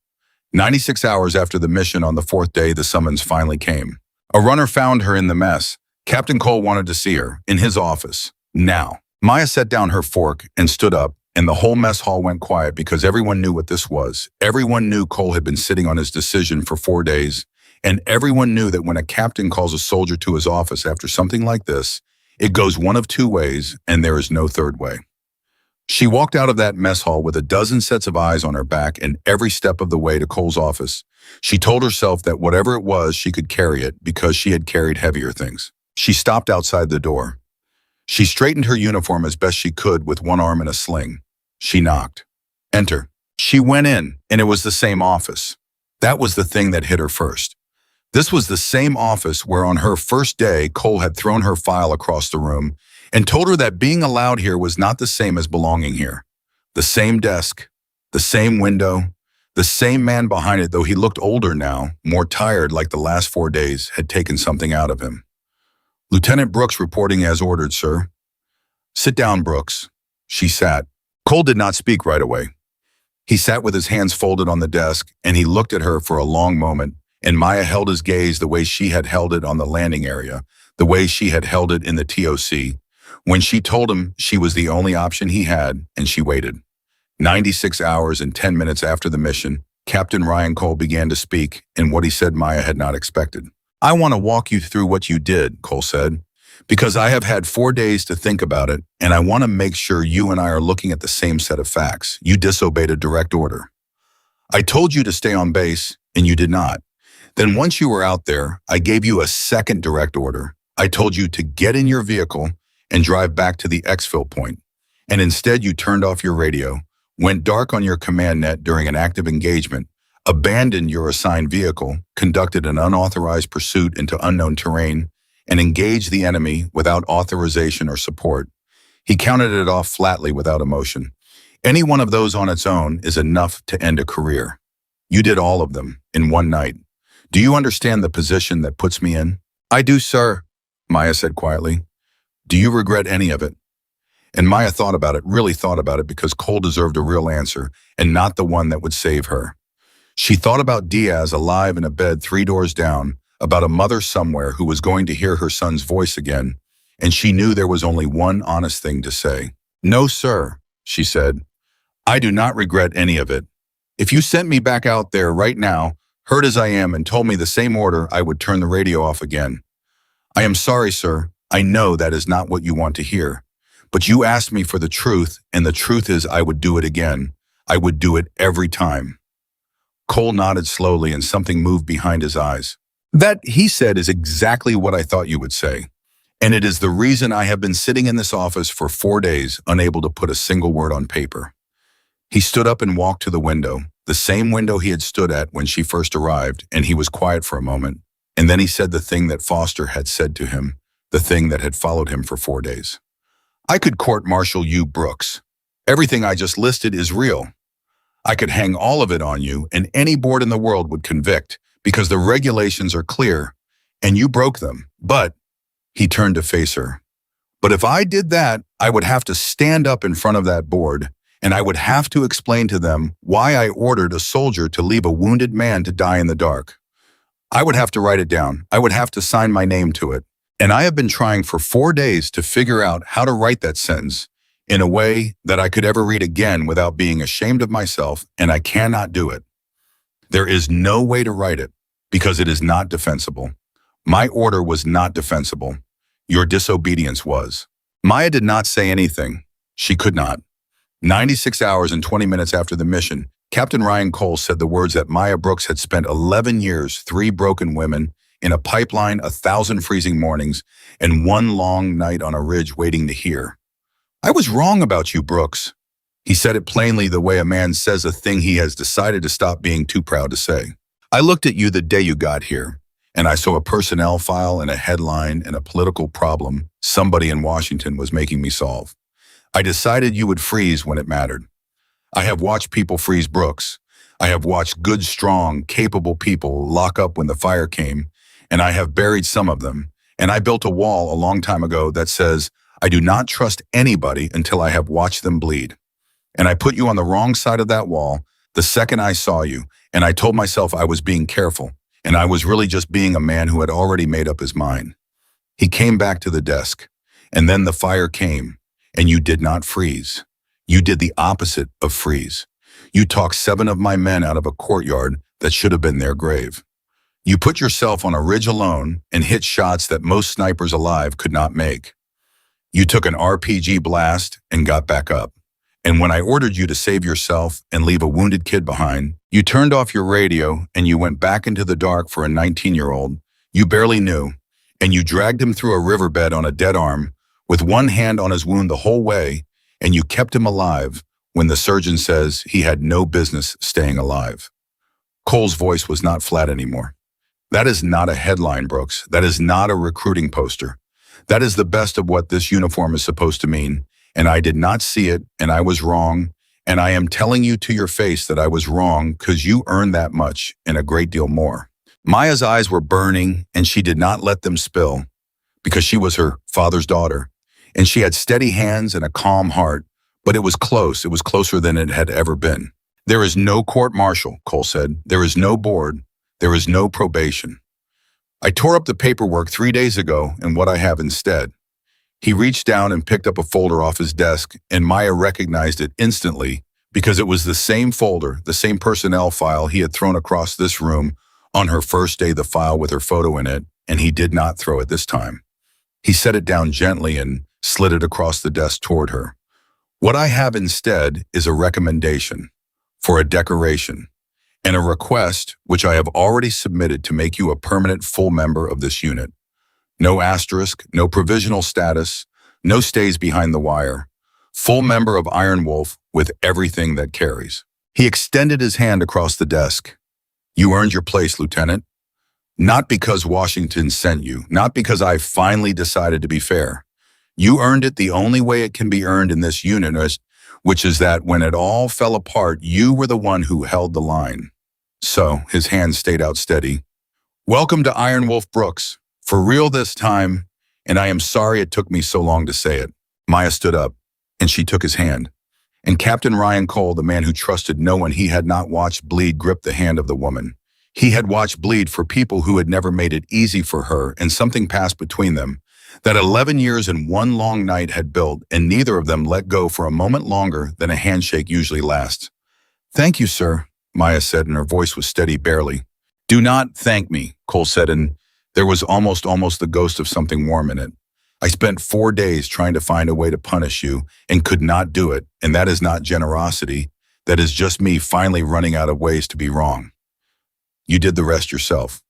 96 hours after the mission on the fourth day, the summons finally came. A runner found her in the mess. Captain Cole wanted to see her, in his office. Now. Maya set down her fork and stood up, and the whole mess hall went quiet because everyone knew what this was. Everyone knew Cole had been sitting on his decision for 4 days, and everyone knew that when a captain calls a soldier to his office after something like this, it goes one of two ways, and there is no third way. She walked out of that mess hall with a dozen sets of eyes on her back, and every step of the way to Cole's office, she told herself that whatever it was, she could carry it because she had carried heavier things. She stopped outside the door. She straightened her uniform as best she could with one arm in a sling. She knocked. Enter. She went in, and it was the same office. That was the thing that hit her first. This was the same office where on her first day, Cole had thrown her file across the room and told her that being allowed here was not the same as belonging here. The same desk, the same window, the same man behind it, though he looked older now, more tired, like the last 4 days had taken something out of him. Lieutenant Brooks reporting as ordered, sir. Sit down, Brooks. She sat. Cole did not speak right away. He sat with his hands folded on the desk, and he looked at her for a long moment, and Maya held his gaze the way she had held it on the landing area, the way she had held it in the TOC, when she told him she was the only option he had, and she waited. 96 hours and 10 minutes after the mission, Captain Ryan Cole began to speak, and what he said Maya had not expected. I want to walk you through what you did, Cole said, because I have had 4 days to think about it, and I want to make sure you and I are looking at the same set of facts. You disobeyed a direct order. I told you to stay on base, and you did not. Then once you were out there, I gave you a second direct order. I told you to get in your vehicle and drive back to the exfil point, and instead you turned off your radio, went dark on your command net during an active engagement, abandoned your assigned vehicle, conducted an unauthorized pursuit into unknown terrain, and engaged the enemy without authorization or support. He counted it off flatly without emotion. Any one of those on its own is enough to end a career. You did all of them in one night. Do you understand the position that puts me in? I do, sir, Maya said quietly. Do you regret any of it? And Maya thought about it, really thought about it, because Cole deserved a real answer, and not the one that would save her. She thought about Diaz alive in a bed 3 doors down, about a mother somewhere who was going to hear her son's voice again, and she knew there was only one honest thing to say. No, sir, she said. I do not regret any of it. If you sent me back out there right now, hurt as I am, and told me the same order, I would turn the radio off again. I am sorry, sir. I know that is not what you want to hear. But you asked me for the truth, and the truth is I would do it again. I would do it every time. Cole nodded slowly, and something moved behind his eyes. That, he said, is exactly what I thought you would say. And it is the reason I have been sitting in this office for 4 days, unable to put a single word on paper. He stood up and walked to the window, the same window he had stood at when she first arrived, and he was quiet for a moment. And then he said the thing that Foster had said to him, the thing that had followed him for 4 days. I could court-martial you, Brooks. Everything I just listed is real. I could hang all of it on you, and any board in the world would convict, because the regulations are clear, and you broke them. But, he turned to face her. But if I did that, I would have to stand up in front of that board, and I would have to explain to them why I ordered a soldier to leave a wounded man to die in the dark. I would have to write it down. I would have to sign my name to it. And I have been trying for 4 days to figure out how to write that sentence in a way that I could ever read again without being ashamed of myself, and I cannot do it. There is no way to write it, because it is not defensible. My order was not defensible. Your disobedience was. Maya did not say anything. She could not. 96 hours and 20 minutes after the mission, Captain Ryan Cole said the words that Maya Brooks had spent 11 years, 3 broken women, in a pipeline, 1,000 freezing mornings, and 1 long night on a ridge waiting to hear. I was wrong about you, Brooks. He said it plainly, the way a man says a thing he has decided to stop being too proud to say. I looked at you the day you got here, and I saw a personnel file and a headline and a political problem somebody in Washington was making me solve. I decided you would freeze when it mattered. I have watched people freeze Brooks. I have watched good, strong, capable people lock up when the fire came, and I have buried some of them. And I built a wall a long time ago that says, I do not trust anybody until I have watched them bleed. And I put you on the wrong side of that wall the second I saw you, and I told myself I was being careful, and I was really just being a man who had already made up his mind. He came back to the desk, and then the fire came, and you did not freeze. You did the opposite of freeze. You talked 7 of my men out of a courtyard that should have been their grave. You put yourself on a ridge alone and hit shots that most snipers alive could not make. You took an RPG blast and got back up. And when I ordered you to save yourself and leave a wounded kid behind, you turned off your radio and you went back into the dark for a 19-year-old you barely knew, and you dragged him through a riverbed on a dead arm with one hand on his wound the whole way, and you kept him alive when the surgeon says he had no business staying alive. Cole's voice was not flat anymore. That is not a headline, Brooks. That is not a recruiting poster. That is the best of what this uniform is supposed to mean, and I did not see it, and I was wrong, and I am telling you to your face that I was wrong because you earned that much and a great deal more. Maya's eyes were burning, and she did not let them spill because she was her father's daughter, and she had steady hands and a calm heart, but it was close. It was closer than it had ever been. There is no court-martial, Cole said. There is no board. There is no probation. I tore up the paperwork 3 days ago and what I have instead. He reached down and picked up a folder off his desk, and Maya recognized it instantly because it was the same folder, the same personnel file he had thrown across this room on her first day, the file with her photo in it, and he did not throw it this time. He set it down gently and slid it across the desk toward her. What I have instead is a recommendation for a decoration and a request which I have already submitted to make you a permanent full member of this unit. No asterisk, no provisional status, no stays behind the wire. Full member of Iron Wolf with everything that carries. He extended his hand across the desk. You earned your place, Lieutenant. Not because Washington sent you, not because I finally decided to be fair. You earned it the only way it can be earned in this unit, which is that when it all fell apart, you were the one who held the line. So his hand stayed out steady. Welcome to Iron Wolf, Brooks. For real this time, and I am sorry it took me so long to say it. Maya stood up, and she took his hand. And Captain Ryan Cole, the man who trusted no one he had not watched bleed, gripped the hand of the woman. He had watched bleed for people who had never made it easy for her, and something passed between them that 11 years and one long night had built, and neither of them let go for a moment longer than a handshake usually lasts. Thank you, sir, Maya said, and her voice was steady barely. Do not thank me, Cole said, and there was almost the ghost of something warm in it. I spent 4 days trying to find a way to punish you and could not do it, and that is not generosity. That is just me finally running out of ways to be wrong. You did the rest yourself.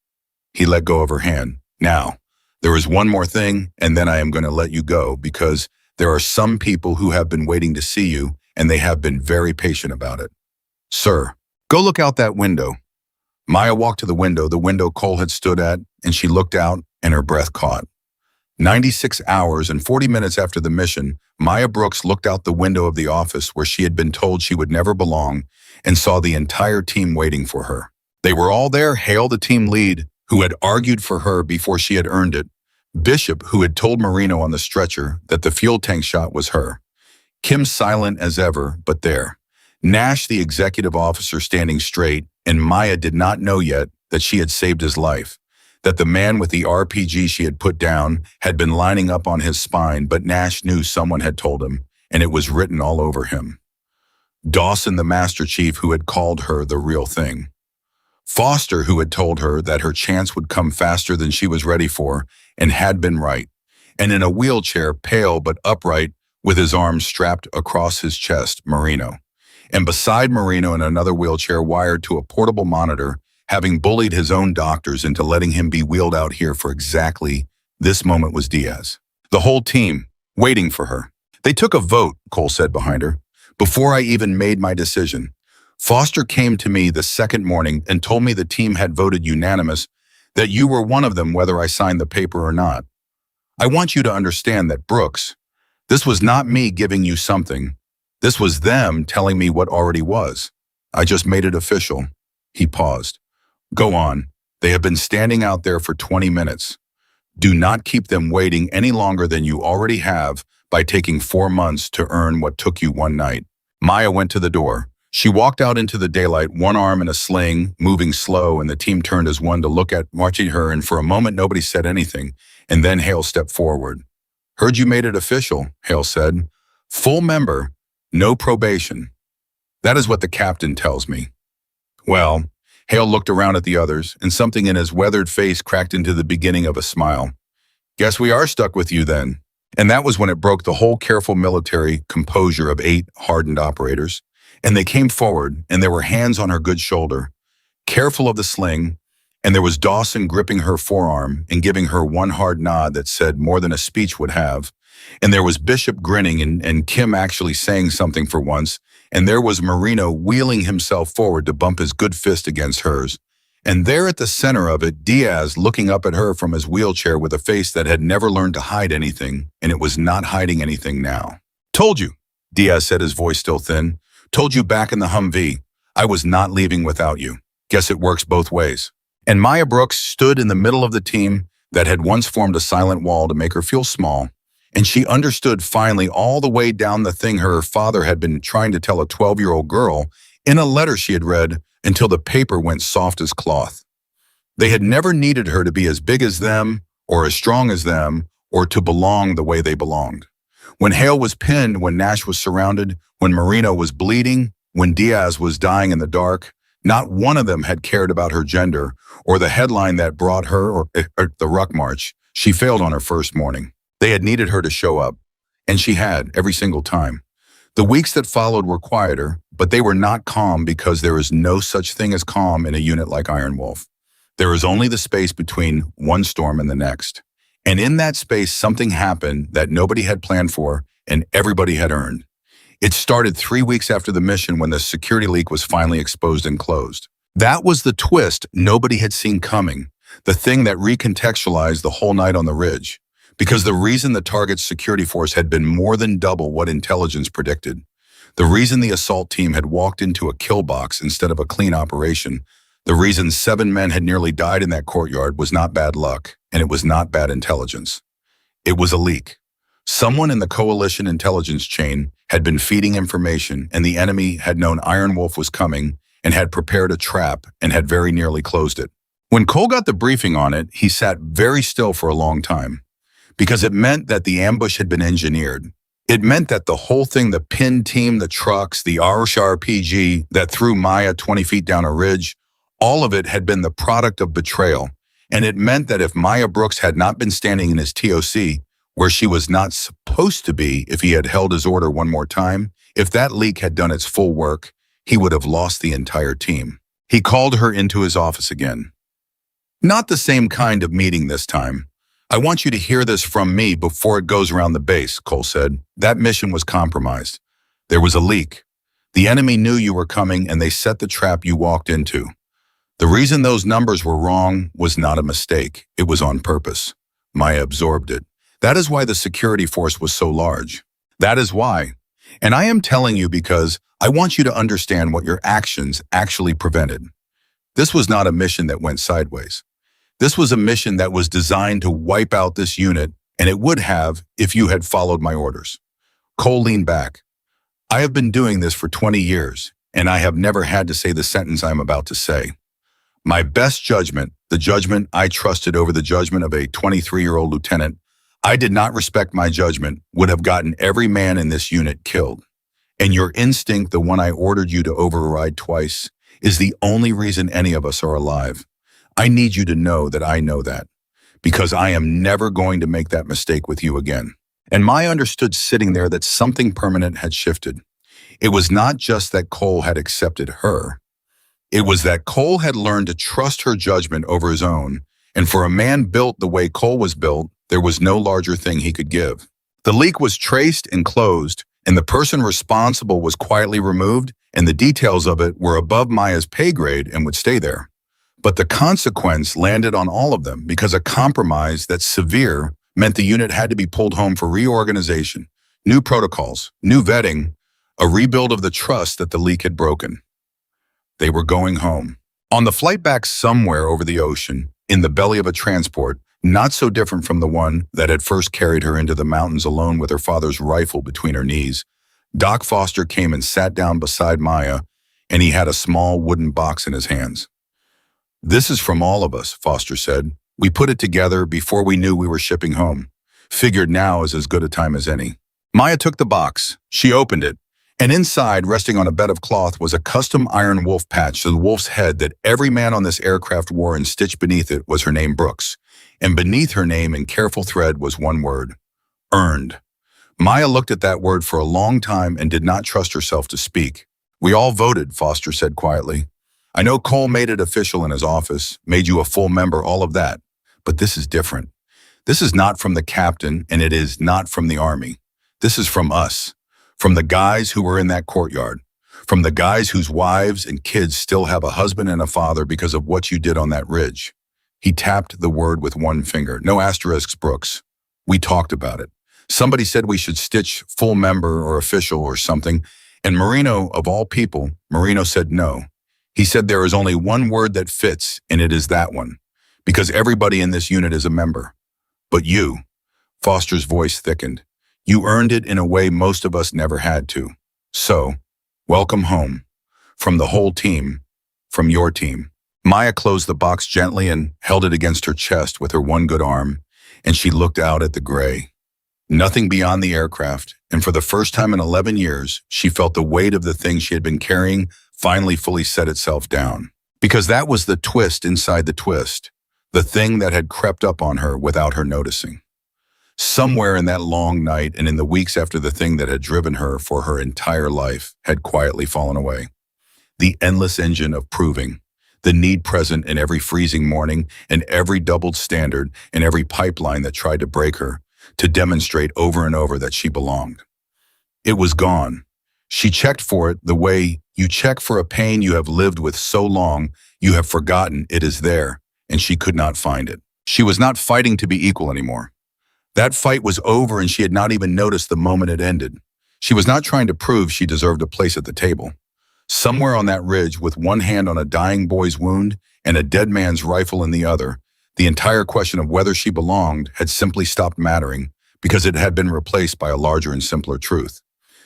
He let go of her hand. Now, there is one more thing, and then I am going to let you go because there are some people who have been waiting to see you, and they have been very patient about it. Sir, go look out that window. Maya walked to the window Cole had stood at, and she looked out, and her breath caught. 96 hours and 40 minutes after the mission, Maya Brooks looked out the window of the office where she had been told she would never belong and saw the entire team waiting for her. They were all there. Hale, the team lead, who had argued for her before she had earned it. Bishop, who had told Marino on the stretcher that the fuel tank shot was her. Kim silent as ever, but there. Nash, the executive officer, standing straight, and Maya did not know yet that she had saved his life, that the man with the RPG she had put down had been lining up on his spine, but Nash knew someone had told him, and it was written all over him. Dawson, the Master Chief, who had called her the real thing. Foster, who had told her that her chance would come faster than she was ready for, and had been right. And in a wheelchair, pale but upright, with his arms strapped across his chest, Marino. And beside Marino in another wheelchair wired to a portable monitor, having bullied his own doctors into letting him be wheeled out here for exactly this moment, was Diaz. The whole team, waiting for her. They took a vote, Cole said behind her, before I even made my decision. Foster came to me the second morning and told me the team had voted unanimous that you were one of them whether I signed the paper or not. I want you to understand that, Brooks, this was not me giving you something. This was them telling me what already was. I just made it official." He paused. "Go on. They have been standing out there for 20 minutes. Do not keep them waiting any longer than you already have by taking 4 months to earn what took you one night." Maya went to the door. She walked out into the daylight, one arm in a sling, moving slow, and the team turned as one to look at watching her, and for a moment nobody said anything, and then Hale stepped forward. "Heard you made it official," Hale said. "Full member, no probation. That is what the captain tells me." Well, Hale looked around at the others, and something in his weathered face cracked into the beginning of a smile. "Guess we are stuck with you then." And that was when it broke the whole careful military composure of 8 hardened operators. And they came forward, and there were hands on her good shoulder, careful of the sling, and there was Dawson gripping her forearm and giving her one hard nod that said more than a speech would have. And there was Bishop grinning and Kim actually saying something for once, and there was Marino wheeling himself forward to bump his good fist against hers. And there at the center of it, Diaz looking up at her from his wheelchair with a face that had never learned to hide anything, and it was not hiding anything now. "Told you," Diaz said, his voice still thin. "Told you back in the Humvee. I was not leaving without you. Guess it works both ways." And Maya Brooks stood in the middle of the team that had once formed a silent wall to make her feel small, and she understood finally all the way down the thing her father had been trying to tell a 12-year-old girl in a letter she had read until the paper went soft as cloth. They had never needed her to be as big as them, or as strong as them, or to belong the way they belonged. When Hale was pinned, when Nash was surrounded, when Marino was bleeding, when Diaz was dying in the dark, not one of them had cared about her gender or the headline that brought her or the ruck march. She failed on her first morning. They had needed her to show up, and she had every single time. The weeks that followed were quieter, but they were not calm because there is no such thing as calm in a unit like Iron Wolf. There is only the space between one storm and the next. And in that space, something happened that nobody had planned for and everybody had earned. It started 3 weeks after the mission when the security leak was finally exposed and closed. That was the twist nobody had seen coming, the thing that recontextualized the whole night on the ridge. Because the reason the target's security force had been more than double what intelligence predicted, the reason the assault team had walked into a kill box instead of a clean operation, the reason 7 men had nearly died in that courtyard was not bad luck, and it was not bad intelligence. It was a leak. Someone in the coalition intelligence chain had been feeding information, and the enemy had known Iron Wolf was coming and had prepared a trap and had very nearly closed it. When Cole got the briefing on it, he sat very still for a long time, because it meant that the ambush had been engineered. It meant that the whole thing, the pin team, the trucks, the Irish RPG that threw Maya 20 feet down a ridge, all of it had been the product of betrayal. And it meant that if Maya Brooks had not been standing in his TOC, where she was not supposed to be if he had held his order one more time, if that leak had done its full work, he would have lost the entire team. He called her into his office again. "Not the same kind of meeting this time. I want you to hear this from me before it goes around the base," Cole said. "That mission was compromised. There was a leak. The enemy knew you were coming and they set the trap you walked into. The reason those numbers were wrong was not a mistake. It was on purpose. Maya absorbed it. That is why the security force was so large. That is why. And I am telling you because I want you to understand what your actions actually prevented. This was not a mission that went sideways. This was a mission that was designed to wipe out this unit, and it would have if you had followed my orders." Cole leaned back. "I have been doing this for 20 years, and I have never had to say the sentence I am about to say. My best judgment, the judgment I trusted over the judgment of a 23-year-old lieutenant, I did not respect my judgment, would have gotten every man in this unit killed. And your instinct, the one I ordered you to override twice, is the only reason any of us are alive. I need you to know that I know that, because I am never going to make that mistake with you again." And Maya understood sitting there that something permanent had shifted. It was not just that Cole had accepted her. It was that Cole had learned to trust her judgment over his own, and for a man built the way Cole was built, there was no larger thing he could give. The leak was traced and closed, and the person responsible was quietly removed, and the details of it were above Maya's pay grade and would stay there. But the consequence landed on all of them because a compromise that's severe meant the unit had to be pulled home for reorganization, new protocols, new vetting, a rebuild of the trust that the leak had broken. They were going home. On the flight back somewhere over the ocean, in the belly of a transport, not so different from the one that had first carried her into the mountains alone with her father's rifle between her knees, Doc Foster came and sat down beside Maya, and he had a small wooden box in his hands. "This is from all of us," Foster said. "We put it together before we knew we were shipping home. Figured now is as good a time as any." Maya took the box. She opened it, and inside, resting on a bed of cloth, was a custom iron wolf patch to the wolf's head that every man on this aircraft wore, and stitched beneath it was her name, Brooks. And beneath her name in careful thread was one word: earned. Maya looked at that word for a long time and did not trust herself to speak. "We all voted," Foster said quietly. "I know Cole made it official in his office, made you a full member, all of that. But this is different. This is not from the captain, and it is not from the Army. This is from us, from the guys who were in that courtyard, from the guys whose wives and kids still have a husband and a father because of what you did on that ridge." He tapped the word with one finger. "No asterisks, Brooks. We talked about it. Somebody said we should stitch full member or official or something, and Marino, of all people, Marino said no. He said there is only one word that fits, and it is that one, because everybody in this unit is a member. But you," Foster's voice thickened, "you earned it in a way most of us never had to. So, welcome home. From the whole team, from your team." Maya closed the box gently and held it against her chest with her one good arm, and she looked out at the gray. Nothing beyond the aircraft, and for the first time in 11 years, she felt the weight of the thing she had been carrying finally fully set itself down. Because that was the twist inside the twist, the thing that had crept up on her without her noticing. Somewhere in that long night and in the weeks after the thing that had driven her for her entire life had quietly fallen away. The endless engine of proving, the need present in every freezing morning and every doubled standard and every pipeline that tried to break her, to demonstrate over and over that she belonged. It was gone. She checked for it the way you check for a pain you have lived with so long you have forgotten it is there, and she could not find it. She was not fighting to be equal anymore. That fight was over, and she had not even noticed the moment it ended. She was not trying to prove she deserved a place at the table. Somewhere on that ridge, with one hand on a dying boy's wound and a dead man's rifle in the other, the entire question of whether she belonged had simply stopped mattering because it had been replaced by a larger and simpler truth.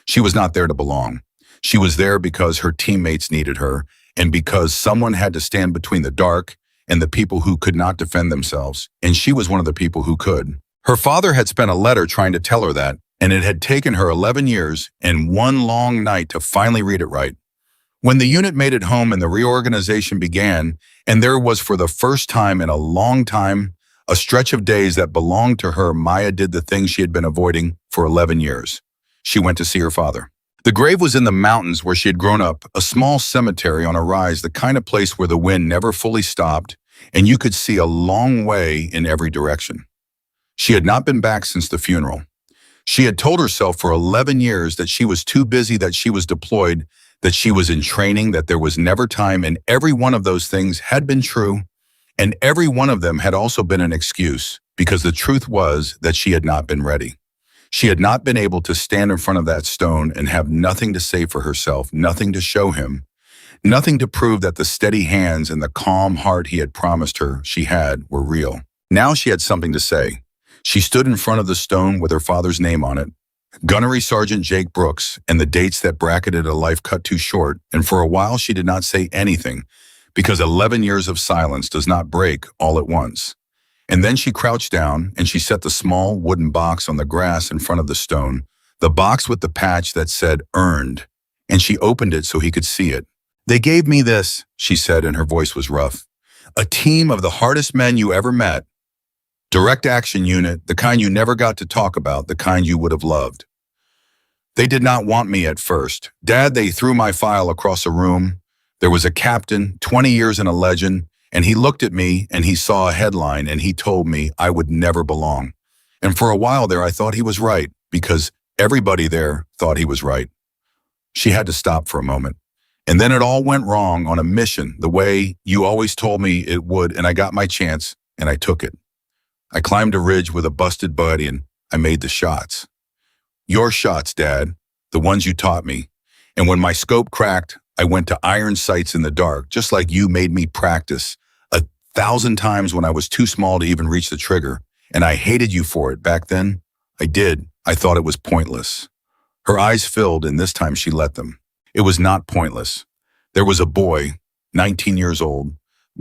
She was not there to belong. She was there because her teammates needed her, and because someone had to stand between the dark and the people who could not defend themselves, and she was one of the people who could. Her father had spent a letter trying to tell her that, and it had taken her 11 years and one long night to finally read it right. When the unit made it home and the reorganization began, and there was for the first time in a long time, a stretch of days that belonged to her, Maya did the thing she had been avoiding for 11 years. She went to see her father. The grave was in the mountains where she had grown up, a small cemetery on a rise, the kind of place where the wind never fully stopped, and you could see a long way in every direction. She had not been back since the funeral. She had told herself for 11 years that she was too busy, that she was deployed, that she was in training, that there was never time, and every one of those things had been true, and every one of them had also been an excuse, because the truth was that she had not been ready. She had not been able to stand in front of that stone and have nothing to say for herself, nothing to show him, nothing to prove that the steady hands and the calm heart he had promised her she had were real. Now she had something to say. She stood in front of the stone with her father's name on it, Gunnery Sergeant Jake Brooks, and the dates that bracketed a life cut too short, and for a while she did not say anything, because 11 years of silence does not break all at once. And then she crouched down, and she set the small wooden box on the grass in front of the stone, the box with the patch that said earned, and she opened it so he could see it. "They gave me this," she said, and her voice was rough. "A team of the hardest men you ever met. Direct action unit, the kind you never got to talk about, the kind you would have loved. They did not want me at first. Dad, they threw my file across a room. There was a captain, 20 years and a legend, and he looked at me and he saw a headline and he told me I would never belong. And for a while there I thought he was right, because Everybody there thought he was right. She had to stop for a moment. And then it all went wrong on a mission, the way you always told me it would, and I got my chance, and I took it. I climbed a ridge with a busted buddy, and I made the shots. Your shots, Dad, the ones you taught me. And when my scope cracked, I went to iron sights in the dark, just like you made me practice 1,000 times when I was too small to even reach the trigger. And I hated you for it back then. I did. I thought it was pointless. Her eyes filled, and this time she let them. It was not pointless. There was a boy, 19 years old.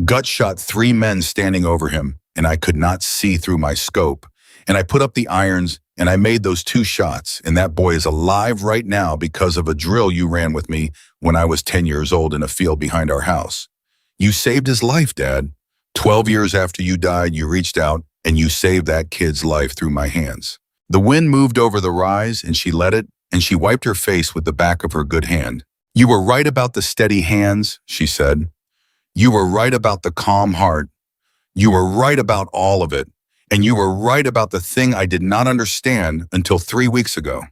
Gut shot 3 men standing over him, and I could not see through my scope. And I put up the irons, and I made those 2 shots, and that boy is alive right now because of a drill you ran with me when I was 10 years old in a field behind our house. You saved his life, Dad. 12 years after you died, you reached out, and you saved that kid's life through my hands. The wind moved over the rise, and she let it, and she wiped her face with the back of her good hand. You were right about the steady hands, she said. You were right about the calm heart. You were right about all of it. And you were right about the thing I did not understand until 3 weeks ago.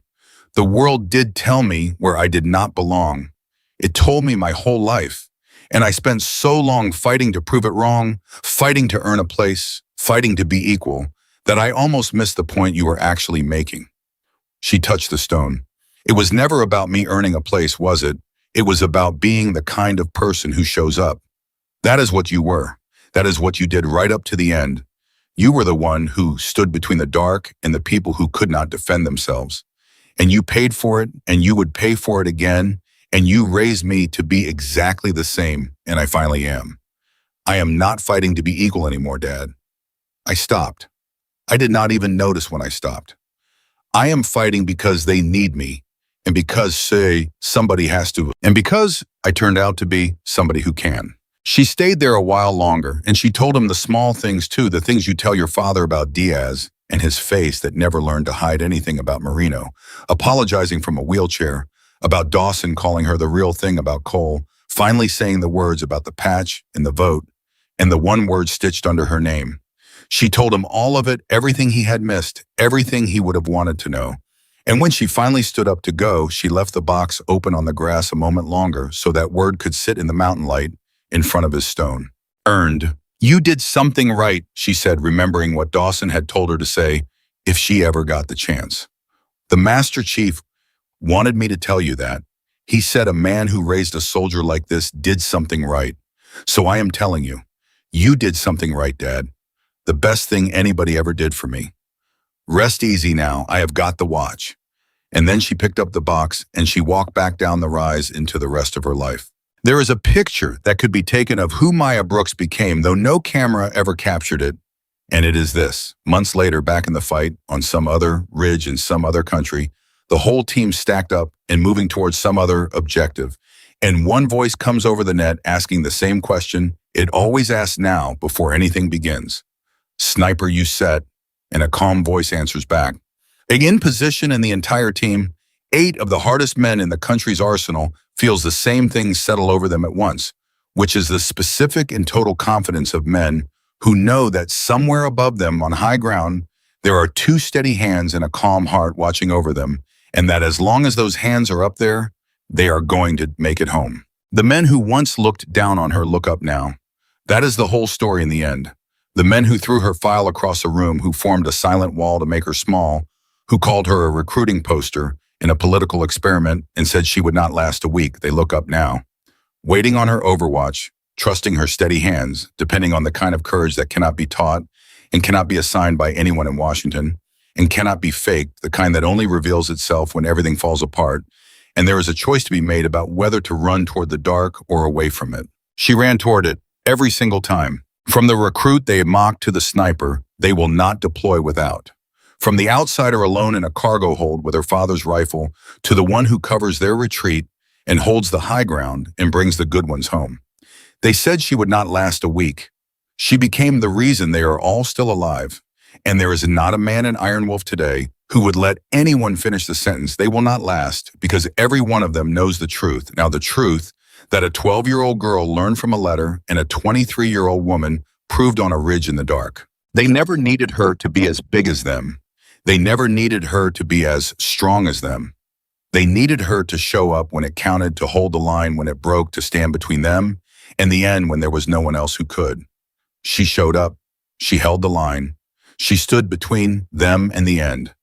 The world did tell me where I did not belong. It told me my whole life. And I spent so long fighting to prove it wrong, fighting to earn a place, fighting to be equal, that I almost missed the point you were actually making. She touched the stone. It was never about me earning a place, was it? It was about being the kind of person who shows up. That is what you were. That is what you did right up to the end. You were the one who stood between the dark and the people who could not defend themselves. And you paid for it, and you would pay for it again, and you raised me to be exactly the same, and I finally am. I am not fighting to be equal anymore, Dad. I stopped. I did not even notice when I stopped. I am fighting because they need me, and because, say, somebody has to, and because I turned out to be somebody who can. She stayed there a while longer, and she told him the small things too, the things you tell your father about Diaz and his face that never learned to hide anything about Marino, apologizing from a wheelchair, about Dawson calling her the real thing about Cole, finally saying the words about the patch and the vote, and the one word stitched under her name. She told him all of it, everything he had missed, everything he would have wanted to know. And when she finally stood up to go, she left the box open on the grass a moment longer so that word could sit in the mountain light in front of his stone. Earned. You did something right, she said, remembering what Dawson had told her to say if she ever got the chance. The Master Chief wanted me to tell you that. He said a man who raised a soldier like this did something right. So I am telling you, you did something right, Dad. The best thing anybody ever did for me. Rest easy now, I have got the watch. And then she picked up the box and she walked back down the rise into the rest of her life. There is a picture that could be taken of who Maya Brooks became, though no camera ever captured it. And it is this. Months later, back in the fight, on some other ridge in some other country, the whole team stacked up and moving towards some other objective. And one voice comes over the net asking the same question it always asks now before anything begins. Sniper, you set. And a calm voice answers back. In position, and the entire team, 8 of the hardest men in the country's arsenal, feels the same thing settle over them at once, which is the specific and total confidence of men who know that somewhere above them on high ground, there are 2 steady hands and a calm heart watching over them, and that as long as those hands are up there, they are going to make it home. The men who once looked down on her look up now. That is the whole story in the end. The men who threw her file across a room, who formed a silent wall to make her small, who called her a recruiting poster in a political experiment and said she would not last a week, they look up now. Waiting on her overwatch, trusting her steady hands, depending on the kind of courage that cannot be taught and cannot be assigned by anyone in Washington, and cannot be faked, the kind that only reveals itself when everything falls apart, and there is a choice to be made about whether to run toward the dark or away from it. She ran toward it, every single time. From the recruit they mocked to the sniper they will not deploy without. From the outsider alone in a cargo hold with her father's rifle to the one who covers their retreat and holds the high ground and brings the good ones home. They said she would not last a week. She became the reason they are all still alive. And there is not a man in Iron Wolf today who would let anyone finish the sentence. They will not last because every one of them knows the truth. Now the truth that a 12-year-old girl learned from a letter and a 23-year-old woman proved on a ridge in the dark. They never needed her to be as big as them. They never needed her to be as strong as them. They needed her to show up when it counted, to hold the line when it broke, to stand between them and the end when there was no one else who could. She showed up. She held the line. She stood between them and the end.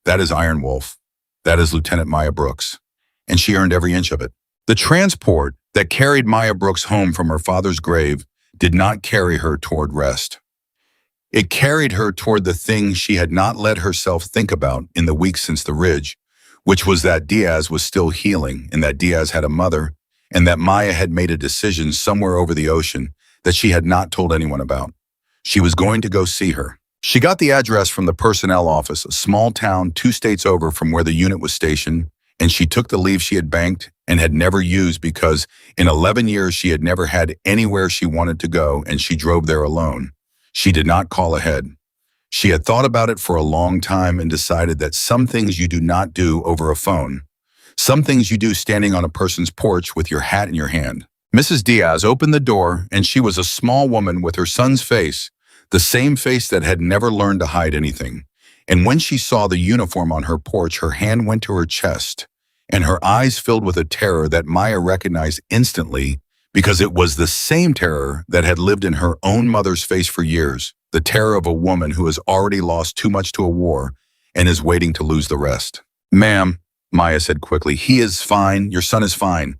That is Iron Wolf. That is Lieutenant Maya Brooks. And she earned every inch of it. The transport that carried Maya Brooks home from her father's grave did not carry her toward rest. It carried her toward the thing she had not let herself think about in the weeks since the ridge, which was that Diaz was still healing, and that Diaz had a mother, and that Maya had made a decision somewhere over the ocean that she had not told anyone about. She was going to go see her. She got the address from the personnel office, a small town 2 states over from where the unit was stationed, and she took the leave she had banked and had never used because in 11 years she had never had anywhere she wanted to go, and she drove there alone. She did not call ahead. She had thought about it for a long time and decided that some things you do not do over a phone. Some things you do standing on a person's porch with your hat in your hand. Mrs. Diaz opened the door, and she was a small woman with her son's face, the same face that had never learned to hide anything. And when she saw the uniform on her porch, her hand went to her chest, and her eyes filled with a terror that Maya recognized instantly because it was the same terror that had lived in her own mother's face for years, the terror of a woman who has already lost too much to a war and is waiting to lose the rest. "Ma'am," Maya said quickly, "he is fine. Your son is fine.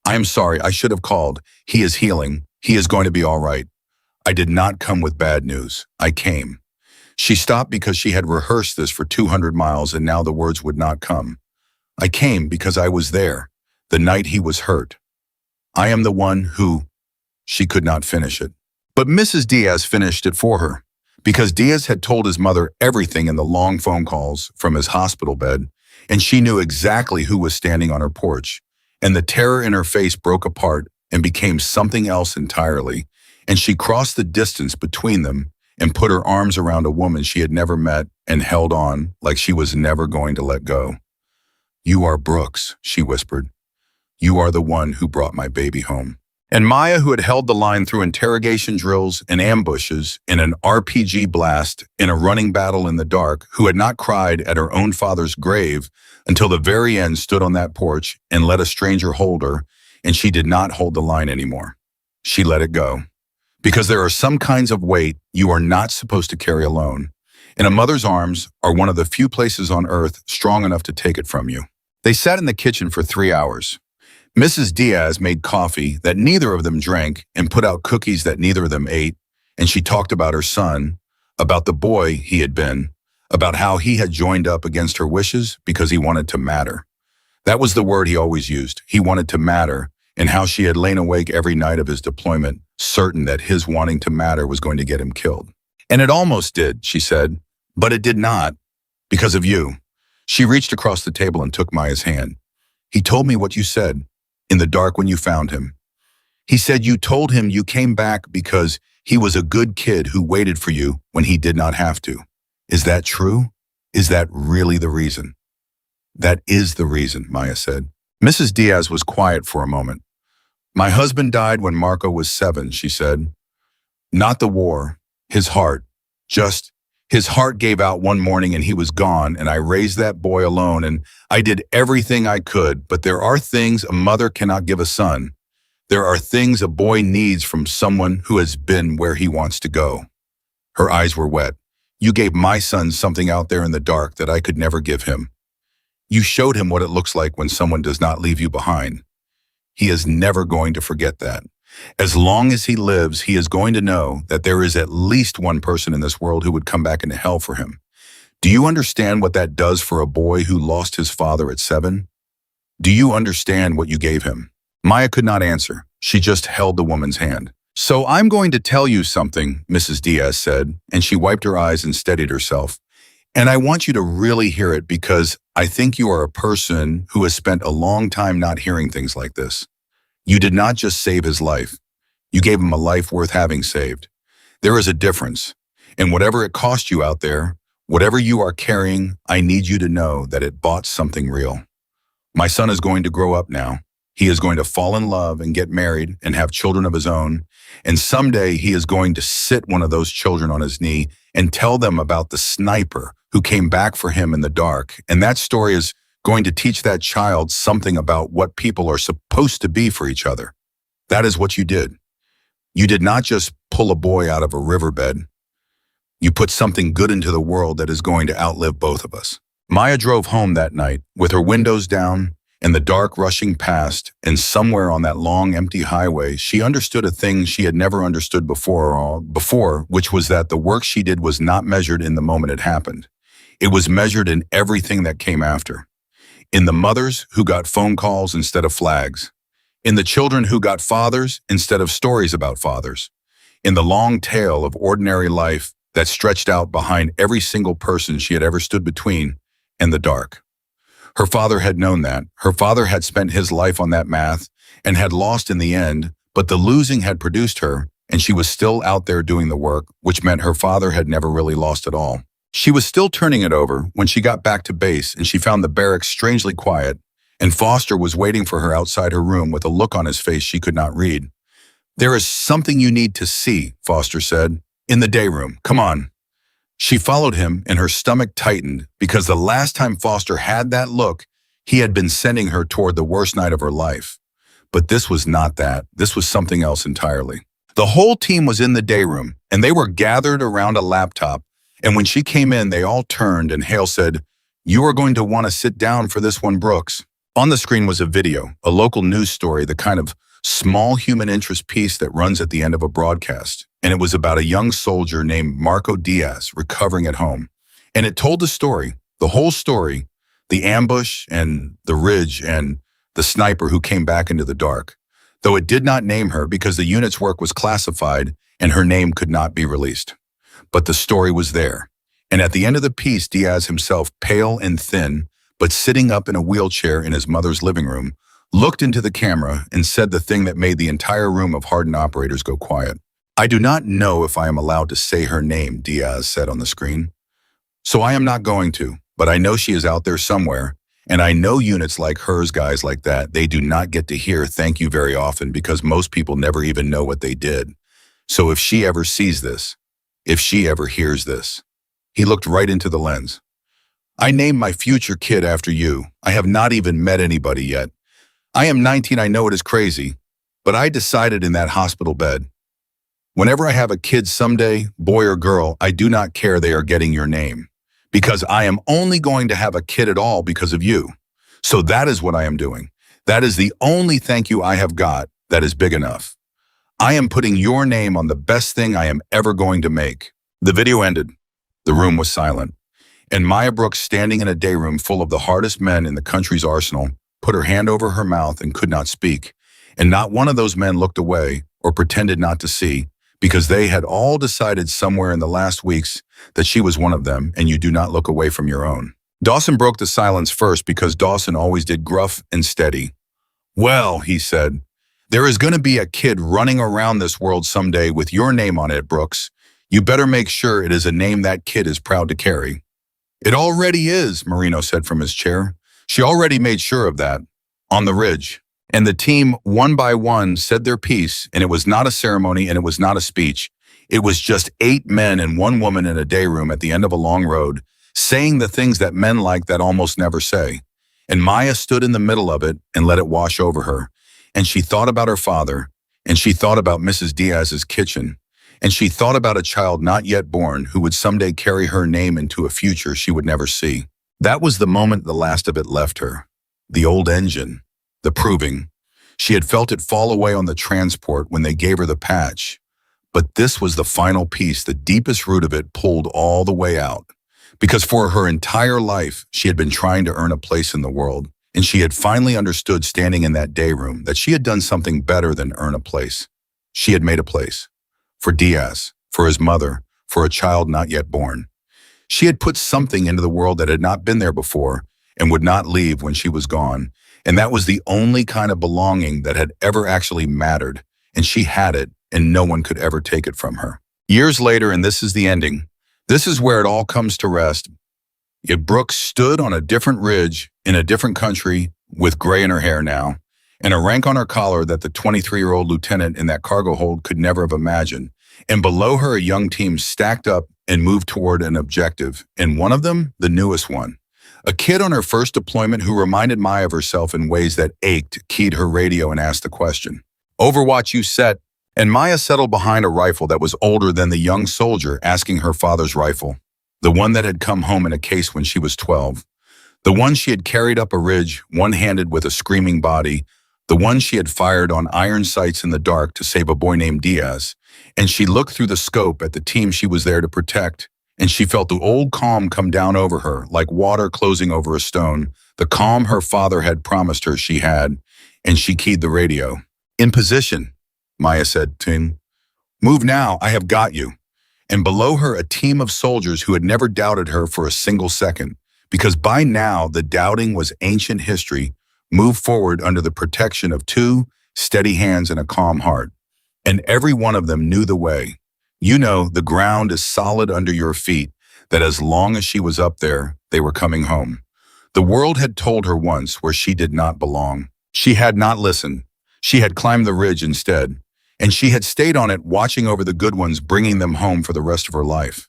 I am sorry. I should have called. He is healing. He is going to be all right. I did not come with bad news. I came." She stopped because she had rehearsed this for 200 miles and now the words would not come. "I came because I was there, the night he was hurt. I am the one who—" She could not finish it. But Mrs. Diaz finished it for her, because Diaz had told his mother everything in the long phone calls from his hospital bed, and she knew exactly who was standing on her porch, and the terror in her face broke apart and became something else entirely, and she crossed the distance between them and put her arms around a woman she had never met and held on like she was never going to let go. "You are Brooks," she whispered. "You are the one who brought my baby home." And Maya, who had held the line through interrogation drills and ambushes, in an RPG blast, in a running battle in the dark, who had not cried at her own father's grave until the very end, stood on that porch and let a stranger hold her, and she did not hold the line anymore. She let it go. Because there are some kinds of weight you are not supposed to carry alone, and a mother's arms are one of the few places on earth strong enough to take it from you. They sat in the kitchen for 3 hours. Mrs. Diaz made coffee that neither of them drank and put out cookies that neither of them ate, and she talked about her son, about the boy he had been, about how he had joined up against her wishes because he wanted to matter. That was the word he always used. He wanted to matter, and how she had lain awake every night of his deployment, certain that his wanting to matter was going to get him killed. "And it almost did," she said, "but it did not, because of you." She reached across the table and took Maya's hand. "He told me what you said, in the dark when you found him. He said you told him you came back because he was a good kid who waited for you when he did not have to. Is that true? Is that really the reason?" "That is the reason," Maya said. Mrs. Diaz was quiet for a moment. "My husband died when Marco was 7, she said. "Not the war, his heart. Just his heart gave out one morning and he was gone, and I raised that boy alone, and I did everything I could, but there are things a mother cannot give a son. There are things a boy needs from someone who has been where he wants to go." Her eyes were wet. "You gave my son something out there in the dark that I could never give him. You showed him what it looks like when someone does not leave you behind. He is never going to forget that. As long as he lives, he is going to know that there is at least one person in this world who would come back into hell for him. Do you understand what that does for a boy who lost his father at 7? Do you understand what you gave him?" Maya could not answer. She just held the woman's hand. "So I'm going to tell you something," Mrs. Diaz said, and she wiped her eyes and steadied herself. "And I want you to really hear it because I think you are a person who has spent a long time not hearing things like this. You did not just save his life. You gave him a life worth having saved. There is a difference. And whatever it cost you out there, whatever you are carrying, I need you to know that it bought something real. My son is going to grow up now. He is going to fall in love and get married and have children of his own. And someday he is going to sit one of those children on his knee and tell them about the sniper who came back for him in the dark. And that story is going to teach that child something about what people are supposed to be for each other. That is what you did. You did not just pull a boy out of a riverbed. You put something good into the world that is going to outlive both of us. Maya drove home that night with her windows down and the dark rushing past, and somewhere on that long, empty highway, she understood a thing she had never understood before, which was that the work she did was not measured in the moment it happened. It was measured in everything that came after. In the mothers who got phone calls instead of flags. In the children who got fathers instead of stories about fathers. In the long tail of ordinary life that stretched out behind every single person she had ever stood between and the dark. Her father had known that. Her father had spent his life on that math and had lost in the end, but the losing had produced her, and she was still out there doing the work, which meant her father had never really lost at all. She was still turning it over when she got back to base, and she found the barracks strangely quiet, and Foster was waiting for her outside her room with a look on his face she could not read. "There is something you need to see," Foster said. "In the day room. Come on." She followed him, and her stomach tightened because the last time Foster had that look, he had been sending her toward the worst night of her life. But this was not that. This was something else entirely. The whole team was in the day room, and they were gathered around a laptop, and when she came in, they all turned, and Hale said, "You are going to want to sit down for this one, Brooks." On the screen was a video, a local news story, the kind of small human interest piece that runs at the end of a broadcast. And it was about a young soldier named Marco Diaz recovering at home. And it told the story, the whole story, the ambush and the ridge and the sniper who came back into the dark. Though it did not name her because the unit's work was classified and her name could not be released. But the story was there. And at the end of the piece, Diaz himself, pale and thin, but sitting up in a wheelchair in his mother's living room, looked into the camera and said the thing that made the entire room of hardened operators go quiet. "I do not know if I am allowed to say her name," Diaz said on the screen. "So I am not going to, but I know she is out there somewhere, and I know units like hers, guys like that, they do not get to hear thank you very often because most people never even know what they did. So if she ever sees this, if she ever hears this." He looked right into the lens. "I named my future kid after you. I have not even met anybody yet. I am 19, I know it is crazy, but I decided in that hospital bed, whenever I have a kid someday, boy or girl, I do not care they are getting your name, because I am only going to have a kid at all because of you. So that is what I am doing. That is the only thank you I have got that is big enough. I am putting your name on the best thing I am ever going to make." The video ended. The room was silent. And Maya Brooks, standing in a day room full of the hardest men in the country's arsenal, put her hand over her mouth and could not speak. And not one of those men looked away or pretended not to see, because they had all decided somewhere in the last weeks that she was one of them, and you do not look away from your own. Dawson broke the silence first because Dawson always did gruff and steady. "Well," he said, "there is going to be a kid running around this world someday with your name on it, Brooks. You better make sure it is a name that kid is proud to carry." "It already is," Marino said from his chair. "She already made sure of that. On the ridge." And the team, one by one, said their piece, and it was not a ceremony and it was not a speech. It was just 8 men and 1 woman in a day room at the end of a long road, saying the things that men like that almost never say. And Maya stood in the middle of it and let it wash over her. And she thought about her father, and she thought about Mrs. Diaz's kitchen, and she thought about a child not yet born who would someday carry her name into a future she would never see. That was the moment the last of it left her. The old engine. The proving. She had felt it fall away on the transport when they gave her the patch. But this was the final piece, the deepest root of it pulled all the way out. Because for her entire life, she had been trying to earn a place in the world. And she had finally understood standing in that day room that she had done something better than earn a place. She had made a place. For Diaz, for his mother, for a child not yet born. She had put something into the world that had not been there before and would not leave when she was gone. And that was the only kind of belonging that had ever actually mattered. And she had it, and no one could ever take it from her. Years later, and this is the ending, this is where it all comes to rest. Yet Brooks stood on a different ridge in a different country with gray in her hair now, and a rank on her collar that the 23-year-old lieutenant in that cargo hold could never have imagined. And below her, a young team stacked up and moved toward an objective, and one of them, the newest one. A kid on her first deployment who reminded Maya of herself in ways that ached, keyed her radio and asked the question. Overwatch you set, and Maya settled behind a rifle that was older than the young soldier asking her father's rifle, the one that had come home in a case when she was 12. The one she had carried up a ridge, one-handed with a screaming body, the one she had fired on iron sights in the dark to save a boy named Diaz. And she looked through the scope at the team she was there to protect, and she felt the old calm come down over her, like water closing over a stone, the calm her father had promised her she had, and she keyed the radio. In position, Maya said to him. Move now, I have got you. And below her a team of soldiers who had never doubted her for a single second, because by now the doubting was ancient history, moved forward under the protection of two steady hands and a calm heart. And every one of them knew the way. You know, the ground is solid under your feet, that as long as she was up there, they were coming home. The world had told her once where she did not belong. She had not listened. She had climbed the ridge instead, and she had stayed on it, watching over the good ones, bringing them home for the rest of her life.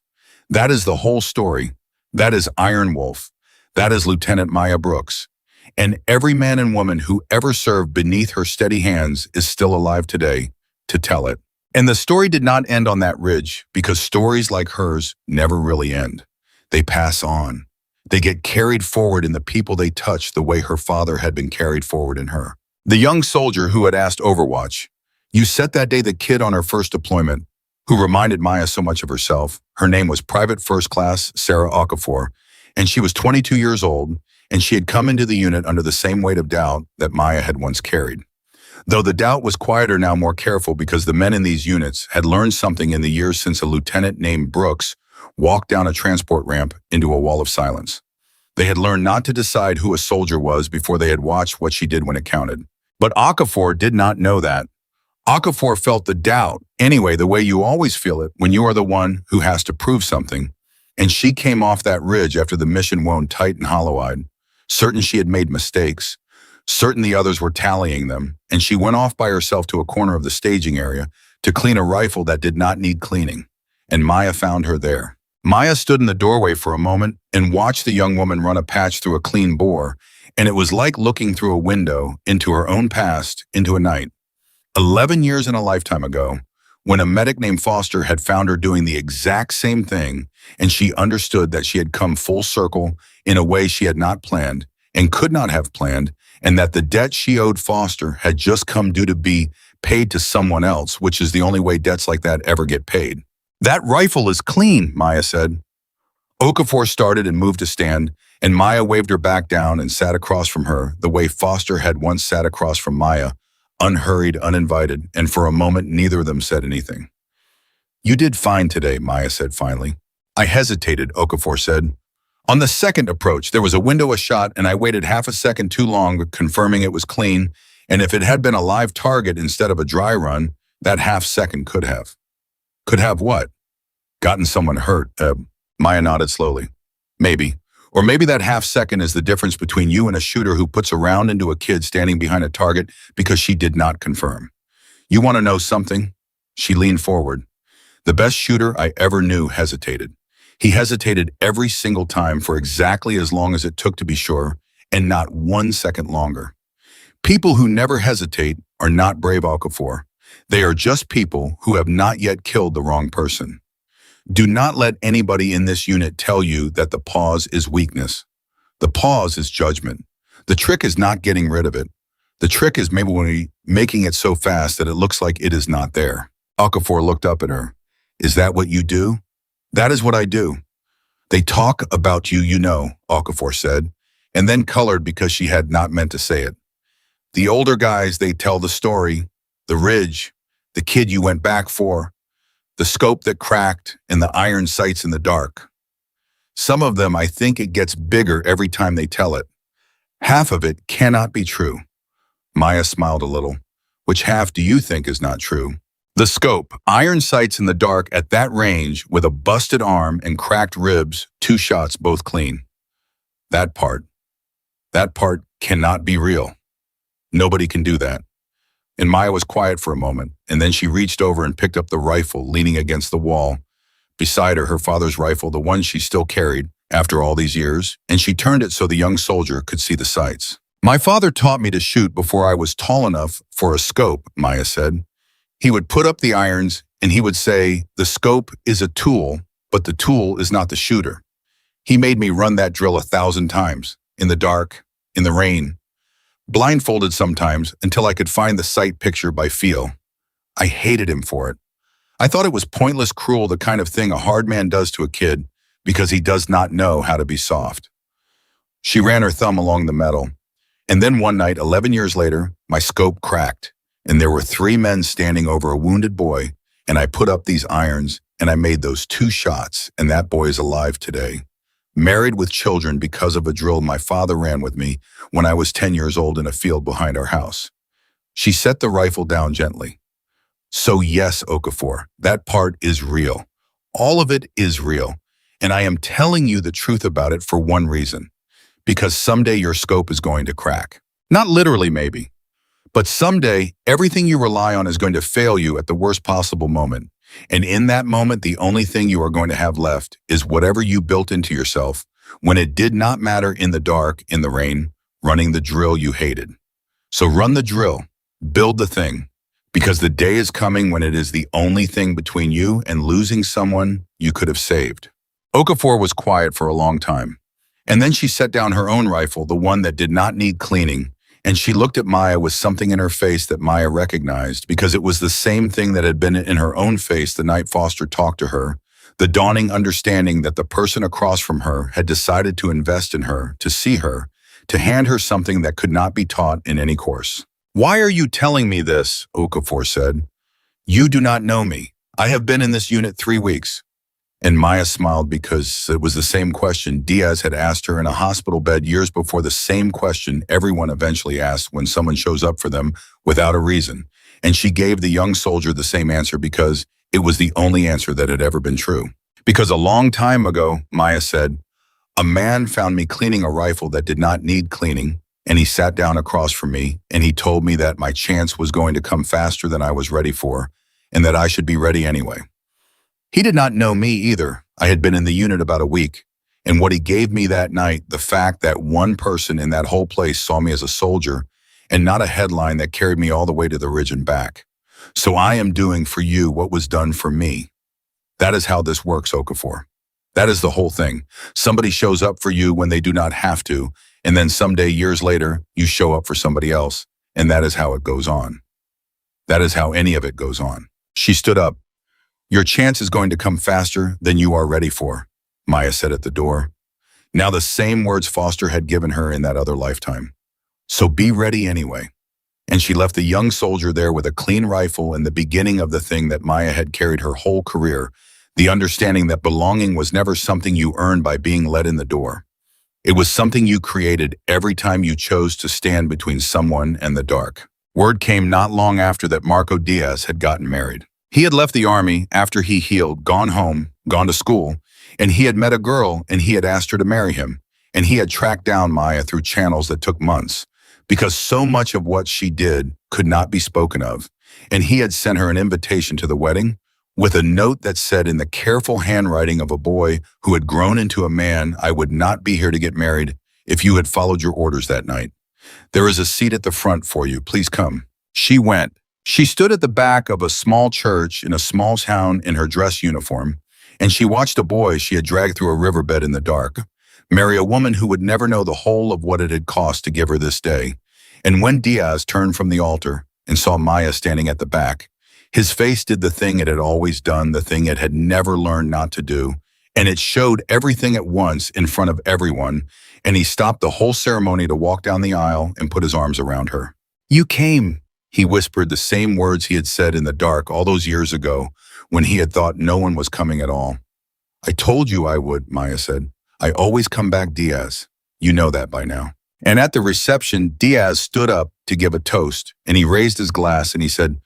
That is the whole story. That is Iron Wolf. That is Lieutenant Maya Brooks. And every man and woman who ever served beneath her steady hands is still alive today to tell it. And the story did not end on that ridge, because stories like hers never really end. They pass on. They get carried forward in the people they touch, the way her father had been carried forward in her. The young soldier who had asked Overwatch, you set that day the kid on her first deployment, who reminded Maya so much of herself. Her name was Private First Class Sarah Okafor, and she was 22 years old, and she had come into the unit under the same weight of doubt that Maya had once carried. Though the doubt was quieter now, more careful, because the men in these units had learned something in the years since a lieutenant named Brooks walked down a transport ramp into a wall of silence. They had learned not to decide who a soldier was before they had watched what she did when it counted. But Okafor did not know that. Okafor felt the doubt, anyway, the way you always feel it when you are the one who has to prove something. And she came off that ridge after the mission wound tight and hollow-eyed, certain she had made mistakes, certain the others were tallying them, and she went off by herself to a corner of the staging area to clean a rifle that did not need cleaning, and Maya found her there. Maya stood in the doorway for a moment and watched the young woman run a patch through a clean bore, and it was like looking through a window into her own past, into a night. 11 years and a lifetime ago, when a medic named Foster had found her doing the exact same thing, and she understood that she had come full circle in a way she had not planned and could not have planned, and that the debt she owed Foster had just come due to be paid to someone else, which is the only way debts like that ever get paid. That rifle is clean, Maya said. Okafor started and moved to stand, and Maya waved her back down and sat across from her the way Foster had once sat across from Maya, unhurried, uninvited, and for a moment neither of them said anything. You did fine today, Maya said finally. I hesitated, Okafor said. On the second approach, there was a window of shot, and I waited half a second too long, confirming it was clean, and if it had been a live target instead of a dry run, that half second could have. Could have what? Gotten someone hurt, Maya nodded slowly. Maybe. Or maybe that half second is the difference between you and a shooter who puts a round into a kid standing behind a target because she did not confirm. You want to know something? She leaned forward. The best shooter I ever knew hesitated. He hesitated every single time for exactly as long as it took to be sure, and not 1 second longer. People who never hesitate are not brave, Okafor. They are just people who have not yet killed the wrong person. Do not let anybody in this unit tell you that the pause is weakness. The pause is judgment. The trick is not getting rid of it. The trick is maybe making it so fast that it looks like it is not there. Okafor looked up at her. Is that what you do? That is what I do. They talk about you, you know, Okafor said, and then colored because she had not meant to say it. The older guys, they tell the story, the ridge, the kid you went back for, the scope that cracked, and the iron sights in the dark. Some of them, I think it gets bigger every time they tell it. Half of it cannot be true. Maya smiled a little. Which half do you think is not true? The scope, iron sights in the dark at that range with a busted arm and cracked ribs, 2 shots, both clean. That part cannot be real. Nobody can do that. And Maya was quiet for a moment, and then she reached over and picked up the rifle leaning against the wall, beside her father's rifle, the one she still carried after all these years, and she turned it so the young soldier could see the sights. My father taught me to shoot before I was tall enough for a scope, Maya said. He would put up the irons and he would say, the scope is a tool, but the tool is not the shooter. He made me run that drill 1,000 times, in the dark, in the rain, blindfolded sometimes until I could find the sight picture by feel. I hated him for it. I thought it was pointless, cruel, the kind of thing a hard man does to a kid because he does not know how to be soft. She ran her thumb along the metal. And then one night, 11 years later, my scope cracked, and there were 3 men standing over a wounded boy, and I put up these irons, and I made those 2 shots, and that boy is alive today. Married with children because of a drill my father ran with me when I was 10 years old in a field behind our house. She set the rifle down gently. So yes, Okafor, that part is real. All of it is real. And I am telling you the truth about it for one reason. Because someday your scope is going to crack. Not literally, maybe. But someday, everything you rely on is going to fail you at the worst possible moment. And in that moment, the only thing you are going to have left is whatever you built into yourself when it did not matter in the dark, in the rain, running the drill you hated. So run the drill, build the thing, because the day is coming when it is the only thing between you and losing someone you could have saved. Okafor was quiet for a long time. And then she set down her own rifle, the one that did not need cleaning, and she looked at Maya with something in her face that Maya recognized because it was the same thing that had been in her own face the night Foster talked to her, the dawning understanding that the person across from her had decided to invest in her, to see her, to hand her something that could not be taught in any course. Why are you telling me this? Okafor said. You do not know me. I have been in this unit 3 weeks. And Maya smiled because it was the same question Diaz had asked her in a hospital bed years before, the same question everyone eventually asks when someone shows up for them without a reason. And she gave the young soldier the same answer because it was the only answer that had ever been true. Because a long time ago, Maya said, a man found me cleaning a rifle that did not need cleaning, and he sat down across from me, and he told me that my chance was going to come faster than I was ready for, and that I should be ready anyway. He did not know me either. I had been in the unit about a week, and what he gave me that night, the fact that one person in that whole place saw me as a soldier and not a headline that carried me all the way to the ridge and back. So I am doing for you what was done for me. That is how this works, Okafor. That is the whole thing. Somebody shows up for you when they do not have to, and then someday, years later, you show up for somebody else, and that is how it goes on. That is how any of it goes on. She stood up. Your chance is going to come faster than you are ready for, Maya said at the door. Now the same words Foster had given her in that other lifetime. So be ready anyway. And she left the young soldier there with a clean rifle and the beginning of the thing that Maya had carried her whole career, the understanding that belonging was never something you earned by being let in the door. It was something you created every time you chose to stand between someone and the dark. Word came not long after that Marco Diaz had gotten married. He had left the army after he healed, gone home, gone to school, and he had met a girl and he had asked her to marry him. And he had tracked down Maya through channels that took months because so much of what she did could not be spoken of. And he had sent her an invitation to the wedding with a note that said in the careful handwriting of a boy who had grown into a man, I would not be here to get married if you had followed your orders that night. There is a seat at the front for you. Please come. She went. She stood at the back of a small church in a small town in her dress uniform, and she watched a boy she had dragged through a riverbed in the dark marry a woman who would never know the whole of what it had cost to give her this day. And when Diaz turned from the altar and saw Maya standing at the back, his face did the thing it had always done, the thing it had never learned not to do, and it showed everything at once in front of everyone, and he stopped the whole ceremony to walk down the aisle and put his arms around her. You came. He whispered the same words he had said in the dark all those years ago when he had thought no one was coming at all. I told you I would, Maya said. I always come back, Diaz. You know that by now. And at the reception, Diaz stood up to give a toast, and he raised his glass and he said,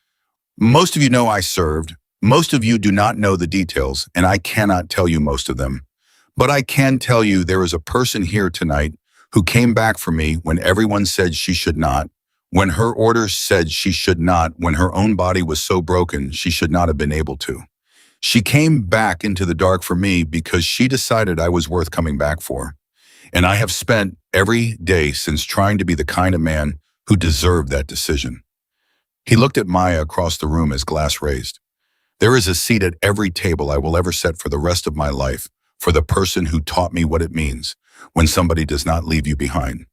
most of you know I served. Most of you do not know the details, and I cannot tell you most of them. But I can tell you there is a person here tonight who came back for me when everyone said she should not, when her orders said she should not, when her own body was so broken she should not have been able to. She came back into the dark for me because she decided I was worth coming back for. And I have spent every day since trying to be the kind of man who deserved that decision. He looked at Maya across the room as glass raised. There is a seat at every table I will ever set for the rest of my life for the person who taught me what it means when somebody does not leave you behind.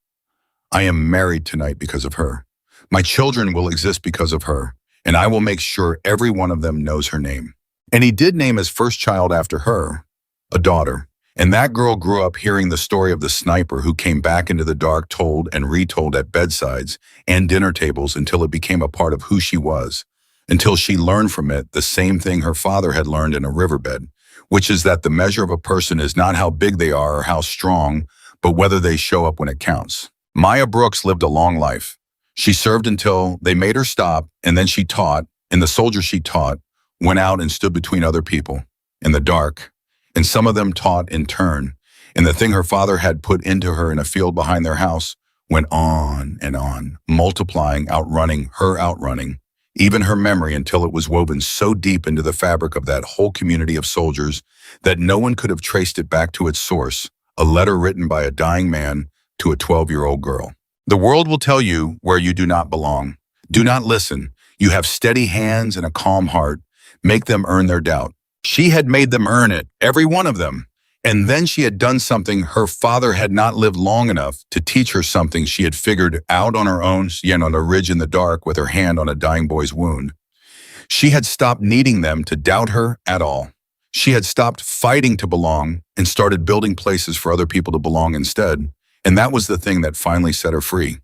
I am married tonight because of her. My children will exist because of her, and I will make sure every one of them knows her name. And he did name his first child after her, a daughter. And that girl grew up hearing the story of the sniper who came back into the dark, told and retold at bedsides and dinner tables until it became a part of who she was, until she learned from it the same thing her father had learned in a riverbed, which is that the measure of a person is not how big they are or how strong, but whether they show up when it counts. Maya Brooks lived a long life. She served until they made her stop, and then she taught, and the soldiers she taught went out and stood between other people in the dark, and some of them taught in turn, and the thing her father had put into her in a field behind their house went on, multiplying, outrunning, even her memory until it was woven so deep into the fabric of that whole community of soldiers that no one could have traced it back to its source, a letter written by a dying man to a 12-year-old girl. The world will tell you where you do not belong. Do not listen. You have steady hands and a calm heart. Make them earn their doubt. She had made them earn it, every one of them. And then she had done something her father had not lived long enough to teach her, something she had figured out on her own, yet on a ridge in the dark with her hand on a dying boy's wound. She had stopped needing them to doubt her at all. She had stopped fighting to belong and started building places for other people to belong instead. And that was the thing that finally set her free.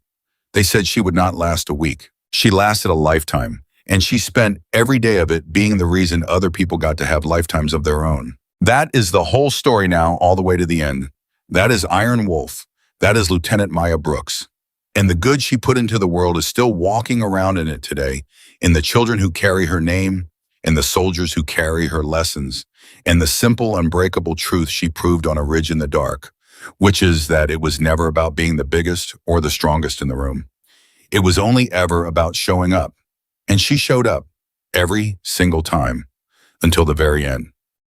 They said she would not last a week. She lasted a lifetime, and she spent every day of it being the reason other people got to have lifetimes of their own. That is the whole story now, all the way to the end. That is Iron Wolf. That is Lieutenant Maya Brooks. And the good she put into the world is still walking around in it today, in the children who carry her name, and the soldiers who carry her lessons, and the simple, unbreakable truth she proved on a ridge in the dark, which is that it was never about being the biggest or the strongest in the room. It was only ever about showing up. And she showed up every single time until the very end.